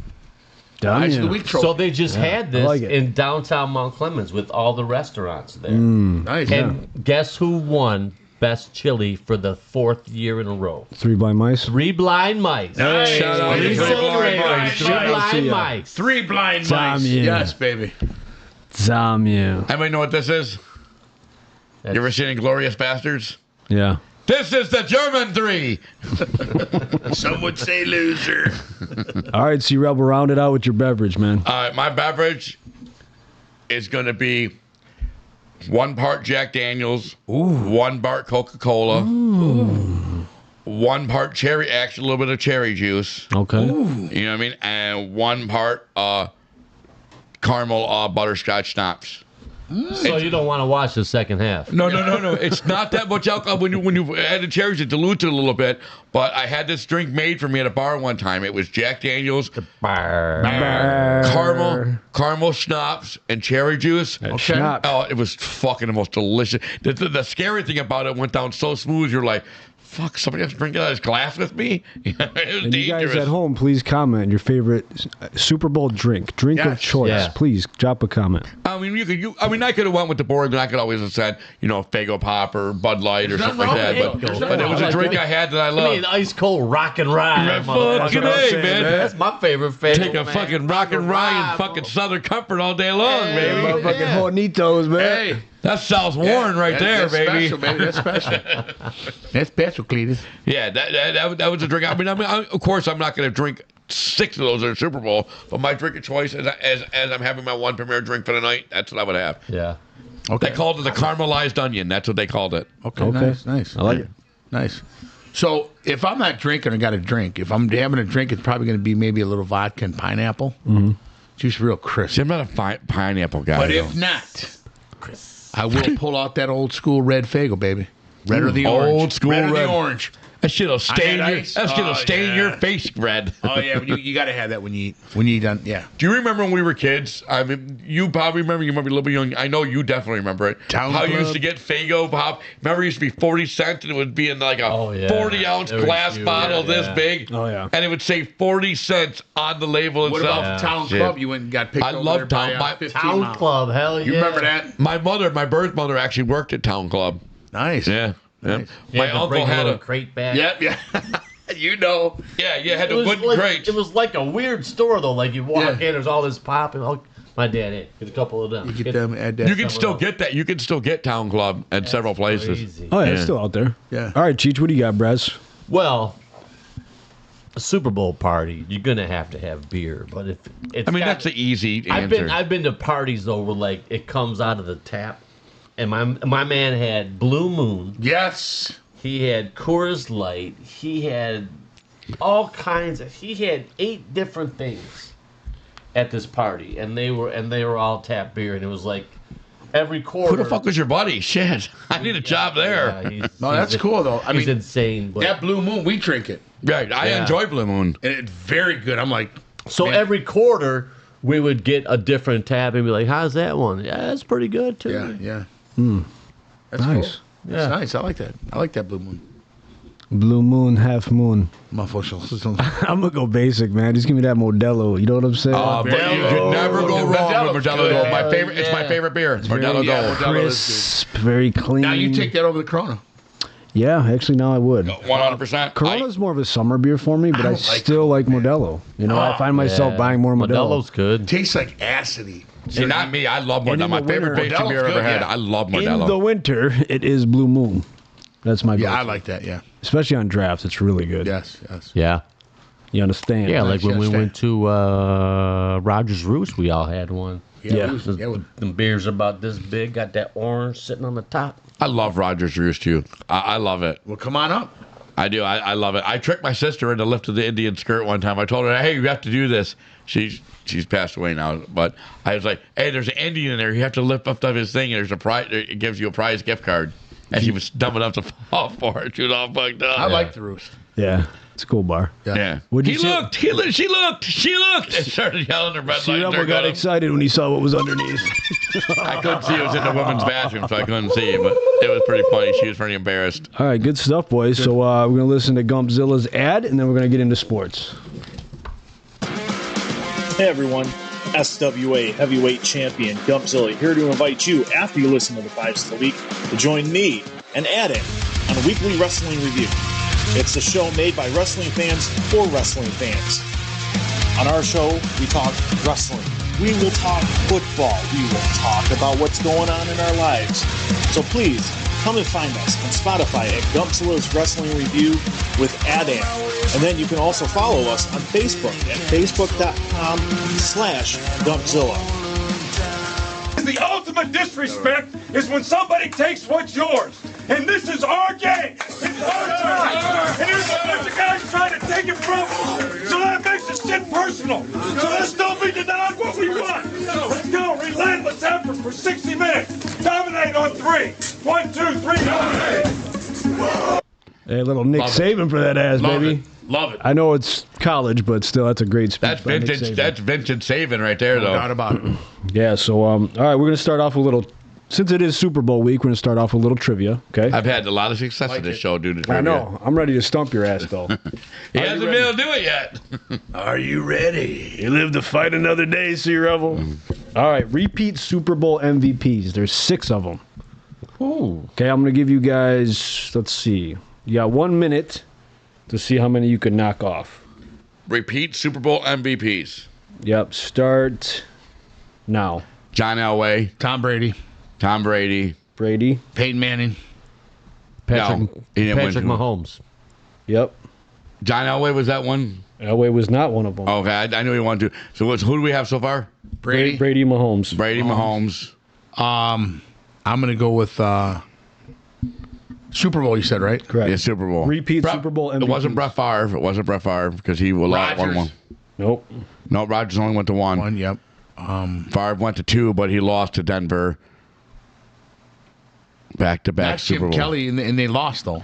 Speaker 6: Done.
Speaker 2: Eyes of the week trophy.
Speaker 3: So they just had this
Speaker 6: like it.
Speaker 3: in downtown Mount Clemens with all the restaurants there.
Speaker 2: Nice.
Speaker 3: And guess who won best chili for the 4th year in a row?
Speaker 6: 3 blind mice.
Speaker 3: 3 Blind Mice.
Speaker 2: Nice.
Speaker 4: Shout out to
Speaker 3: Three
Speaker 4: Three Blind
Speaker 3: Blind
Speaker 4: Mice.
Speaker 3: Three Blind
Speaker 6: ya.
Speaker 3: Mice.
Speaker 2: 3 blind
Speaker 6: Damn,
Speaker 2: mice.
Speaker 6: yeah.
Speaker 2: Yes, baby.
Speaker 6: Zamia.
Speaker 4: Anybody know what this is? You ever seen Inglorious Bastards?
Speaker 6: Yeah.
Speaker 4: This is the German 3.
Speaker 2: Some would say loser.
Speaker 6: All right, C-Rel, we'll round it out with your beverage, man.
Speaker 4: All right, my beverage is going to be 1 part Jack Daniels, 1 part Coca-Cola, 1 part cherry, actually a little bit of cherry juice.
Speaker 6: Okay.
Speaker 4: You know what I mean? And 1 part caramel butterscotch schnapps.
Speaker 3: So you don't want to watch the second half.
Speaker 4: No. It's not that much alcohol. When you add the cherries, it dilutes it a little bit. But I had this drink made for me at a bar one time. It was Jack Daniels, caramel schnapps, and cherry juice.
Speaker 6: Schnapps.
Speaker 4: Oh, it was fucking the most delicious. The scary thing about it went down so smooth. You're like, fuck, somebody has to drink out of this glass with me? It was
Speaker 6: And you
Speaker 4: dangerous.
Speaker 6: guys at home, please comment your favorite Super Bowl drink of
Speaker 2: Yes.
Speaker 6: choice.
Speaker 3: Yeah.
Speaker 6: Please drop a comment.
Speaker 4: I mean, I could have went with the board, and I could always have said, Faygo Pop or Bud Light or
Speaker 2: There's
Speaker 4: something
Speaker 2: nothing
Speaker 4: like
Speaker 2: wrong
Speaker 4: that.
Speaker 2: with it.
Speaker 4: But it was a drink I had that I
Speaker 3: I
Speaker 4: loved.
Speaker 3: mean, ice cold rock and rye.
Speaker 4: Yeah,
Speaker 3: motherfucker.
Speaker 4: fucking
Speaker 3: That's what I'm
Speaker 4: A,
Speaker 3: saying,
Speaker 4: man.
Speaker 3: That's my favorite.
Speaker 4: Take a fucking rock and rye and fucking Southern Comfort all day long, baby.
Speaker 6: Motherfucking
Speaker 3: Yeah.
Speaker 6: Hornitos, man.
Speaker 2: Hey.
Speaker 4: That's South Warren right there,
Speaker 2: that's
Speaker 4: baby.
Speaker 2: Special, baby. That's special. That's special, Cletus.
Speaker 4: Yeah, that was a drink. Of course, I'm not going to drink 6 of those at a Super Bowl, but my drink of choice, as I'm having my 1 premier drink for the night, that's what I would have.
Speaker 3: Yeah.
Speaker 4: They called it the caramelized onion. That's what they called it.
Speaker 2: Okay. Nice.
Speaker 6: I like it.
Speaker 2: Nice. So if I'm not drinking, I got a drink. If I'm having a drink, it's probably going to be maybe a little vodka and pineapple. Mm-hmm. Juice real crisp.
Speaker 4: See, I'm not a pineapple guy.
Speaker 2: But
Speaker 4: though.
Speaker 2: if not, I will pull out that old school red Faygo, baby. Red or the orange.
Speaker 4: Old school
Speaker 2: red. Or
Speaker 4: red.
Speaker 2: the orange.
Speaker 4: That shit'll stain
Speaker 2: had
Speaker 4: your.
Speaker 2: ice.
Speaker 4: That shit'll
Speaker 2: Oh,
Speaker 4: stain
Speaker 2: yeah.
Speaker 4: your face red.
Speaker 2: Oh yeah, you got to have that when you eat. When you eat done, yeah.
Speaker 4: Do you remember when we were kids? I mean, you probably remember. You might be a little bit young. I know you definitely remember it.
Speaker 2: Town
Speaker 4: How you
Speaker 2: Club.
Speaker 4: used to get Faygo Pop. Remember, it used to be 40 cents, and it would be in like a
Speaker 3: Oh, yeah.
Speaker 4: 40-ounce
Speaker 3: It was
Speaker 4: glass
Speaker 3: huge,
Speaker 4: bottle this
Speaker 3: yeah.
Speaker 4: big.
Speaker 6: Oh, yeah.
Speaker 4: And it would say 40 cents on the label
Speaker 2: What
Speaker 4: itself.
Speaker 2: about Town
Speaker 4: Shit.
Speaker 2: Club? You went and got picked
Speaker 4: I
Speaker 2: over
Speaker 4: love
Speaker 2: there by,
Speaker 4: Town- my-
Speaker 2: 15
Speaker 3: Town
Speaker 2: miles.
Speaker 3: Club, hell yeah.
Speaker 2: You remember that?
Speaker 4: My birth mother, actually worked at Town Club.
Speaker 2: Nice.
Speaker 4: Yeah.
Speaker 2: Nice.
Speaker 3: You
Speaker 4: My
Speaker 3: had to
Speaker 4: uncle
Speaker 3: bring
Speaker 4: had
Speaker 3: little
Speaker 4: a.
Speaker 3: crate back.
Speaker 2: Yep. Yeah. You know.
Speaker 4: Yeah, had
Speaker 3: It
Speaker 4: a
Speaker 3: was,
Speaker 4: wooden
Speaker 3: like,
Speaker 4: crate.
Speaker 3: it was like a weird store though. Like you walk
Speaker 2: Yeah.
Speaker 3: in, there's all this pop, and my dad ate. Get a couple of them.
Speaker 2: You get them. Add that.
Speaker 4: You can still get that. You can still get Town Club at several places.
Speaker 3: Crazy.
Speaker 6: Oh, yeah, it's
Speaker 4: Yeah.
Speaker 6: still out there.
Speaker 2: Yeah.
Speaker 6: All right, Cheech, what do you got, Brez?
Speaker 3: Well, a Super Bowl party, you're gonna have to have beer, but if it's
Speaker 4: I mean,
Speaker 3: got-
Speaker 4: that's the easy answer.
Speaker 3: I've been to parties though where like it comes out of the tap, and my man had Blue Moon,
Speaker 2: Yes.
Speaker 3: he had Coors Light, he had all kinds of. He had 8 different things at this party, and they were all tap beer, and it was like every quarter.
Speaker 4: Who the fuck was your buddy? Shit, I need a job there.
Speaker 3: Yeah,
Speaker 2: No, that's cool though. I
Speaker 3: He's
Speaker 2: mean,
Speaker 3: insane, but
Speaker 2: that Blue Moon, we drink it,
Speaker 4: Right, I
Speaker 3: Yeah.
Speaker 4: enjoy Blue Moon.
Speaker 2: and it's very good. I'm like,
Speaker 3: so
Speaker 2: man.
Speaker 3: every quarter we would get a different tab and be like, "How's that one? Yeah, that's pretty good too."
Speaker 2: yeah. That's
Speaker 6: Nice.
Speaker 2: cool. That's nice. I like that. I like that Blue Moon.
Speaker 6: Blue moon, half moon.
Speaker 2: Motherfucker.
Speaker 6: I'm gonna go basic, man. Just give me that Modelo. You know what I'm saying?
Speaker 4: But you can never go wrong with Modelo Gold. My favorite. It's my favorite beer. Modelo Gold.
Speaker 6: Crisp, very clean.
Speaker 2: Now you take that over the Corona.
Speaker 6: Yeah, actually, now I would.
Speaker 4: 100%.
Speaker 6: Corona's more of a summer beer for me, but I still like Modelo. You know, I find myself buying more Modelo.
Speaker 3: Modelo's good.
Speaker 2: Tastes like acidy.
Speaker 4: See, not me. I love
Speaker 6: And
Speaker 4: Modelo.
Speaker 6: in
Speaker 4: My
Speaker 6: the
Speaker 4: favorite
Speaker 6: winter-
Speaker 4: basic beer I've ever had. I love Modelo.
Speaker 6: In the winter, it is Blue Moon. That's my
Speaker 2: Yeah,
Speaker 6: go-to.
Speaker 2: I like that. Yeah.
Speaker 6: Especially on drafts, it's really good.
Speaker 2: Yes.
Speaker 3: Yeah.
Speaker 6: You understand?
Speaker 3: Yeah, like when we
Speaker 2: understand.
Speaker 3: went to Rogers Roost, we all had one.
Speaker 6: Yeah.
Speaker 3: Them beers about this big, got that orange sitting on the top.
Speaker 4: I love Rogers Roost too. I love it.
Speaker 2: Well, come on up.
Speaker 4: I do. I love it. I tricked my sister into lifting the Indian skirt one time. I told her, "Hey, you have to do this." She's passed away now, but I was like, "Hey, there's an Indian in there. You have to lift up his thing. There's a prize. It gives you a prize gift card." And she was dumb enough to fall for it. She was all fucked up.
Speaker 2: I like the Roost.
Speaker 6: Yeah, it's a cool bar.
Speaker 4: Yeah.
Speaker 6: What'd you
Speaker 4: He
Speaker 6: say?
Speaker 4: looked. She looked. And started yelling her red light.
Speaker 6: Rebel got excited when he saw what was underneath.
Speaker 4: I couldn't see. It was in the women's bathroom, so I couldn't see. But it was pretty funny. She was pretty embarrassed.
Speaker 6: All right, good stuff, boys. So we're going to listen to Gumpzilla's ad, and then we're going to get into sports.
Speaker 10: Hey everyone, SWA Heavyweight Champion Gumpzilla here to invite you, after you listen to the 5s of the week, to join me and Adam on a weekly wrestling review. It's a show made by wrestling fans for wrestling fans. On our show, we talk wrestling. We will talk football. We will talk about what's going on in our lives. So please, come and find us on Spotify at Gumpzilla's Wrestling Review with Adam. And then you can also follow us on Facebook at facebook.com/Gumpzilla.
Speaker 11: The ultimate disrespect is when somebody takes what's yours. And this is our game. It's our turn. And there's a bunch of guys trying to take it from us. So that makes this shit personal. So let's don't be denied what we want. Let's go. Relentless effort for 60 minutes. Dominate on 3. 1, 2, 3, dominate.
Speaker 6: Hey, little Nick Saban for that ass,
Speaker 2: Love
Speaker 6: baby.
Speaker 2: it. Love it.
Speaker 6: I know it's college, but still, that's a great speech.
Speaker 4: That's
Speaker 6: by Nick
Speaker 4: vintage.
Speaker 6: Saban.
Speaker 4: That's vintage saving right there, though.
Speaker 2: Not about it.
Speaker 6: Yeah, so, all right, we're going to start off with a little, since it is Super Bowl week, we're going to start off with a little trivia, okay?
Speaker 4: I've had a lot of success with this show due to trivia.
Speaker 6: I know. I'm ready to stump your ass, though.
Speaker 4: He hasn't been able to do it yet.
Speaker 2: Are you ready?
Speaker 6: You live to fight another day, Sea Rebel. All right, repeat Super Bowl MVPs. There's 6 of them.
Speaker 3: Ooh.
Speaker 6: Okay, I'm going to give you guys, let's see. You got 1 minute to see how many you can knock off.
Speaker 4: Repeat Super Bowl MVPs.
Speaker 6: Yep, start now.
Speaker 4: John Elway,
Speaker 2: Tom Brady,
Speaker 4: Tom Brady.
Speaker 6: Brady.
Speaker 2: Peyton Manning,
Speaker 4: No, he didn't
Speaker 3: Patrick
Speaker 4: win.
Speaker 3: Mahomes.
Speaker 6: Yep.
Speaker 4: John Elway was that one?
Speaker 6: Elway was not one of them.
Speaker 4: Okay, I knew he wanted to. So who do we have so far?
Speaker 2: Brady.
Speaker 6: Brady Mahomes.
Speaker 4: Brady, Mahomes.
Speaker 2: I'm gonna go with Super Bowl. You said right?
Speaker 6: Correct.
Speaker 4: Yeah, Super Bowl.
Speaker 6: Repeat Super Bowl MVPs.
Speaker 4: It wasn't Brett Favre. It wasn't Brett Favre because he lost
Speaker 2: Rodgers.
Speaker 4: one.
Speaker 6: Nope.
Speaker 4: No, Rodgers only went to one.
Speaker 2: One. Yep.
Speaker 4: Favre went to 2, but he lost to Denver. Back-to-back
Speaker 2: That's
Speaker 4: Super
Speaker 2: Jim
Speaker 4: Bowl.
Speaker 2: Kelly, and they lost though.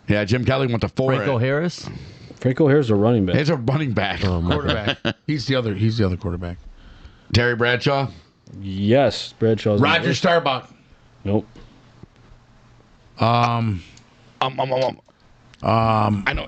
Speaker 4: Yeah, Jim Kelly went to 4.
Speaker 3: Franco Harris.
Speaker 6: Franco Harris a running back.
Speaker 4: He's a running back.
Speaker 2: Quarterback. He's the other quarterback.
Speaker 4: Terry Bradshaw.
Speaker 6: Yes, Bradshaw's.
Speaker 2: Roger Starbuck.
Speaker 6: Nope.
Speaker 4: I know.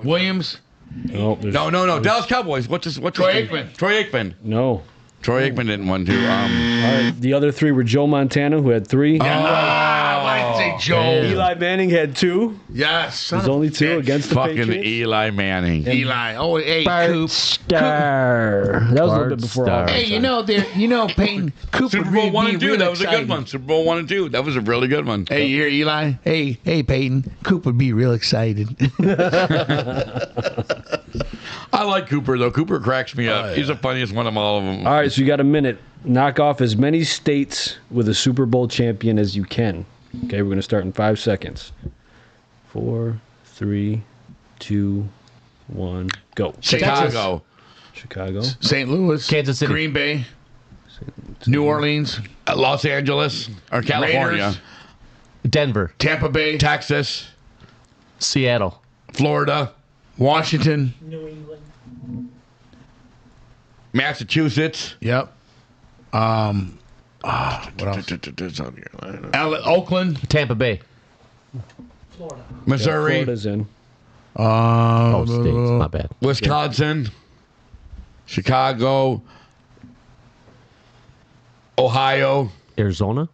Speaker 2: Williams.
Speaker 6: Nope. there's-
Speaker 4: No. Dallas Cowboys. What's his
Speaker 2: Troy
Speaker 4: name?
Speaker 2: Aikman.
Speaker 4: Troy Aikman.
Speaker 6: No.
Speaker 4: Troy Aikman didn't win too.
Speaker 6: All right. The other 3 were Joe Montana, who had 3.
Speaker 2: I'd say Joe.
Speaker 6: Eli Manning had 2.
Speaker 2: Yes.
Speaker 6: There's only 2 against the
Speaker 4: Fucking
Speaker 6: Patriots.
Speaker 4: Eli Manning.
Speaker 2: Eli. Oh, hey,
Speaker 6: Bart
Speaker 2: Coop.
Speaker 6: Starr. That was a little bit before all
Speaker 3: Starr.
Speaker 6: that.
Speaker 2: Hey, Peyton Cooper.
Speaker 4: Super Bowl 1 and 2.
Speaker 2: Real
Speaker 4: That was a
Speaker 2: exciting.
Speaker 4: good one. Super Bowl 1 and 2. That was a really good one.
Speaker 2: Hey, you hear Eli? Hey, Peyton. Coop would be real excited.
Speaker 4: I like Cooper though. Cooper cracks me up. He's the funniest one of all of them.
Speaker 6: All right, so you got a minute. Knock off as many states with a Super Bowl champion as you can. Okay, we're going to start in 5 seconds. 4, 3, 2, 1, go.
Speaker 4: Chicago.
Speaker 6: Chicago.
Speaker 2: St. Louis.
Speaker 3: Kansas City.
Speaker 2: Green Bay. New Orleans.
Speaker 4: Los Angeles or California.
Speaker 2: Raiders.
Speaker 3: Denver.
Speaker 2: Tampa Bay.
Speaker 4: Texas.
Speaker 3: Seattle.
Speaker 4: Florida.
Speaker 2: Washington.
Speaker 4: Massachusetts.
Speaker 2: Yep. What else? Oakland.
Speaker 3: Tampa Bay.
Speaker 4: Missouri.
Speaker 6: Florida's in.
Speaker 3: States. My bad.
Speaker 4: Wisconsin, Chicago, Ohio.
Speaker 3: Arizona?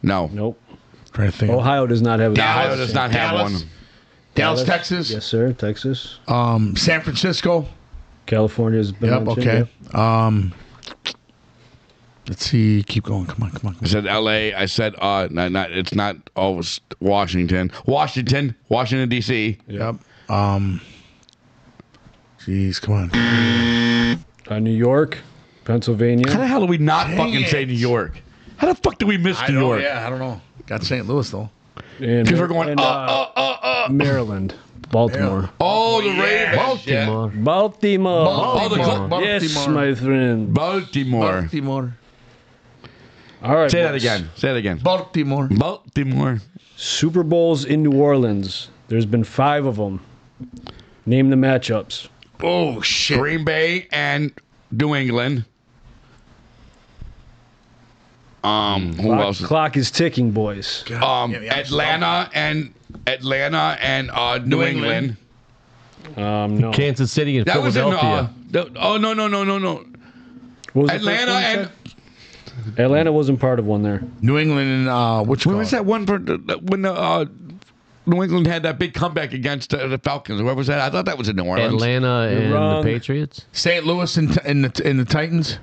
Speaker 4: No.
Speaker 6: Nope.
Speaker 2: Trying to think.
Speaker 6: Ohio does not have a
Speaker 4: Ohio does not have
Speaker 2: Dallas.
Speaker 4: one.
Speaker 2: Dallas, Texas.
Speaker 6: Yes, sir. Texas.
Speaker 2: San Francisco.
Speaker 6: California's been
Speaker 2: Yep.
Speaker 6: mentioned,
Speaker 2: Okay.
Speaker 6: yep.
Speaker 2: Let's see. Keep going. Come on.
Speaker 4: I said L.A. I said it's not always Washington. Washington, D.C.
Speaker 2: Yep. Jeez, come on.
Speaker 6: New York, Pennsylvania.
Speaker 4: How the hell do we not
Speaker 2: Dang
Speaker 4: fucking say
Speaker 2: it.
Speaker 4: New York? How the fuck do we miss New York?
Speaker 2: Yeah, I don't know. Got St. Louis though.
Speaker 6: And,
Speaker 4: Because we're going
Speaker 6: Maryland, Baltimore.
Speaker 4: Oh, the Ravens.
Speaker 3: Baltimore.
Speaker 6: Baltimore.
Speaker 2: Baltimore.
Speaker 6: Yes, my friend.
Speaker 4: Baltimore.
Speaker 6: All right.
Speaker 4: Say that
Speaker 6: boys.
Speaker 4: again. Say that again.
Speaker 2: Baltimore.
Speaker 4: Baltimore.
Speaker 6: Super Bowls in New Orleans. There's been 5 of them. Name the matchups.
Speaker 2: Oh shit.
Speaker 4: Green Bay and New England. Who else?
Speaker 6: Clock is ticking, boys.
Speaker 4: Atlanta and New England.
Speaker 6: No.
Speaker 3: Kansas City and
Speaker 4: That was in
Speaker 3: Philadelphia.
Speaker 4: no.
Speaker 6: What was the
Speaker 4: Atlanta
Speaker 6: first one you
Speaker 4: and
Speaker 6: said? Atlanta wasn't part of one there.
Speaker 2: New England and which
Speaker 4: when
Speaker 2: one
Speaker 4: was that one when New England had that big comeback against the Falcons? Where was that? I thought that was in New Orleans.
Speaker 3: Atlanta and
Speaker 6: wrong.
Speaker 3: the Patriots.
Speaker 2: St. Louis and the Titans.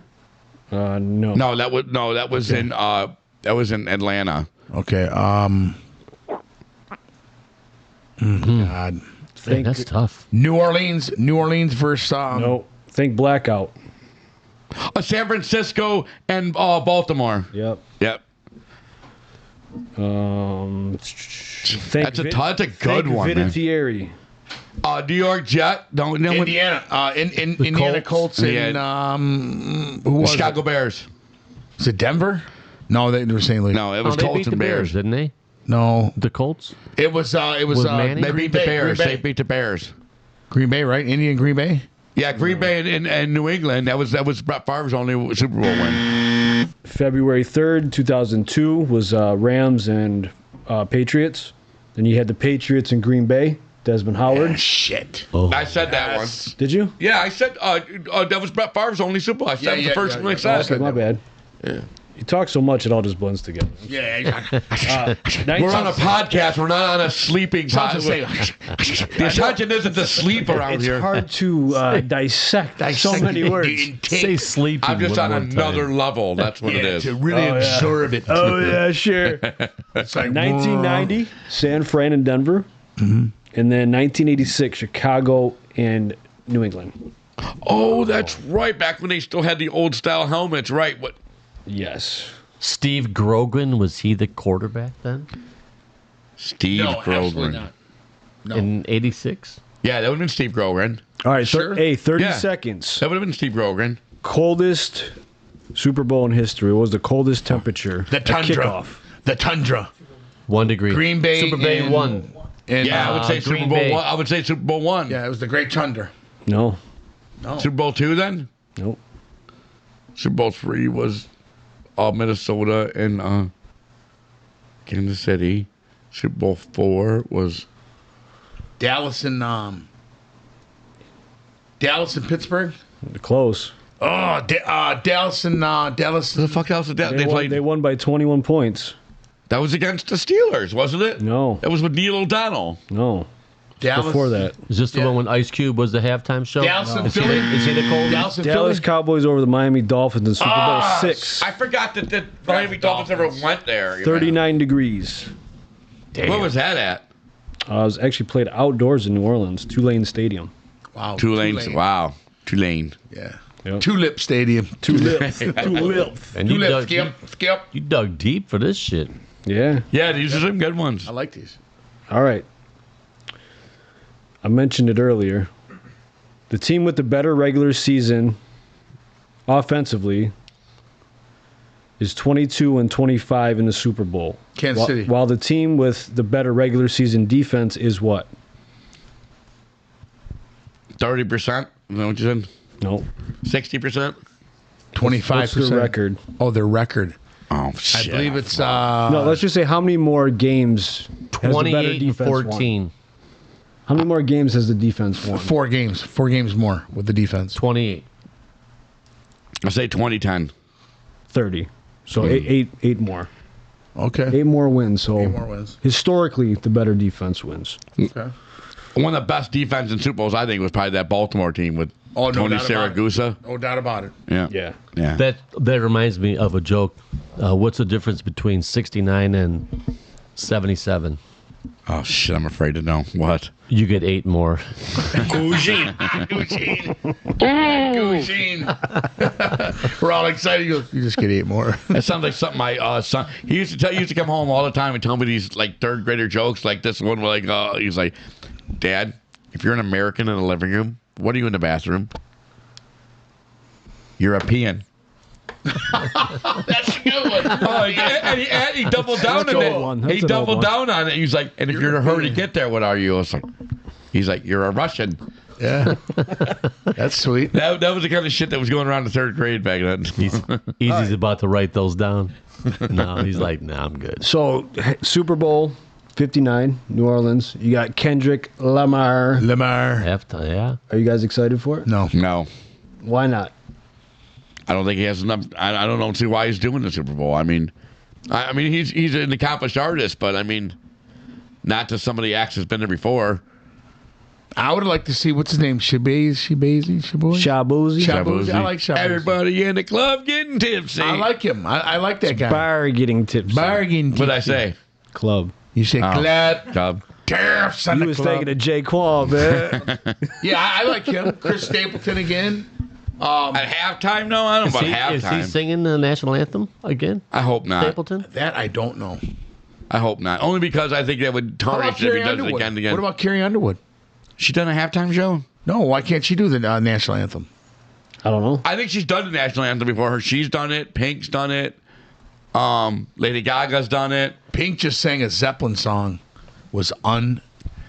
Speaker 6: No.
Speaker 4: No, that was in Atlanta.
Speaker 2: Okay. God.
Speaker 3: Man, that's tough.
Speaker 2: New Orleans versus
Speaker 6: No. Think blackout.
Speaker 4: San Francisco and Baltimore.
Speaker 6: Yep.
Speaker 4: Yep.
Speaker 6: Think
Speaker 4: That's a good one, man.
Speaker 6: Vinatieri.
Speaker 4: New York Jet.
Speaker 2: Indiana. Indiana Colts and who was
Speaker 4: Chicago
Speaker 2: it?
Speaker 4: Bears.
Speaker 2: Is it Denver? No, they were St. Louis.
Speaker 4: No, it was
Speaker 3: They
Speaker 4: Colts
Speaker 3: beat the
Speaker 4: and Bears.
Speaker 3: didn't they?
Speaker 2: No,
Speaker 3: The Colts?
Speaker 2: it was
Speaker 3: Manning?
Speaker 4: They beat the Bears. They beat the Bears.
Speaker 2: Green Bay, right? Indian Green Bay.
Speaker 4: Yeah, Green Bay and New England. That was Brett Favre's only Super Bowl win.
Speaker 6: February 3rd, 2002 was Rams and Patriots. Then you had the Patriots and Green Bay. Desmond Howard.
Speaker 2: Shit.
Speaker 4: I said that once.
Speaker 6: Did you?
Speaker 4: Yeah, I said that was Brett Favre's only Super Bowl. I said it was the first one I said.
Speaker 6: Okay, my bad. Yeah. You talk so much, it all just blends together.
Speaker 2: Yeah.
Speaker 4: We're on a podcast. We're not on a sleeping podcast. The attention isn't to sleep around here.
Speaker 6: It's hard to dissect so many words.
Speaker 3: Say sleeping.
Speaker 4: I'm just on
Speaker 3: one
Speaker 4: another
Speaker 3: time.
Speaker 4: level. That's what it is.
Speaker 2: To really absorb it.
Speaker 6: Oh, yeah, sure.
Speaker 2: It's like
Speaker 6: 1990, San Fran and Denver. Mm-hmm. And then 1986, Chicago and New England.
Speaker 4: Oh, that's right. Back when they still had the old style helmets, right? What?
Speaker 6: Yes.
Speaker 3: Steve Grogan, was he the quarterback then?
Speaker 4: Steve
Speaker 2: absolutely
Speaker 4: Grogan.
Speaker 2: not. No.
Speaker 3: In 86?
Speaker 4: Yeah, that would have been Steve Grogan.
Speaker 6: All right,
Speaker 2: Sure.
Speaker 6: hey, 30
Speaker 4: Yeah.
Speaker 6: seconds.
Speaker 4: That would have been Steve Grogan.
Speaker 6: Coldest Super Bowl in history. What was the coldest temperature?
Speaker 2: The
Speaker 6: at
Speaker 2: tundra.
Speaker 6: kickoff?
Speaker 2: The tundra.
Speaker 3: 1 degree.
Speaker 2: Green Bay
Speaker 3: Super Bay
Speaker 2: and-
Speaker 3: 1.
Speaker 2: And,
Speaker 4: Yeah, I would say Super
Speaker 3: Green
Speaker 4: Bowl
Speaker 3: Bay.
Speaker 4: 1. I would say Super Bowl 1.
Speaker 2: Yeah, it was the Great Tundra.
Speaker 6: No.
Speaker 4: Super Bowl 2 then?
Speaker 6: Nope.
Speaker 4: Super Bowl 3 was Minnesota and Kansas City. Super Bowl 4 was
Speaker 2: Dallas and Pittsburgh.
Speaker 6: Close.
Speaker 2: Oh, Dallas and Dallas.
Speaker 4: the fuck else did that? They played.
Speaker 6: They won by 21 points.
Speaker 4: That was against the Steelers, wasn't it?
Speaker 6: No.
Speaker 4: That was with Neil O'Donnell.
Speaker 6: No.
Speaker 2: Dallas
Speaker 6: Before that.
Speaker 3: Is this the
Speaker 2: Yeah.
Speaker 3: one when Ice Cube was the halftime show?
Speaker 2: Dallas and
Speaker 3: Is he the-
Speaker 2: Philly?
Speaker 3: Is he the coldest?
Speaker 2: Dallas and
Speaker 6: Dallas
Speaker 2: Philly.
Speaker 6: Cowboys over the Miami Dolphins in Super Bowl 6.
Speaker 4: I forgot that the Miami Dolphins ever went there.
Speaker 6: 39 degrees.
Speaker 4: Where was that at?
Speaker 6: It was actually played outdoors in New Orleans, Tulane Stadium.
Speaker 2: Wow.
Speaker 4: Tulane. Wow. Tulane.
Speaker 2: Yeah.
Speaker 6: Yep.
Speaker 2: Tulip Stadium.
Speaker 6: Tulip.
Speaker 3: And you
Speaker 2: Tulip.
Speaker 3: dug,
Speaker 2: Skip.
Speaker 3: you dug deep for this shit.
Speaker 6: Yeah.
Speaker 4: Yeah, these are some good ones.
Speaker 2: I like these.
Speaker 6: All right. I mentioned it earlier. The team with the better regular season offensively is 22-25 in the Super Bowl.
Speaker 2: Kansas City.
Speaker 6: While the team with the better regular season defense is what?
Speaker 4: 30%? Is that what you said?
Speaker 6: No.
Speaker 4: 60%?
Speaker 2: 25%.
Speaker 6: What's their record?
Speaker 2: Oh, their record.
Speaker 4: Oh,
Speaker 2: I
Speaker 4: shit.
Speaker 2: believe it's
Speaker 6: No, let's just say how many more games has the better
Speaker 3: 28 and
Speaker 6: defense
Speaker 3: 14.
Speaker 6: won? How many more games has the defense won?
Speaker 2: 4 games. 4 games more with the defense.
Speaker 3: 28.
Speaker 4: I say 2010.
Speaker 6: 30. So eight more.
Speaker 2: Okay.
Speaker 6: 8 more wins. So
Speaker 2: 8 more wins.
Speaker 6: Historically, the better defense wins.
Speaker 2: Okay.
Speaker 4: One of the best defense in Super Bowls, I think, was probably that Baltimore team with Tony Saragusa.
Speaker 2: No doubt about it.
Speaker 4: Yeah.
Speaker 3: That reminds me of a joke. What's the difference between 69 and 77?
Speaker 4: Oh, shit, I'm afraid to know. What?
Speaker 3: You get 8 more.
Speaker 2: Gugine. We're all excited. You just get 8 more.
Speaker 4: That sounds like something my son. He used to come home all the time and tell me these like 3rd grader jokes. Like this one, like he's like, "Dad, if you're an American in the living room, what are you in the bathroom? European."
Speaker 2: That's a good one.
Speaker 4: And he doubled down on it. He doubled down on it. He's like, "And if you're in a hurry to get there, what are you?" I was like, he's like, "You're a Russian."
Speaker 2: Yeah. That's sweet.
Speaker 4: That was the kind of shit that was going around in 3rd grade back then.
Speaker 3: Easy's about to write those down. No, he's like, nah, I'm good.
Speaker 6: So, Super Bowl 59, New Orleans. You got Kendrick Lamar.
Speaker 3: Halftime, yeah.
Speaker 6: Are you guys excited for it?
Speaker 2: No.
Speaker 6: Why not?
Speaker 4: I don't think he has enough. I don't see why he's doing the Super Bowl. I mean, he's an accomplished artist, but I mean, not to some of the acts that's been there before.
Speaker 2: I would like to see, what's his name? Shabozy?
Speaker 6: Shabozy.
Speaker 2: I like Shabozy.
Speaker 4: Everybody in the club getting tipsy.
Speaker 2: I like him. I like that guy.
Speaker 6: Bar getting tipsy.
Speaker 4: What'd I say?
Speaker 6: Club.
Speaker 2: You say
Speaker 4: club.
Speaker 2: Tariffs on
Speaker 6: You
Speaker 2: the
Speaker 6: was
Speaker 2: club.
Speaker 6: thinking of Jay Qual, man.
Speaker 2: Yeah, I like him. Chris Stapleton again.
Speaker 4: At halftime, no, I don't know about
Speaker 3: Is he
Speaker 4: halftime.
Speaker 3: singing the national anthem again?
Speaker 4: I hope not.
Speaker 3: Stapleton?
Speaker 2: That I don't know.
Speaker 4: I hope not. Only because I think that would tarnish it if he does it again and again.
Speaker 2: What about Carrie Underwood?
Speaker 4: She done a halftime show?
Speaker 2: No, why can't she do the national anthem?
Speaker 6: I don't know.
Speaker 4: I think she's done the national anthem before her. She's done it. Pink's done it. Lady Gaga's done it.
Speaker 2: Pink just sang a Zeppelin song. Was unbelievable.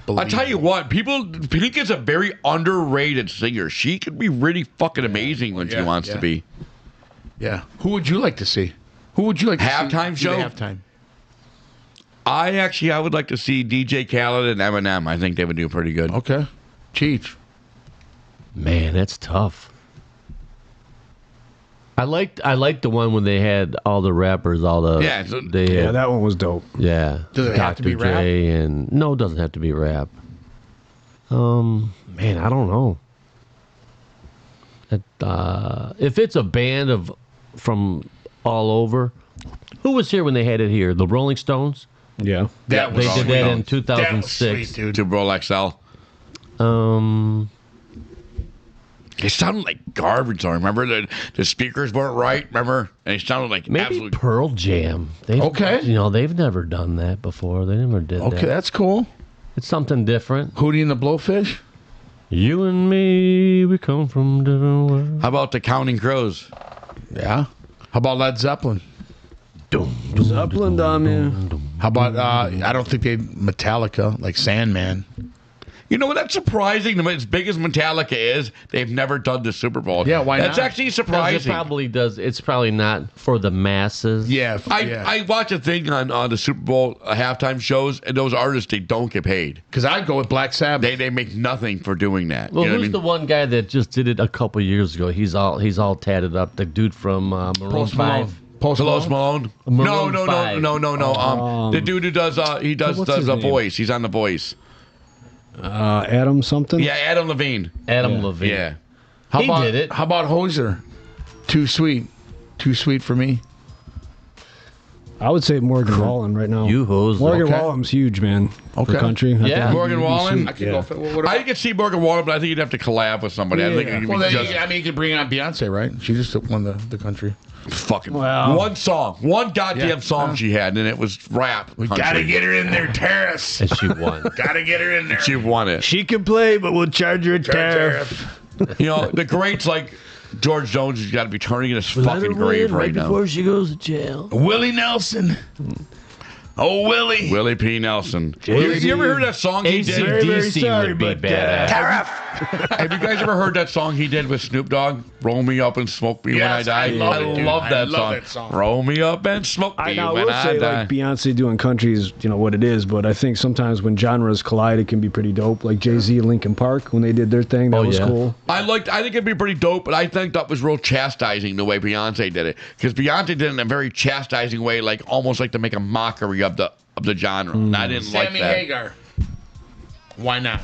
Speaker 4: I'll tell you what, Pink is a very underrated singer. She could be really fucking amazing when she wants to be.
Speaker 2: Yeah. Who would you like to see? Who would you like to
Speaker 4: Halftime
Speaker 2: see?
Speaker 4: show?
Speaker 2: Halftime.
Speaker 4: I would like to see DJ Khaled and Eminem. I think they would do pretty good.
Speaker 2: Okay. Cheech.
Speaker 3: Man, that's tough. I liked the one when they had all the rappers,
Speaker 6: that one was dope.
Speaker 3: Yeah.
Speaker 2: Does it have to be rap?
Speaker 3: And no, it doesn't have to be rap. Man, I don't know. If it's a band from all over, who was here when they had it here? The Rolling Stones.
Speaker 6: Yeah,
Speaker 3: they did that in 2006.
Speaker 4: To Roll XL. It sounded like garbage, though. Remember the speakers weren't right. Remember, and it sounded like
Speaker 3: maybe
Speaker 4: absolute
Speaker 3: Pearl Jam. They've never done that before. They never did that.
Speaker 2: Okay, that's cool.
Speaker 3: It's something different.
Speaker 2: Hootie and the Blowfish.
Speaker 3: You and me, we come from different worlds.
Speaker 4: How about the Counting Crows?
Speaker 2: Yeah. How about Led Zeppelin?
Speaker 6: Zeppelin, man.
Speaker 2: How about I don't think they Metallica, like Sandman.
Speaker 4: You know what? That's surprising. As big as Metallica is, they've never done the Super Bowl.
Speaker 2: Yeah, why
Speaker 4: That's
Speaker 2: not?
Speaker 4: actually surprising.
Speaker 3: It probably does. It's probably not for the masses.
Speaker 2: Yeah.
Speaker 4: I watch a thing on the Super Bowl halftime shows, and those artists, they don't get paid.
Speaker 2: Because I'd go with Black Sabbath.
Speaker 4: They make nothing for doing that.
Speaker 3: Well,
Speaker 4: you know
Speaker 3: who's
Speaker 4: what I
Speaker 3: the
Speaker 4: mean?
Speaker 3: one guy that just did it a couple years ago? He's all tatted up. The dude from Maroon
Speaker 2: Post
Speaker 3: 5.
Speaker 2: Malone. Post
Speaker 4: Malone?
Speaker 3: Maroon
Speaker 4: No.
Speaker 3: 5.
Speaker 4: The dude who does
Speaker 6: what's
Speaker 4: does
Speaker 6: his
Speaker 4: The
Speaker 6: name?
Speaker 4: Voice. He's on The Voice.
Speaker 6: Adam something.
Speaker 4: Yeah, Adam Levine.
Speaker 3: Adam Levine.
Speaker 4: Yeah.
Speaker 2: How
Speaker 3: He
Speaker 2: about,
Speaker 3: did it.
Speaker 2: How about Hoser? Too sweet. Too sweet for me.
Speaker 6: I would say Morgan Wallen right now.
Speaker 3: You hoes.
Speaker 6: Morgan
Speaker 2: Okay.
Speaker 6: Wallen's huge, man.
Speaker 2: Okay.
Speaker 6: For country. I
Speaker 3: Yeah.
Speaker 6: think
Speaker 4: Morgan
Speaker 6: he'd be
Speaker 4: Wallen?
Speaker 6: sweet.
Speaker 2: I could
Speaker 6: Yeah.
Speaker 2: go for what
Speaker 4: I
Speaker 2: about,
Speaker 4: could see Morgan Wallen, but I think you'd have to collab with somebody. I think
Speaker 6: Yeah.
Speaker 4: it'd
Speaker 2: well,
Speaker 4: be
Speaker 2: then,
Speaker 4: just
Speaker 2: you could bring on Beyonce, right? She just won the country.
Speaker 4: fucking
Speaker 6: Well.
Speaker 4: one song. One goddamn song she had, and it was rap.
Speaker 2: We gotta get her in there, Terrace.
Speaker 3: And she won.
Speaker 2: Gotta get her in there.
Speaker 4: She won it.
Speaker 6: She can play, but we'll charge her a tariff.
Speaker 4: You know, the greats like George Jones has got to be turning in his fucking grave right now.
Speaker 3: before she goes to jail.
Speaker 2: Willie Nelson. Oh, Willie.
Speaker 4: Willie P. Nelson.
Speaker 6: Jay-Z.
Speaker 4: You ever heard that song he did?
Speaker 3: ACDC would be badass.
Speaker 4: Have you guys ever heard that song he did with Snoop Dogg? Roll me up and smoke me when I
Speaker 2: Yes,
Speaker 4: die.
Speaker 2: I love it, dude.
Speaker 4: love
Speaker 2: I
Speaker 4: that
Speaker 2: love
Speaker 4: song.
Speaker 2: that song.
Speaker 4: Roll me up and smoke me
Speaker 6: I
Speaker 4: when
Speaker 6: will
Speaker 4: I
Speaker 6: say,
Speaker 4: die.
Speaker 6: like, Beyonce doing country is, what it is, but I think sometimes when genres collide, it can be pretty dope. Like Jay-Z and Linkin Park, when they did their thing, that was cool.
Speaker 4: I think it'd be pretty dope, but I think that was real chastising the way Beyonce did it. Because Beyonce did it in a very chastising way, like almost like to make a mockery of the genre. And I didn't like
Speaker 2: Sammy
Speaker 4: that.
Speaker 2: Hagar. Why not?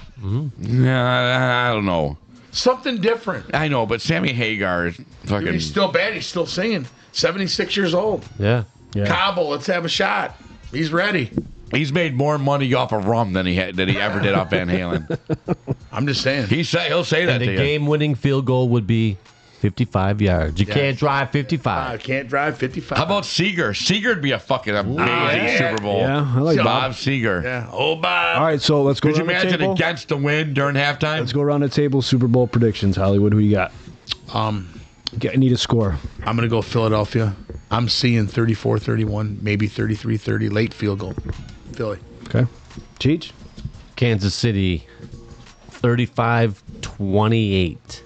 Speaker 4: Yeah, I don't know.
Speaker 2: Something different.
Speaker 4: I know, but Sammy Hagar is fucking.
Speaker 2: Dude, he's still bad. He's still singing. 76 years old.
Speaker 3: Yeah.
Speaker 2: Cobble, let's have a shot. He's ready.
Speaker 4: He's made more money off of rum than he ever did off Van Halen.
Speaker 2: I'm just saying.
Speaker 4: He'll say that
Speaker 3: And
Speaker 4: to
Speaker 3: the
Speaker 4: you.
Speaker 3: game-winning field goal would be 55 yards. You can't drive 55.
Speaker 2: I can't drive 55.
Speaker 4: How about Seager? Seager'd be a fucking amazing Super Bowl.
Speaker 6: Yeah, I like
Speaker 4: Bob Seager.
Speaker 2: Yeah. Oh, Bob.
Speaker 6: All right, so let's go
Speaker 4: Could you
Speaker 6: around the
Speaker 4: imagine
Speaker 6: table.
Speaker 4: against the wind during halftime?
Speaker 6: Let's go around the table. Super Bowl predictions. Hollywood, who you got? I need a score.
Speaker 2: I'm going to go Philadelphia. I'm seeing 34-31, maybe 33-30, late field goal. Philly.
Speaker 6: Okay. Cheech?
Speaker 3: Kansas City, 35-28.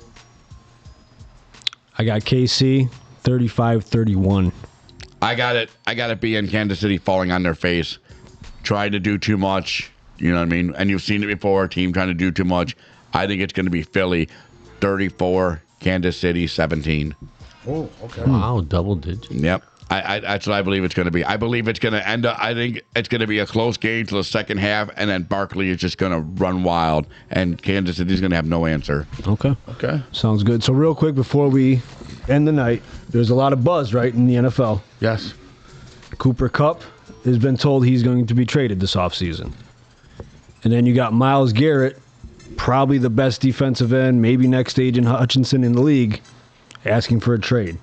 Speaker 6: I got KC, 35-31.
Speaker 4: I got it being Kansas City falling on their face, trying to do too much. You know what I mean? And you've seen it before, a team trying to do too much. I think it's going to be Philly, 34, Kansas City, 17.
Speaker 2: Oh, okay.
Speaker 3: Wow, double digits.
Speaker 4: Yep. That's what I believe it's going to be. I believe it's going to end up, I think it's going to be a close game till the second half, and then Barkley is just going to run wild, and Kansas City's going to have no answer.
Speaker 6: Okay.
Speaker 2: Okay.
Speaker 6: Sounds good. So real quick before we end the night, there's a lot of buzz, right, in the NFL.
Speaker 2: Yes.
Speaker 6: Cooper Kupp has been told he's going to be traded this offseason. And then you got Myles Garrett, probably the best defensive end, maybe next Aiden Hutchinson in the league, asking for a trade.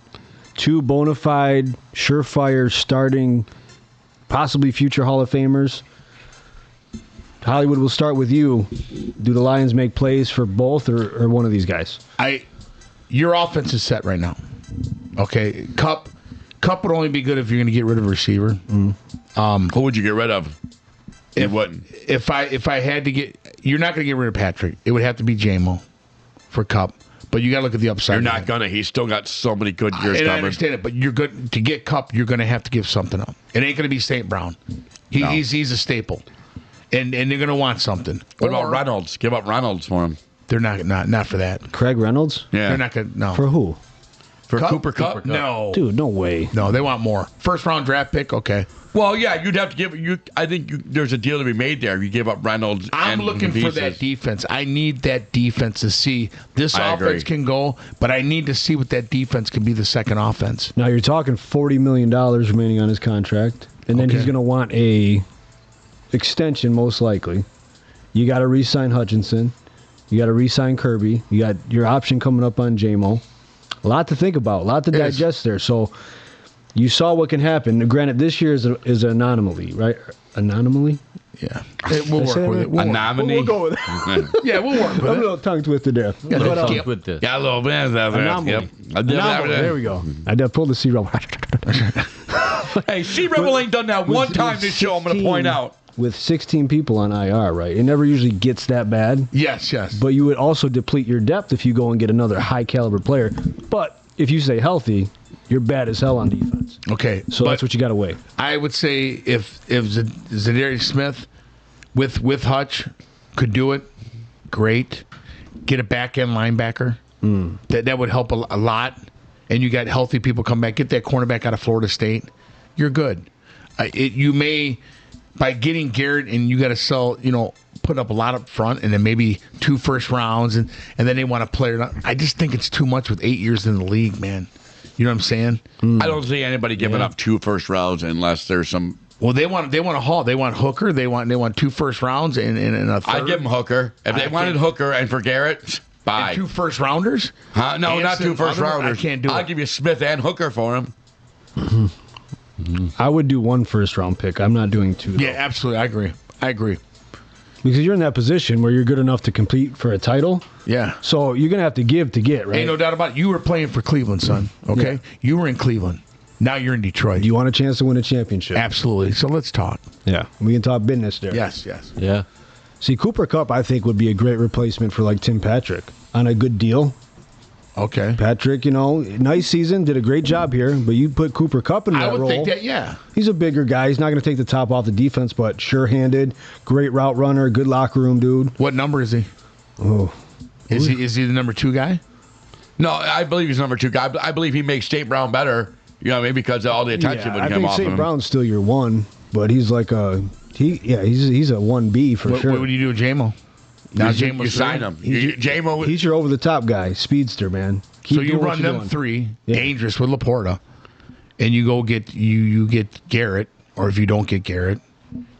Speaker 6: Two bona fide, surefire, starting, possibly future Hall of Famers. Hollywood, we'll start with you. Do the Lions make plays for both or one of these guys?
Speaker 2: Your offense is set right now. Okay. Cup would only be good if you're going to get rid of a receiver.
Speaker 4: Who would you get rid of?
Speaker 2: If I had to get, you're not going to get rid of Patrick. It would have to be J-Mo for Cup. But you got to look at the upside.
Speaker 4: You're not going to. He's still got so many good years coming.
Speaker 2: I understand it, but you're good to get Cup. You're going to have to give something up. It ain't going to be St. Brown. He's a staple, and they're going to want something.
Speaker 4: What about Reynolds? Give up Reynolds for him.
Speaker 2: They're not for that.
Speaker 6: Craig Reynolds?
Speaker 4: Yeah.
Speaker 2: They're not going to. No.
Speaker 6: For who?
Speaker 4: For
Speaker 2: Cup?
Speaker 4: Cooper Kupp?
Speaker 2: No.
Speaker 6: Dude, no way.
Speaker 2: No, they want more. First round draft pick. Okay.
Speaker 4: Well, yeah, you'd have to give you. I think there's a deal to be made there. You give up Reynolds.
Speaker 2: I'm looking for that defense. I need that defense to see this offense can go, but I need to see what that defense can be the second offense.
Speaker 6: Now you're talking $40 million remaining on his contract, and then he's going to want a extension most likely. You got to re-sign Hutchinson. You got to re-sign Kirby. You got your option coming up on J-Mo. A lot to think about, a lot to digest there. So you saw what can happen. Granted, this year is an anomaly, right? Anomaly?
Speaker 2: Yeah. We'll work with it.
Speaker 4: Anomaly?
Speaker 6: We'll go with it.
Speaker 2: Yeah, we'll work with
Speaker 6: I'm
Speaker 2: it.
Speaker 6: a little tongue twisted there.
Speaker 3: Got
Speaker 4: a little bit.
Speaker 6: Anomaly. There we go. I pulled the C-Rebel.
Speaker 4: Hey, C-Rebel ain't done that one time this show, I'm going to point out.
Speaker 6: With 16 people on IR, right? It never usually gets that bad.
Speaker 2: Yes.
Speaker 6: But you would also deplete your depth if you go and get another high-caliber player. But if you stay healthy, you're bad as hell on defense.
Speaker 2: Okay.
Speaker 6: So that's what you got to weigh.
Speaker 2: I would say if Zadarius Smith with Hutch could do it, great. Get a back-end linebacker. That would help a lot. And you got healthy people come back. Get that cornerback out of Florida State. You're good. You may... By getting Garrett, and you got to sell, put up a lot up front, and then maybe 2 first rounds, and then they want to play it. I just think it's too much with 8 years in the league, man. You know what I'm saying?
Speaker 4: I don't see anybody giving up 2 first rounds unless there's some.
Speaker 2: Well, they want a haul. They want Hooker. They want 2 first rounds and a third.
Speaker 4: I'd give them Hooker if they wanted Hooker, and for Garrett, bye.
Speaker 2: And 2 first rounders?
Speaker 4: Huh? No,
Speaker 2: Anson,
Speaker 4: not 2 first rounders.
Speaker 2: I can't do it.
Speaker 4: I'll give you Smith and Hooker for him.
Speaker 6: I would do 1 first-round pick. I'm not doing 2.
Speaker 2: Yeah, absolutely. I agree.
Speaker 6: Because you're in that position where you're good enough to compete for a title.
Speaker 2: Yeah.
Speaker 6: So you're going to have to give to get, right?
Speaker 2: Ain't no doubt about it. You were playing for Cleveland, son. Okay? Yeah. You were in Cleveland. Now you're in Detroit.
Speaker 6: Do you want a chance to win a championship?
Speaker 2: Absolutely. So let's talk.
Speaker 6: Yeah, we can talk business there.
Speaker 2: Yes.
Speaker 3: Yeah.
Speaker 6: See, Cooper Kupp, I think, would be a great replacement for like Tim Patrick on a good deal.
Speaker 2: Okay.
Speaker 6: Patrick, nice season, did a great job here, but you put Cooper Kupp in that role.
Speaker 2: I would think that, yeah.
Speaker 6: He's a bigger guy. He's not going to take the top off the defense, but sure-handed, great route runner, good locker room dude.
Speaker 2: What number is he?
Speaker 6: Oh,
Speaker 2: is he the number 2 guy?
Speaker 4: No, I believe he's number 2 guy. I believe he makes St. Brown better. Maybe because of all the attention would come off
Speaker 6: St.
Speaker 4: him.
Speaker 6: Brown's still your 1, but he's like he's a 1B for sure.
Speaker 2: What would you do with J-Mo? Now
Speaker 4: You sign him. J-Mo.
Speaker 6: He's your over-the-top guy, speedster, man.
Speaker 2: So you run them 3, dangerous with Laporta, and you go get you get Garrett, or if you don't get Garrett,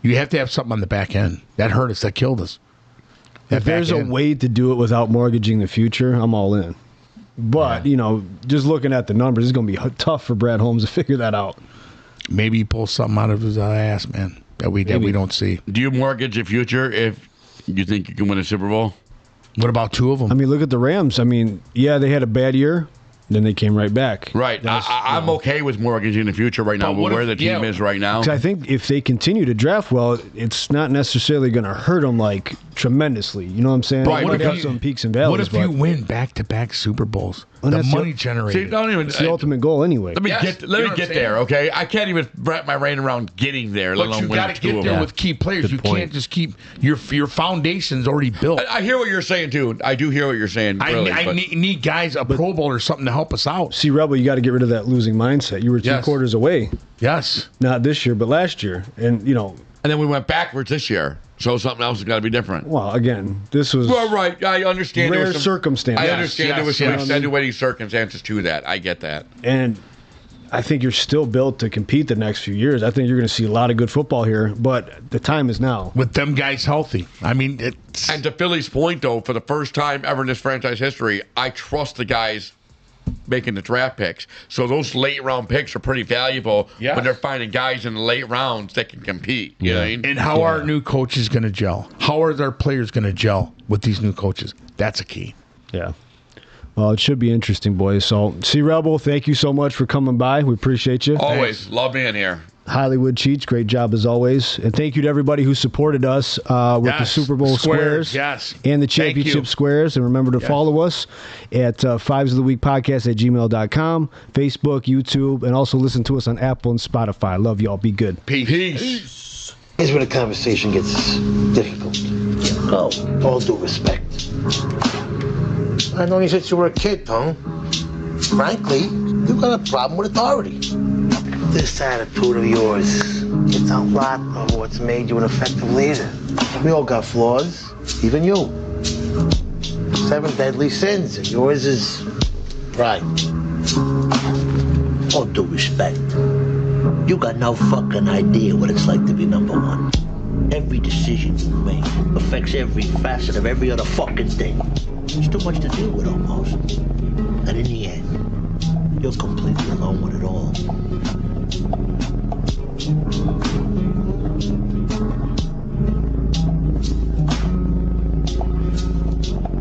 Speaker 2: you have to have something on the back end. That hurt us. That killed us.
Speaker 6: If there's a way to do it without mortgaging the future, I'm all in. But, just looking at the numbers, it's going to be tough for Brad Holmes to figure that out.
Speaker 2: Maybe he pulls something out of his ass, man, that we don't see.
Speaker 4: Do you mortgage the future if you think you can win a Super Bowl?
Speaker 2: What about 2 of them?
Speaker 6: I mean, look at the Rams. I mean, yeah, they had a bad year. Then they came right back.
Speaker 4: Right. I'm okay with mortgaging the future right now, but where the team is right now.
Speaker 6: I think if they continue to draft well, it's not necessarily going to hurt them like tremendously. You know what I'm saying?
Speaker 4: Right.
Speaker 6: What if some peaks and valleys?
Speaker 2: What if you win back-to-back Super Bowls? The money generated.
Speaker 6: It's the ultimate goal anyway.
Speaker 4: Let me get there, okay? I can't even wrap my brain around getting there.
Speaker 2: But you got to get there with key players. You can't just keep your foundation's already built.
Speaker 4: I hear what you're saying, too. I do hear what you're saying. Really,
Speaker 2: I need guys, a Pro Bowl or something to help us out.
Speaker 6: See, Rebel, you got to get rid of that losing mindset. You were 2 quarters away.
Speaker 2: Yes.
Speaker 6: Not this year, but last year. And,
Speaker 4: And then we went backwards this year. So something else has got to be different.
Speaker 6: Well, again, this was
Speaker 4: right. I understand.
Speaker 6: Rare circumstance.
Speaker 4: I understand there was some extenuating circumstances to that. I get that.
Speaker 6: And I think you're still built to compete the next few years. I think you're going to see a lot of good football here, but the time is now.
Speaker 2: With them guys healthy. I mean,
Speaker 4: And to Philly's point, though, for the first time ever in this franchise history, I trust the guys making the draft picks. So those late round picks are pretty valuable when they're finding guys in the late rounds that can compete. You know what I mean?
Speaker 2: And how are new coaches going to gel? How are their players going to gel with these new coaches? That's a key.
Speaker 6: Yeah. Well, it should be interesting, boys. So, C-Rebel, thank you so much for coming by. We appreciate you.
Speaker 4: Always. Love being here.
Speaker 6: Hollywood Cheats, great job as always. And thank you to everybody who supported us with the Super Bowl squares and the championship squares. And remember to follow us at Fives of the Week Podcast at gmail.com, Facebook, YouTube, and also listen to us on Apple and Spotify. Love y'all. Be good.
Speaker 4: Peace.
Speaker 12: Here's where the conversation gets difficult. All due respect. I know you since you were a kid, Tone. Frankly, you got a problem with authority. This attitude of yours, it's a lot of what's made you an effective leader. We all got flaws, even you. 7 deadly sins, and yours is pride. All due respect. You got no fucking idea what it's like to be number 1. Every decision you make affects every facet of every other fucking thing. It's too much to deal with almost. And in the end, you're completely alone with it all.